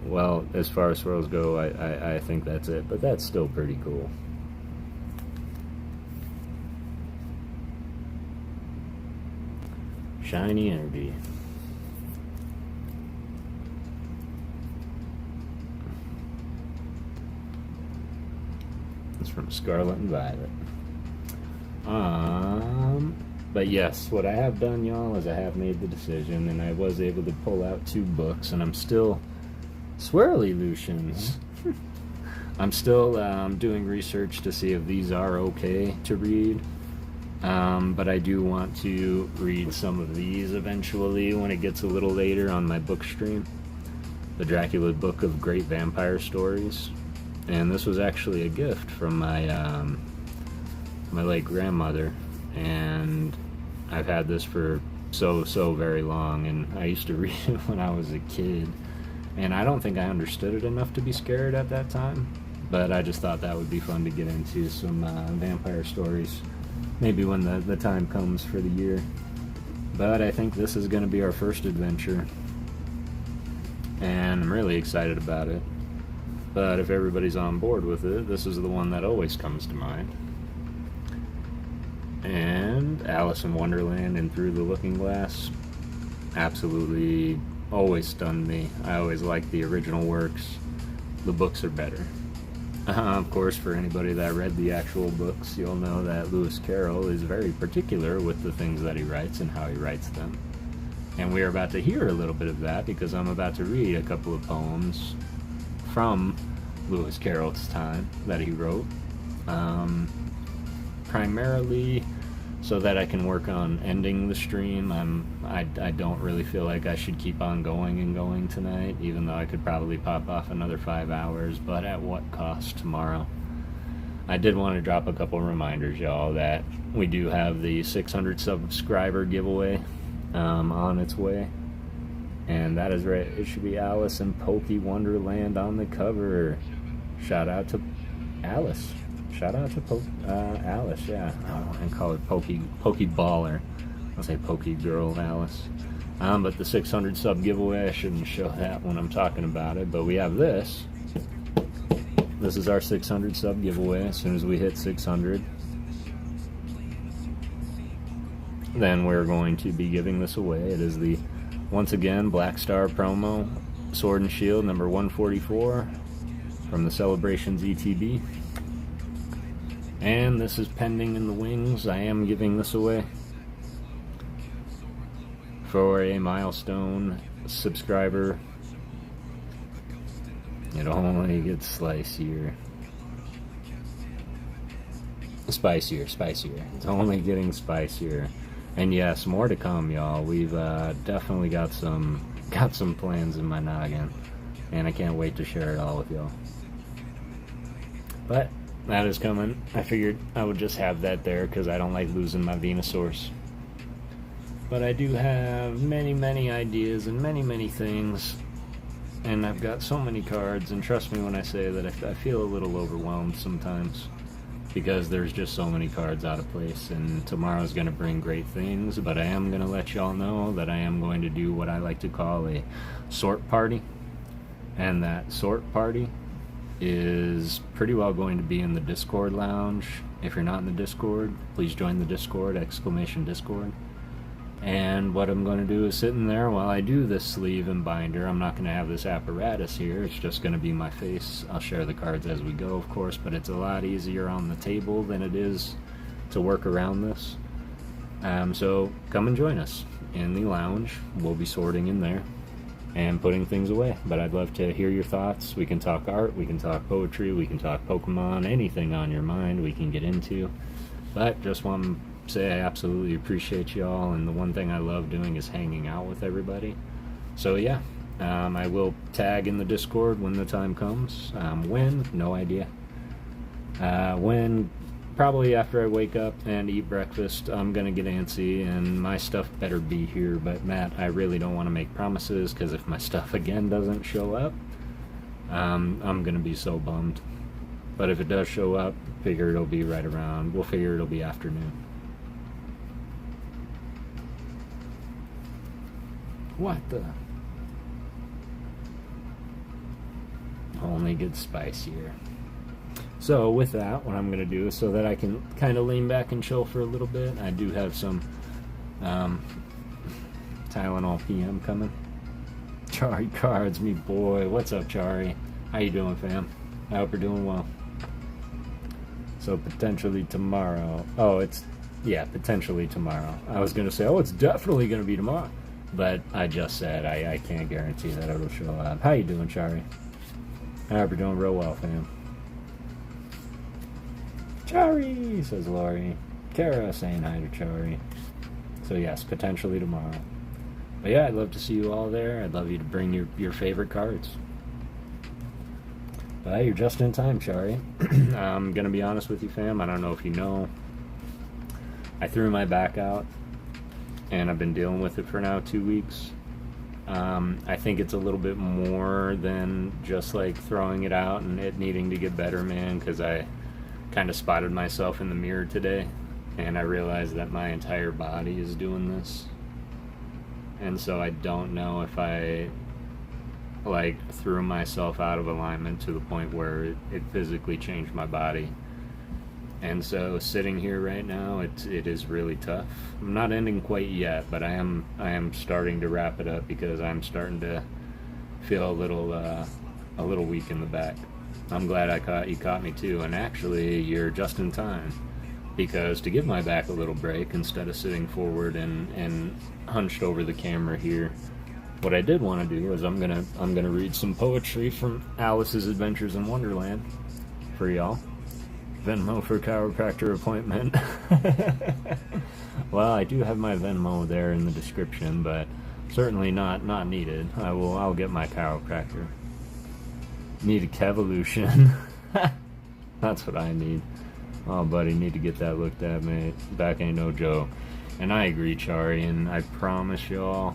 Well, as far as swirls go, I think that's it, but that's still pretty cool. Shiny energy. from Scarlet and Violet. But yes, what I have done, y'all, is I have made the decision, and I was able to pull out 2 books, and I'm still swirly Lucians. I'm still doing research to see if these are okay to read. But I do want to read some of these eventually when it gets a little later on my book stream. The Dracula Book of Great Vampire Stories. And this was actually a gift from my my late grandmother, and I've had this for so very long, and I used to read it when I was a kid, and I don't think I understood it enough to be scared at that time, but I just thought that would be fun to get into some vampire stories, maybe when the time comes for the year. But I think this is going to be our first adventure, and I'm really excited about it. But if everybody's on board with it, this is the one that always comes to mind. And Alice in Wonderland and Through the Looking Glass absolutely always stunned me. I always liked the original works. The books are better. Of course, for anybody that read the actual books, you'll know that Lewis Carroll is very particular with the things that he writes and how he writes them. And we are about to hear a little bit of that because I'm about to read a couple of poems from Lewis Carroll's time that he wrote. Primarily so that I can work on ending the stream. I don't really feel like I should keep on going tonight, even though I could probably pop off another 5 hours, but at what cost tomorrow? I did want to drop a couple reminders, y'all, that we do have the 600 subscriber giveaway on its way, and that is right. It should be Alice in Poke Wonderland on the cover. Shout out to Alice. Shout out to Alice, yeah. Oh, I call her Pokeballer. I'll say Pokegirl Alice. But the 600 sub giveaway, I shouldn't show that when I'm talking about it, but we have this. This is our 600 sub giveaway. As soon as we hit 600, then we're going to be giving this away. It is the, once again, Black Star promo, Sword and Shield number 144 from the Celebrations ETB. And this is pending in the wings. I am giving this away for a milestone subscriber. It only gets spicier. It's only getting spicier. And yes, more to come, y'all. We've definitely got some plans in my noggin, and I can't wait to share it all with y'all. But that is coming. I figured I would just have that there because I don't like losing my Venusaurs. But I do have many ideas and many things, and I've got so many cards, and trust me when I say that I feel a little overwhelmed sometimes because there's just so many cards out of place, and tomorrow's going to bring great things, but I am going to let y'all know that I am going to do what I like to call a sort party, and that sort party is pretty well going to be in the Discord lounge. If you're not in the Discord, please join the Discord, !Discord. And what I'm going to do is sit in there while I do this sleeve and binder. I'm not going to have this apparatus here. It's just going to be my face. I'll share the cards as we go, of course, but it's a lot easier on the table than it is to work around this. So come and join us in the lounge. We'll be sorting in there and putting things away, but I'd love to hear your thoughts. We can talk art, we can talk poetry, we can talk Pokemon, anything on your mind we can get into. But just want to say I absolutely appreciate y'all, and the one thing I love doing is hanging out with everybody. So yeah, I will tag in the Discord when the time comes. When? No idea. When? Probably after I wake up and eat breakfast. I'm gonna get antsy, and my stuff better be here. But Matt, I really don't want to make promises, because if my stuff again doesn't show up, I'm gonna be so bummed. But if it does show up, figure it'll be right around. We'll figure it'll be afternoon. What the? Only gets spicier. So with that, what I'm going to do is so that I can kind of lean back and chill for a little bit, I do have some Tylenol PM coming. Chari Cards, me boy. What's up, Chari? How you doing, fam? I hope you're doing well. So potentially tomorrow. Oh, yeah, potentially tomorrow. I was gonna say, oh, it's definitely gonna be tomorrow, but I just said I can't guarantee that it'll show up. How you doing, Chari? I hope you're doing real well, fam. Chari, says Lori. Kara saying hi to Chari. So yes, potentially tomorrow. But yeah, I'd love to see you all there. I'd love you to bring your favorite cards. But you're just in time, Chari. I'm gonna be honest with you, fam. I don't know if you know. I threw my back out, and I've been dealing with it for now 2 weeks. I think it's a little bit more than just like throwing it out and it needing to get better, man, because I kind of spotted myself in the mirror today, and I realized that my entire body is doing this. And so I don't know if I like threw myself out of alignment to the point where it physically changed my body. And so sitting here right now, it is really tough. I'm not ending quite yet, but I am starting to wrap it up because I'm starting to feel a little weak in the back. I'm glad you caught me too, and actually you're just in time, because to give my back a little break instead of sitting forward and hunched over the camera here, what I did want to do is I'm gonna read some poetry from Alice's Adventures in Wonderland for y'all. Venmo for chiropractor appointment. Well, I do have my Venmo there in the description, but certainly not needed. I'll get my chiropractor. Need a Kevolution. That's what I need. Oh, buddy, need to get that looked at, mate. Back ain't no joke. And I agree, Chari, and I promise y'all,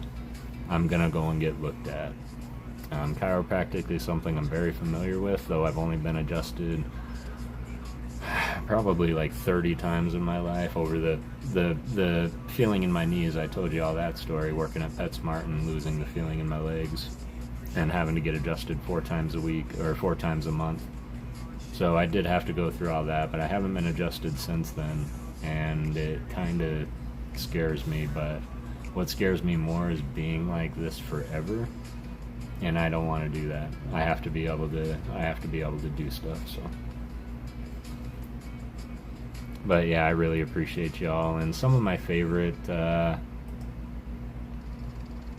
I'm gonna go and get looked at. Chiropractic is something I'm very familiar with, though I've only been adjusted probably like 30 times in my life over the feeling in my knees. I told you all that story, working at PetSmart and losing the feeling in my legs and having to get adjusted 4 times a week or 4 times a month. So I did have to go through all that, but I haven't been adjusted since then, and it kind of scares me. But what scares me more is being like this forever, and I don't want to do that. I have to be able to do stuff. So, but yeah, I really appreciate y'all, and some of my favorite.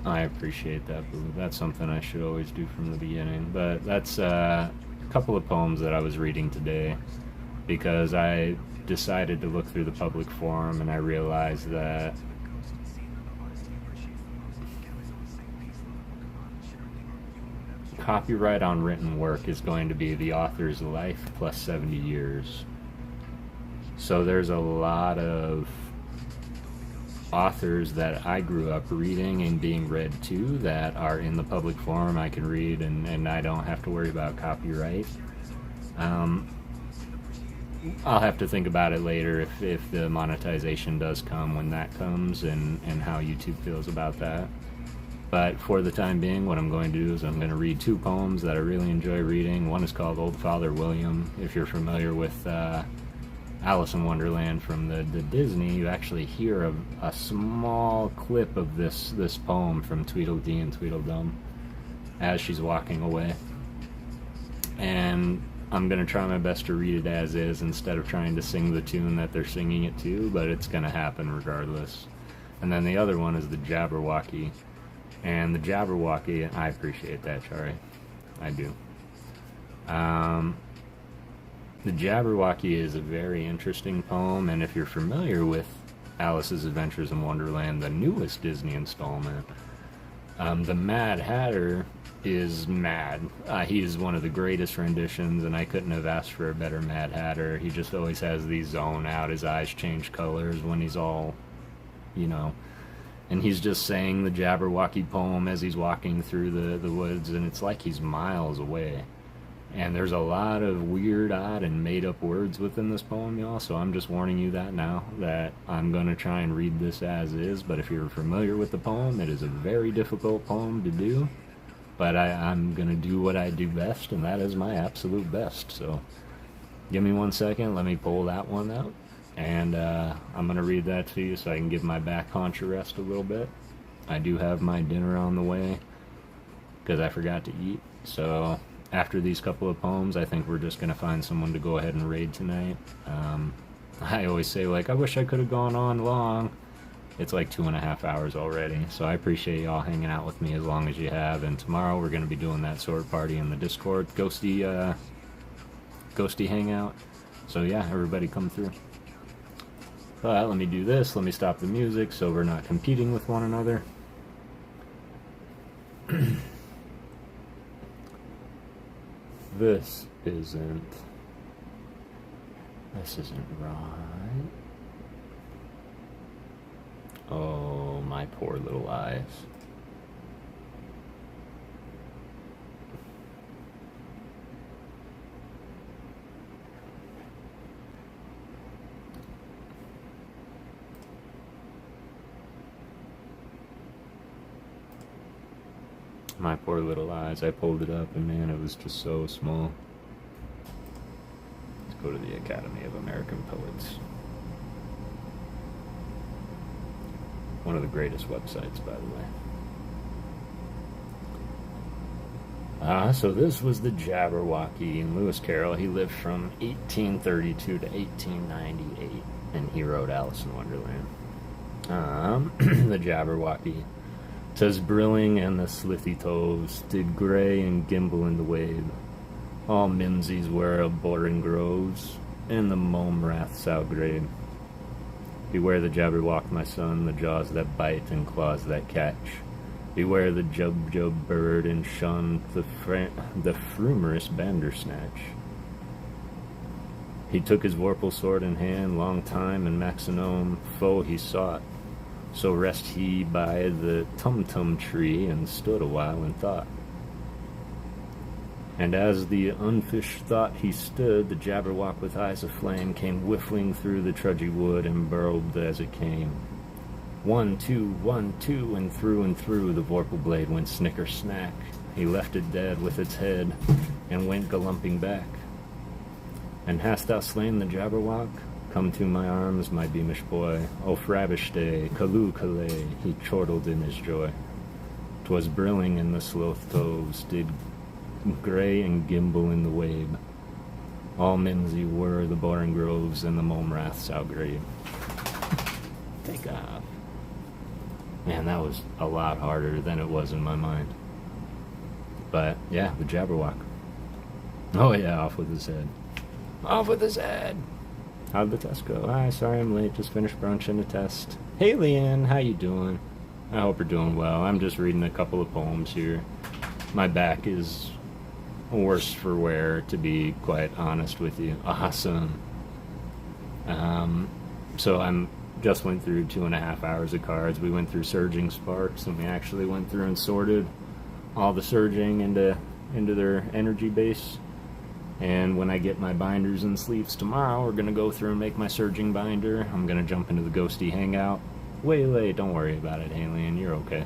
I appreciate that, Boo. That's something I should always do from the beginning. But that's a couple of poems that I was reading today, because I decided to look through the public forum and I realized that copyright on written work is going to be the author's life plus 70 years. So there's a lot of authors that I grew up reading and being read to that are in the public forum. I can read and I don't have to worry about copyright. I'll have to think about it later if the monetization does come, when that comes, and how YouTube feels about that. But for the time being, what I'm going to do is I'm going to read 2 poems that I really enjoy reading. One is called Old Father William. If you're familiar with Alice in Wonderland from the Disney, you actually hear a small clip of this poem from Tweedledee and Tweedledum as she's walking away. And I'm going to try my best to read it as is instead of trying to sing the tune that they're singing it to, but it's going to happen regardless. And then the other one is the Jabberwocky. And the Jabberwocky, I appreciate that, Chari. I do. The Jabberwocky is a very interesting poem, and if you're familiar with Alice's Adventures in Wonderland, the newest Disney installment, the Mad Hatter is mad. He is one of the greatest renditions, and I couldn't have asked for a better Mad Hatter. He just always has these zone out, his eyes change colors when he's all, and he's just saying the Jabberwocky poem as he's walking through the woods, and it's like he's miles away. And there's a lot of weird, odd, and made-up words within this poem, y'all, so I'm just warning you that now, that I'm going to try and read this as is, but if you're familiar with the poem, it is a very difficult poem to do, but I'm going to do what I do best, and that is my absolute best. So give me 1 second, let me pull that one out, and I'm going to read that to you so I can give my back haunch a rest a little bit. I do have my dinner on the way, because I forgot to eat, so after these couple of poems, I think we're just going to find someone to go ahead and raid tonight. I always say, like, I wish I could have gone on long. It's like 2.5 hours already, so I appreciate y'all hanging out with me as long as you have. And tomorrow we're going to be doing that sword party in the Discord, ghosty hangout. So yeah, everybody come through. But let me do this. Let me stop the music so we're not competing with one another. This isn't right. Oh, my poor little eyes. My poor little eyes. I pulled it up and man, it was just so small. Let's go to the Academy of American Poets. One of the greatest websites, by the way. So this was the Jabberwocky, and Lewis Carroll. He lived from 1832 to 1898, and he wrote Alice in Wonderland. The Jabberwocky. Says brilling and the slithy toves did gray and gimble in the wave. All mimsies were of boring groves, and the mome raths outgrave. Beware the Jabberwock, my son, the jaws that bite and claws that catch. Beware the jub bird, and shun the frumerous bandersnatch. He took his vorpal sword in hand, long time and Maxinome foe he sought. So rest he by the tum-tum tree, and stood a while in thought. And as the unfished thought he stood, the Jabberwock with eyes aflame came whiffling through the trudgy wood, and burrowed as it came. 1, 2, 1, 2, and through the vorpal blade went snicker-snack. He left it dead with its head, and went galumping back. And hast thou slain the Jabberwock? Come to my arms, my beamish boy. O frabish day, Calloo Calais, he chortled in his joy. 'Twas brilling in the sloth toves, did gray and gimble in the wabe. All mimsy were the boring groves, and the mome raths outgrave. Take off. Man, that was a lot harder than it was in my mind. But yeah, the Jabberwock. Oh yeah, off with his head. Off with his head! How'd the test go? Hi, sorry I'm late. Just finished brunch and a test. Hey, Leanne, how you doing? I hope you're doing well. I'm just reading a couple of poems here. My back is worse for wear, to be quite honest with you. Awesome. So I'm just went through 2.5 hours of cards. We went through Surging Sparks, and we actually went through and sorted all the Surging into their energy base. And when I get my binders and sleeves tomorrow, we're going to go through and make my Surging binder. I'm going to jump into the Ghosty Hangout. Way late, don't worry about it, Alien, you're okay.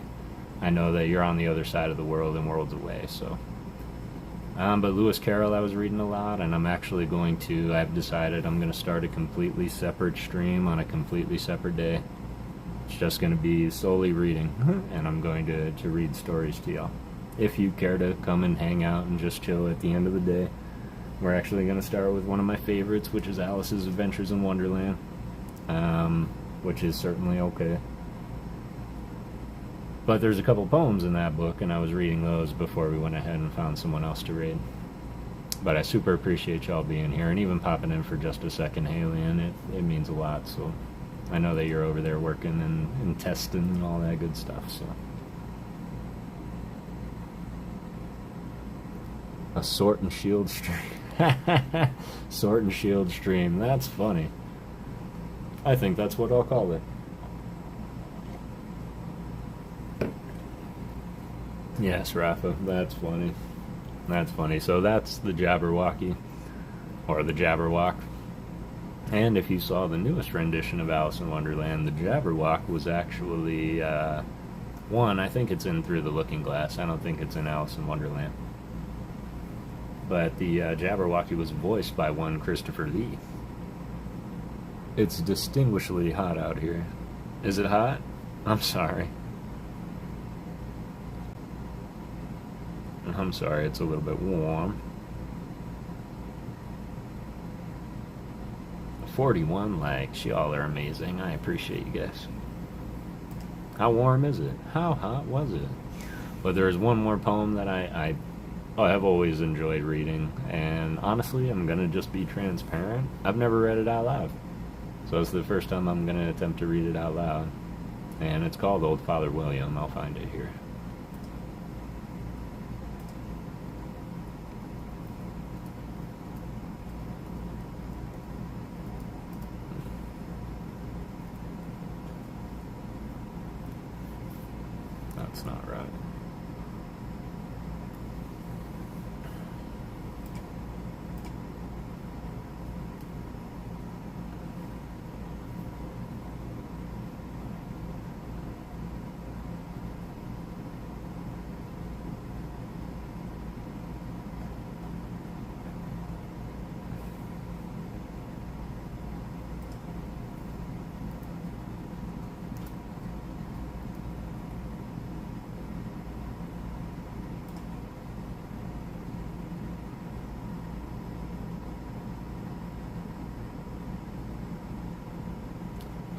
I know that you're on the other side of the world and worlds away, so. But Lewis Carroll I was reading a lot, and I'm actually I've decided I'm going to start a completely separate stream on a completely separate day. It's just going to be solely reading, and I'm going to read stories to y'all. If you care to come and hang out and just chill at the end of the day. We're actually going to start with one of my favorites, which is Alice's Adventures in Wonderland, which is certainly okay. But there's a couple poems in that book, and I was reading those before we went ahead and found someone else to read. But I super appreciate y'all being here, and even popping in for just a second, Alien. It means a lot, so I know that you're over there working and testing and all that good stuff, so. A Sword and Shield stream. Sword and Shield stream. That's funny. I think that's what I'll call it. Yes, Rafa. That's funny. That's funny. So that's the Jabberwocky. Or the Jabberwock. And if you saw the newest rendition of Alice in Wonderland, the Jabberwock was actually, I think it's in Through the Looking Glass. I don't think it's in Alice in Wonderland. But the Jabberwocky was voiced by one Christopher Lee. It's distinguishedly hot out here. Is it hot? I'm sorry. I'm sorry, it's a little bit warm. 41 likes. Y'all are amazing. I appreciate you guys. How warm is it? How hot was it? But there's one more poem that I have always enjoyed reading, and honestly, I'm gonna just be transparent. I've never read it out loud, so it's the first time I'm gonna attempt to read it out loud, and it's called Old Father William. I'll find it here. That's not right.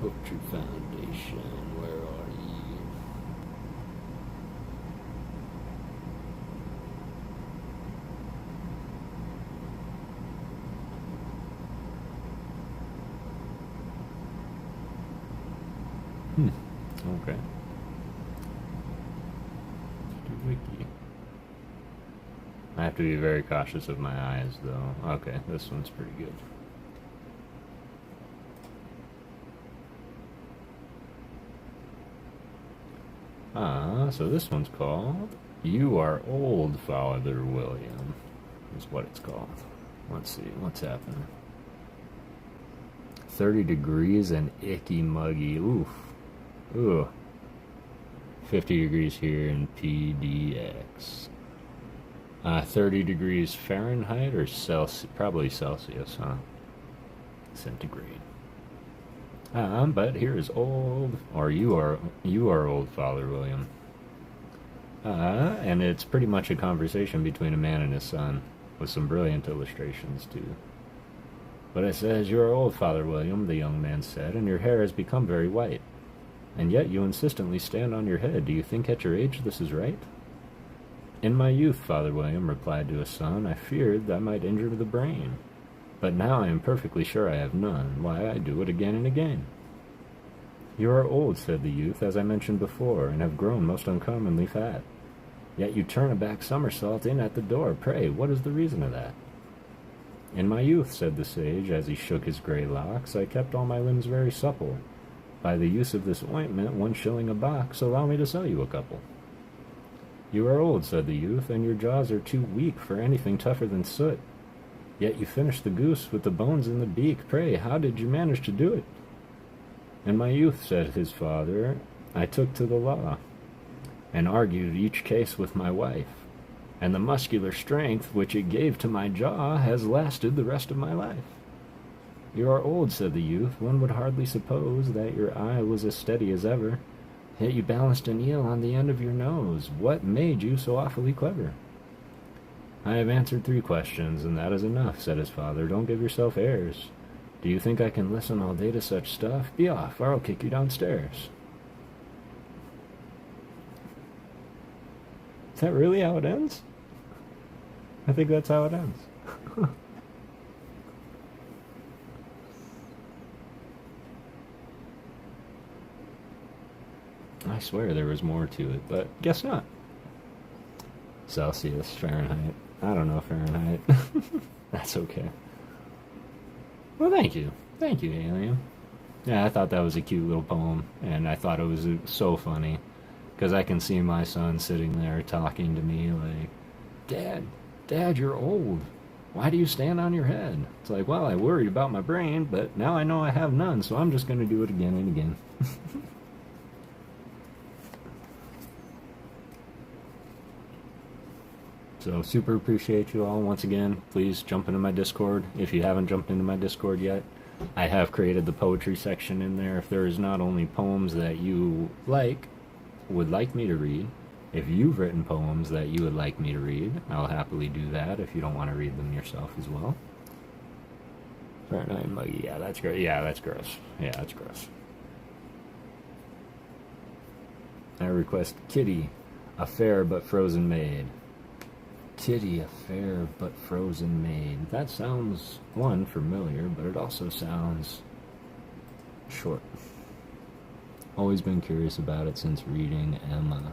Poetry Foundation, where are you? Okay. Wiki. I have to be very cautious of my eyes, though. Okay, this one's pretty good. So this one's called You Are Old, Father William, is what it's called. Let's see, what's happening? 30 degrees and icky muggy. Oof. Ooh. 50 degrees here in PDX. 30 degrees Fahrenheit or Celsius? Probably Celsius, huh? Centigrade. But here is old, or you are old, Father William. And it's pretty much a conversation between a man and his son, with some brilliant illustrations too. But it says, "You are old, Father William," the young man said, "and your hair has become very white. And yet you insistently stand on your head. Do you think at your age this is right?" "In my youth," Father William replied to his son, "I feared that I might injure the brain. But now I am perfectly sure I have none. Why, I do it again and again." "You are old," said the youth, "as I mentioned before, and have grown most uncommonly fat. Yet you turn a back somersault in at the door. Pray, what is the reason of that?" "In my youth," said the sage, as he shook his grey locks, "I kept all my limbs very supple. By the use of this ointment, 1 shilling a box, allow me to sell you a couple." "You are old," said the youth, "and your jaws are too weak for anything tougher than soot. Yet you finished the goose with the bones in the beak. Pray, how did you manage to do it?" "In my youth," said his father, "I took to the law, and argued each case with my wife, and the muscular strength which it gave to my jaw has lasted the rest of my life." "You are old," said the youth. "One would hardly suppose that your eye was as steady as ever. Yet you balanced an eel on the end of your nose. What made you so awfully clever?" "I have answered 3 questions, and that is enough," said his father. "Don't give yourself airs. Do you think I can listen all day to such stuff? Be off, or I'll kick you downstairs." Is that really how it ends? I think that's how it ends. I swear there was more to it, but guess not. Celsius, Fahrenheit. I don't know Fahrenheit. That's okay. Well, thank you. Thank you, Alien. Yeah, I thought that was a cute little poem, and I thought it was so funny, because I can see my son sitting there talking to me like, Dad, you're old. Why do you stand on your head?" It's like, well, I worried about my brain, but now I know I have none, so I'm just going to do it again and again. So super appreciate you all once again. Please jump into my Discord if you haven't jumped into my Discord yet. I have created the poetry section in there. If there is not only poems that you would like me to read, If you've written poems that you would like me to read, I'll happily do that if you don't want to read them yourself as well. Fahrenheit Muggy, yeah, that's gross. Yeah, that's gross. Yeah, that's gross. I request Kitty, a fair but frozen maid. Kitty, a fair but frozen maid. That sounds, one, familiar, but it also sounds short. Always been curious about it since reading Emma.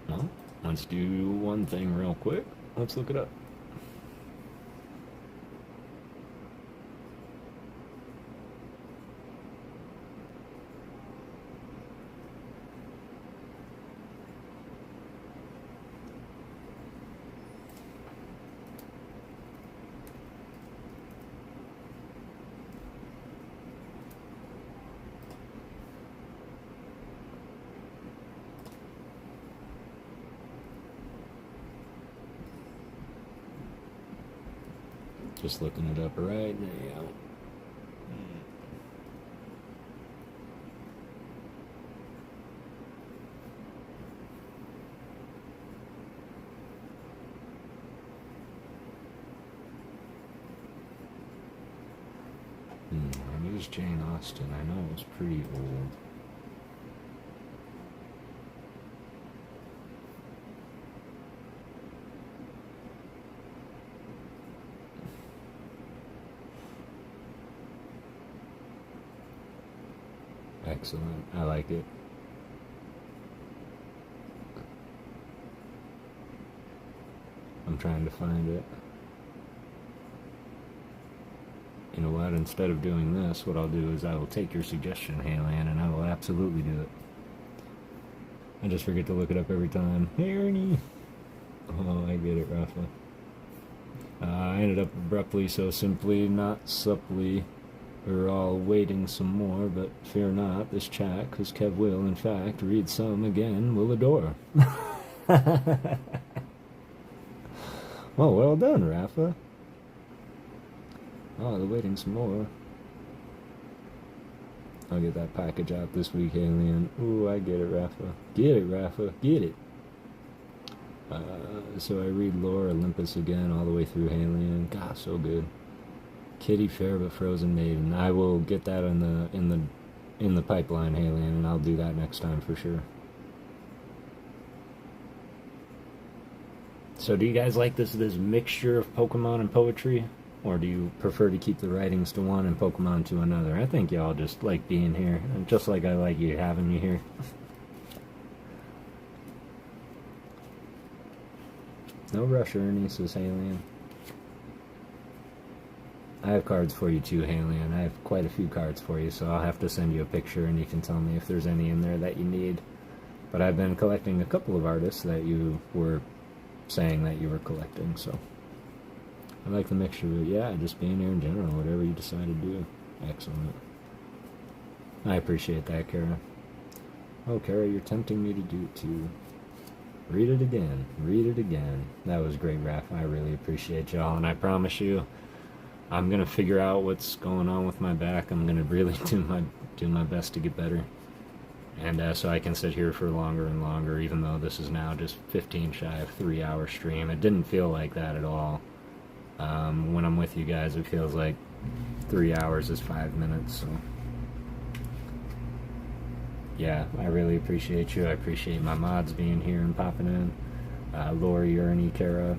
Well, let's do one thing real quick. Let's look it up. Just looking it up right now. It is Jane Austen. I know it's pretty old. Excellent. I like it. I'm trying to find it. You know what? Instead of doing this, what I'll do is I will take your suggestion, Haylan, and I will absolutely do it. I just forget to look it up every time. Hey, Ernie! Oh, I get it, Rafa. I ended up abruptly, so simply, not supply. We're all waiting some more, but fear not, this chat, 'cause Kev will, in fact, read some again, will adore. Well done, Rafa. Oh, they're waiting some more. I'll get that package out this week, Alien. Ooh, I get it, Rafa. Get it, Rafa. Get it. So I read Lore Olympus again all the way through Alien. God, so good. Kitty, fair but frozen maiden. I will get that in the pipeline, Alien, and I'll do that next time for sure. So do you guys like this mixture of Pokemon and poetry? Or do you prefer to keep the writings to one and Pokemon to another? I think y'all just like being here, and just like I like you having me here. No rush, Ernie, says Alien. I have cards for you too, Alien. I have quite a few cards for you, so I'll have to send you a picture and you can tell me if there's any in there that you need. But I've been collecting a couple of artists that you were saying that you were collecting, so I like the mixture of it. Yeah, just being here in general, whatever you decide to do. Excellent. I appreciate that, Kara. Oh, Kara, you're tempting me to do it too. Read it again. Read it again. That was great, Raph. I really appreciate y'all, and I promise you, I'm gonna figure out what's going on with my back. I'm gonna really do my best to get better, and so I can sit here for longer and longer. Even though this is now just 15 shy of 3-hour stream, it didn't feel like that at all. When I'm with you guys, it feels like 3 hours is 5 minutes. So yeah, I really appreciate you. I appreciate my mods being here and popping in. Lori, Ernie, Kara,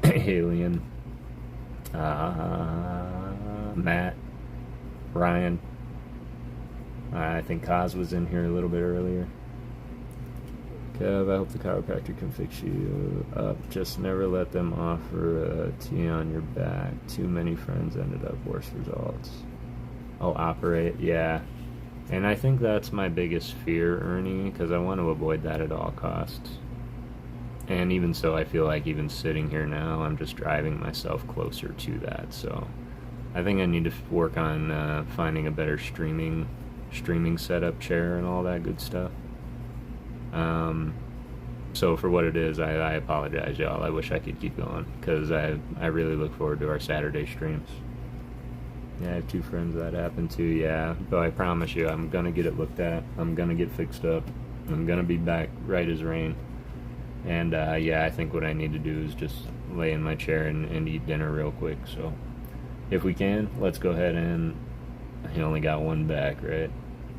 Alien, Matt, Ryan. I think Kaz was in here a little bit earlier. Kev, I hope the chiropractor can fix you up. Just never let them offer a tea on your back. Too many friends ended up worse results. Oh, operate, yeah. And I think that's my biggest fear, Ernie, because I want to avoid that at all costs. And even so, I feel like even sitting here now, I'm just driving myself closer to that. So I think I need to work on finding a better streaming setup, chair, and all that good stuff. So for what it is, I apologize, y'all. I wish I could keep going, because I really look forward to our Saturday streams. Yeah, I have 2 friends that happened to. Yeah, but I promise you, I'm gonna get it looked at. I'm gonna get fixed up. I'm gonna be back right as rain. And yeah, I think what I need to do is just lay in my chair and eat dinner real quick. So if we can, let's go ahead and. You only got one back, right?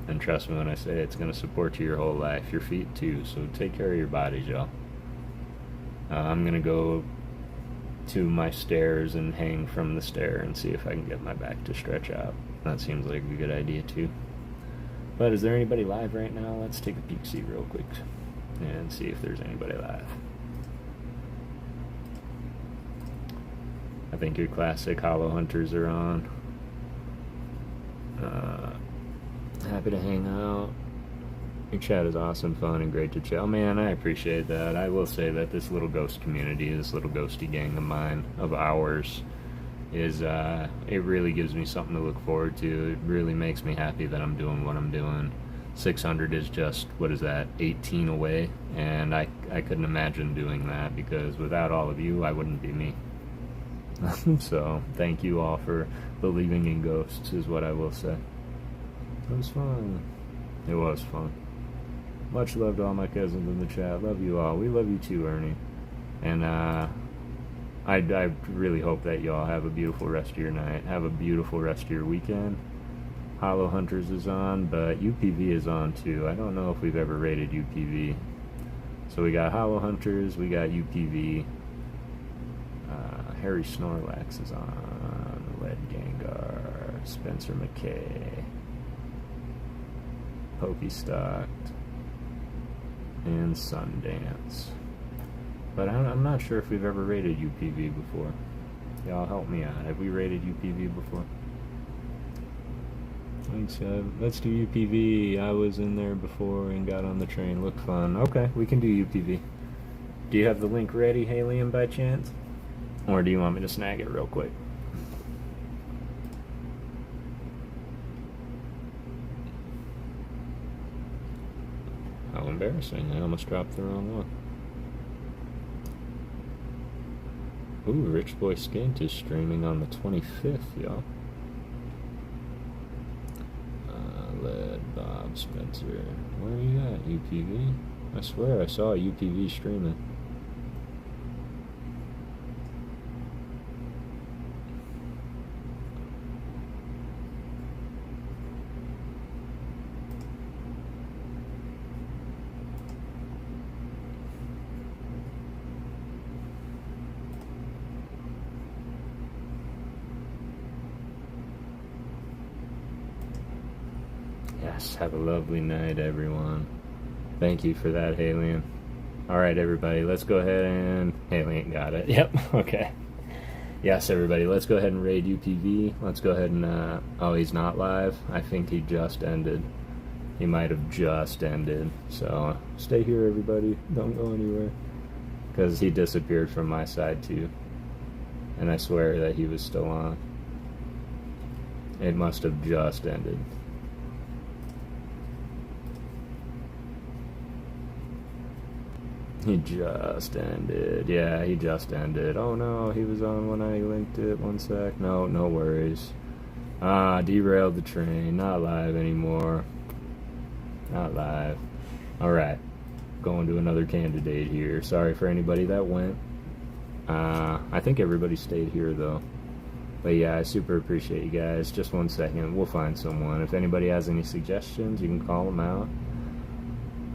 And trust me when I say it's gonna support you your whole life. Your feet too. So take care of your bodies, y'all. I'm gonna go to my stairs and hang from the stair and see if I can get my back to stretch out. That seems like a good idea too. But is there anybody live right now? Let's take a peek, see real quick, and see if there's anybody live. I think your classic Hollow Hunters are on. Happy to hang out. Your chat is awesome, fun, and great to chat. Oh, man, I appreciate that. I will say that this little ghost community, this little ghosty gang of mine, of ours, is, it really gives me something to look forward to. It really makes me happy that I'm doing what I'm doing. 600 is just, what is that, 18 away? And I couldn't imagine doing that, because without all of you, I wouldn't be me. So, thank you all for believing in ghosts, is what I will say. It was fun. It was fun. Much love to all my cousins in the chat. Love you all. We love you too, Ernie. And I really hope that you all have a beautiful rest of your night. Have a beautiful rest of your weekend. Hollow Hunters is on, but UPV is on too. I don't know if we've ever rated UPV. So we got Hollow Hunters, we got UPV. Harry Snorlax is on. Lead Gengar. Spencer McKay. Pokestocked. And Sundance. But I'm not sure if we've ever rated UPV before. Y'all help me out. Have we rated UPV before? Let's do UPV. I was in there before and got on the train. Looked fun. Okay, we can do UPV. Do you have the link ready, Halium, by chance? Or do you want me to snag it real quick? How embarrassing. I almost dropped the wrong one. Ooh, Rich Boy Skint is streaming on the 25th, y'all. Led Bob Spencer. Where are you at, UPV? I swear I saw UPV streaming. Have a lovely night, everyone. Thank you for that, Halion. Alright, everybody, let's go ahead and... Halion got it. Yep, okay. Yes, everybody, let's go ahead and raid UPV. Let's go ahead and... Oh, he's not live? I think he just ended. He might have just ended. So, stay here, everybody. Don't go anywhere. Because he disappeared from my side, too. And I swear that he was still on. It must have just ended. He just ended. Yeah, he just ended. Oh no, he was on when I linked it. One sec. No, no worries. Derailed the train. Not live anymore. Not live. Alright. Going to another candidate here. Sorry for anybody that went. I think everybody stayed here though. But yeah, I super appreciate you guys. Just 1 second. We'll find someone. If anybody has any suggestions, you can call them out.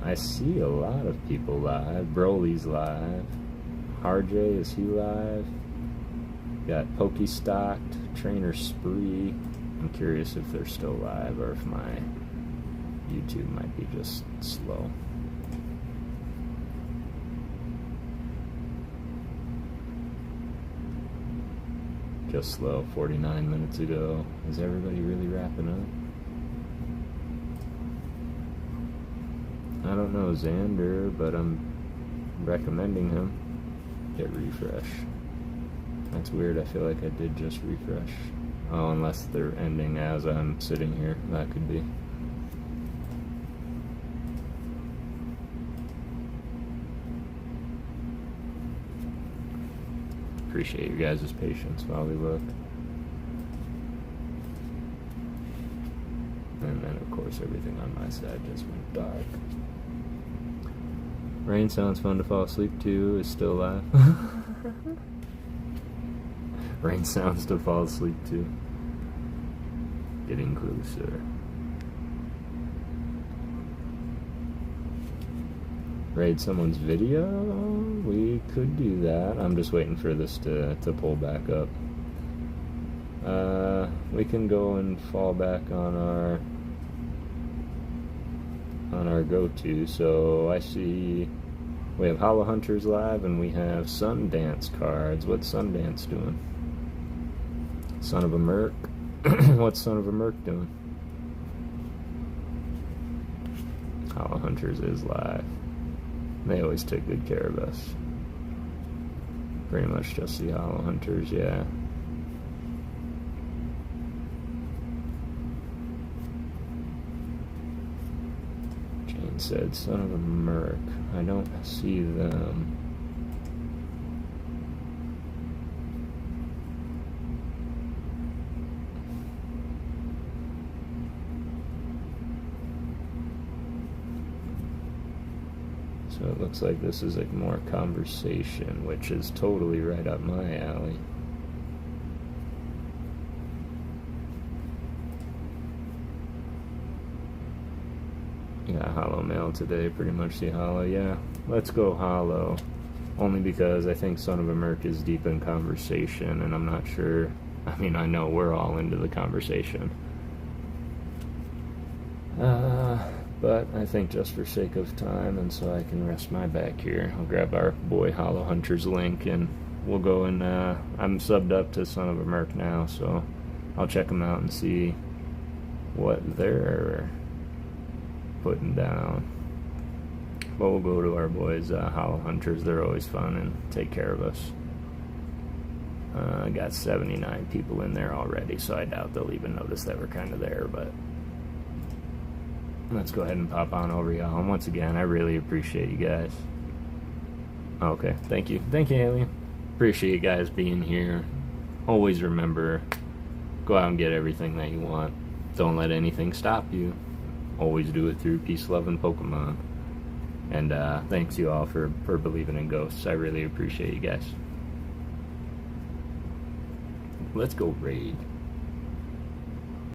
I see a lot of people live. Broly's live. RJ, is he live? Got Pokestocked, Trainer Spree. I'm curious if they're still live or if my YouTube might be just slow. Just slow, 49 minutes ago. Is everybody really wrapping up? I don't know Xander, but I'm recommending him. Hit refresh. That's weird, I feel like I did just refresh. Oh, unless they're ending as I'm sitting here. That could be. Appreciate your guys' patience while we look. And then, of course, everything on my side just went dark. Rain sounds fun to fall asleep to is still alive. Rain sounds to fall asleep to. Getting closer. Raid someone's video? We could do that. I'm just waiting for this to pull back up. We can go and fall back on our go-to. So I see we have Hollow Hunters live and we have Sundance cards. What's Sundance doing? Son of a Merc. What's Son of a Merc doing? Hollow Hunters is live. They always take good care of us. Pretty much just the Hollow Hunters, yeah. Jane said, Son of a Merc. I don't see them. So it looks like this is like more conversation, which is totally right up my alley. Yeah, Hollow Mail today, pretty much the Hollow. Yeah, let's go Hollow. Only because I think Son of a Merc is deep in conversation, and I'm not sure. I mean, I know we're all into the conversation. But I think just for sake of time, and so I can rest my back here, I'll grab our boy Hollow Hunter's link, and we'll go and, I'm subbed up to Son of a Merc now, so I'll check them out and see what they're putting down. But we'll go to our boys, Hollow Hunters. They're always fun and take care of us. I got 79 people in there already, so I doubt they'll even notice that we're kind of there, but let's go ahead and pop on over, y'all. And once again, I really appreciate you guys. Okay, thank you. Thank you, Alien. Appreciate you guys being here. Always remember, go out and get everything that you want. Don't let anything stop you. Always do it through peace, love, and Pokemon. And thanks you all for believing in ghosts. I really appreciate you guys. Let's go raid.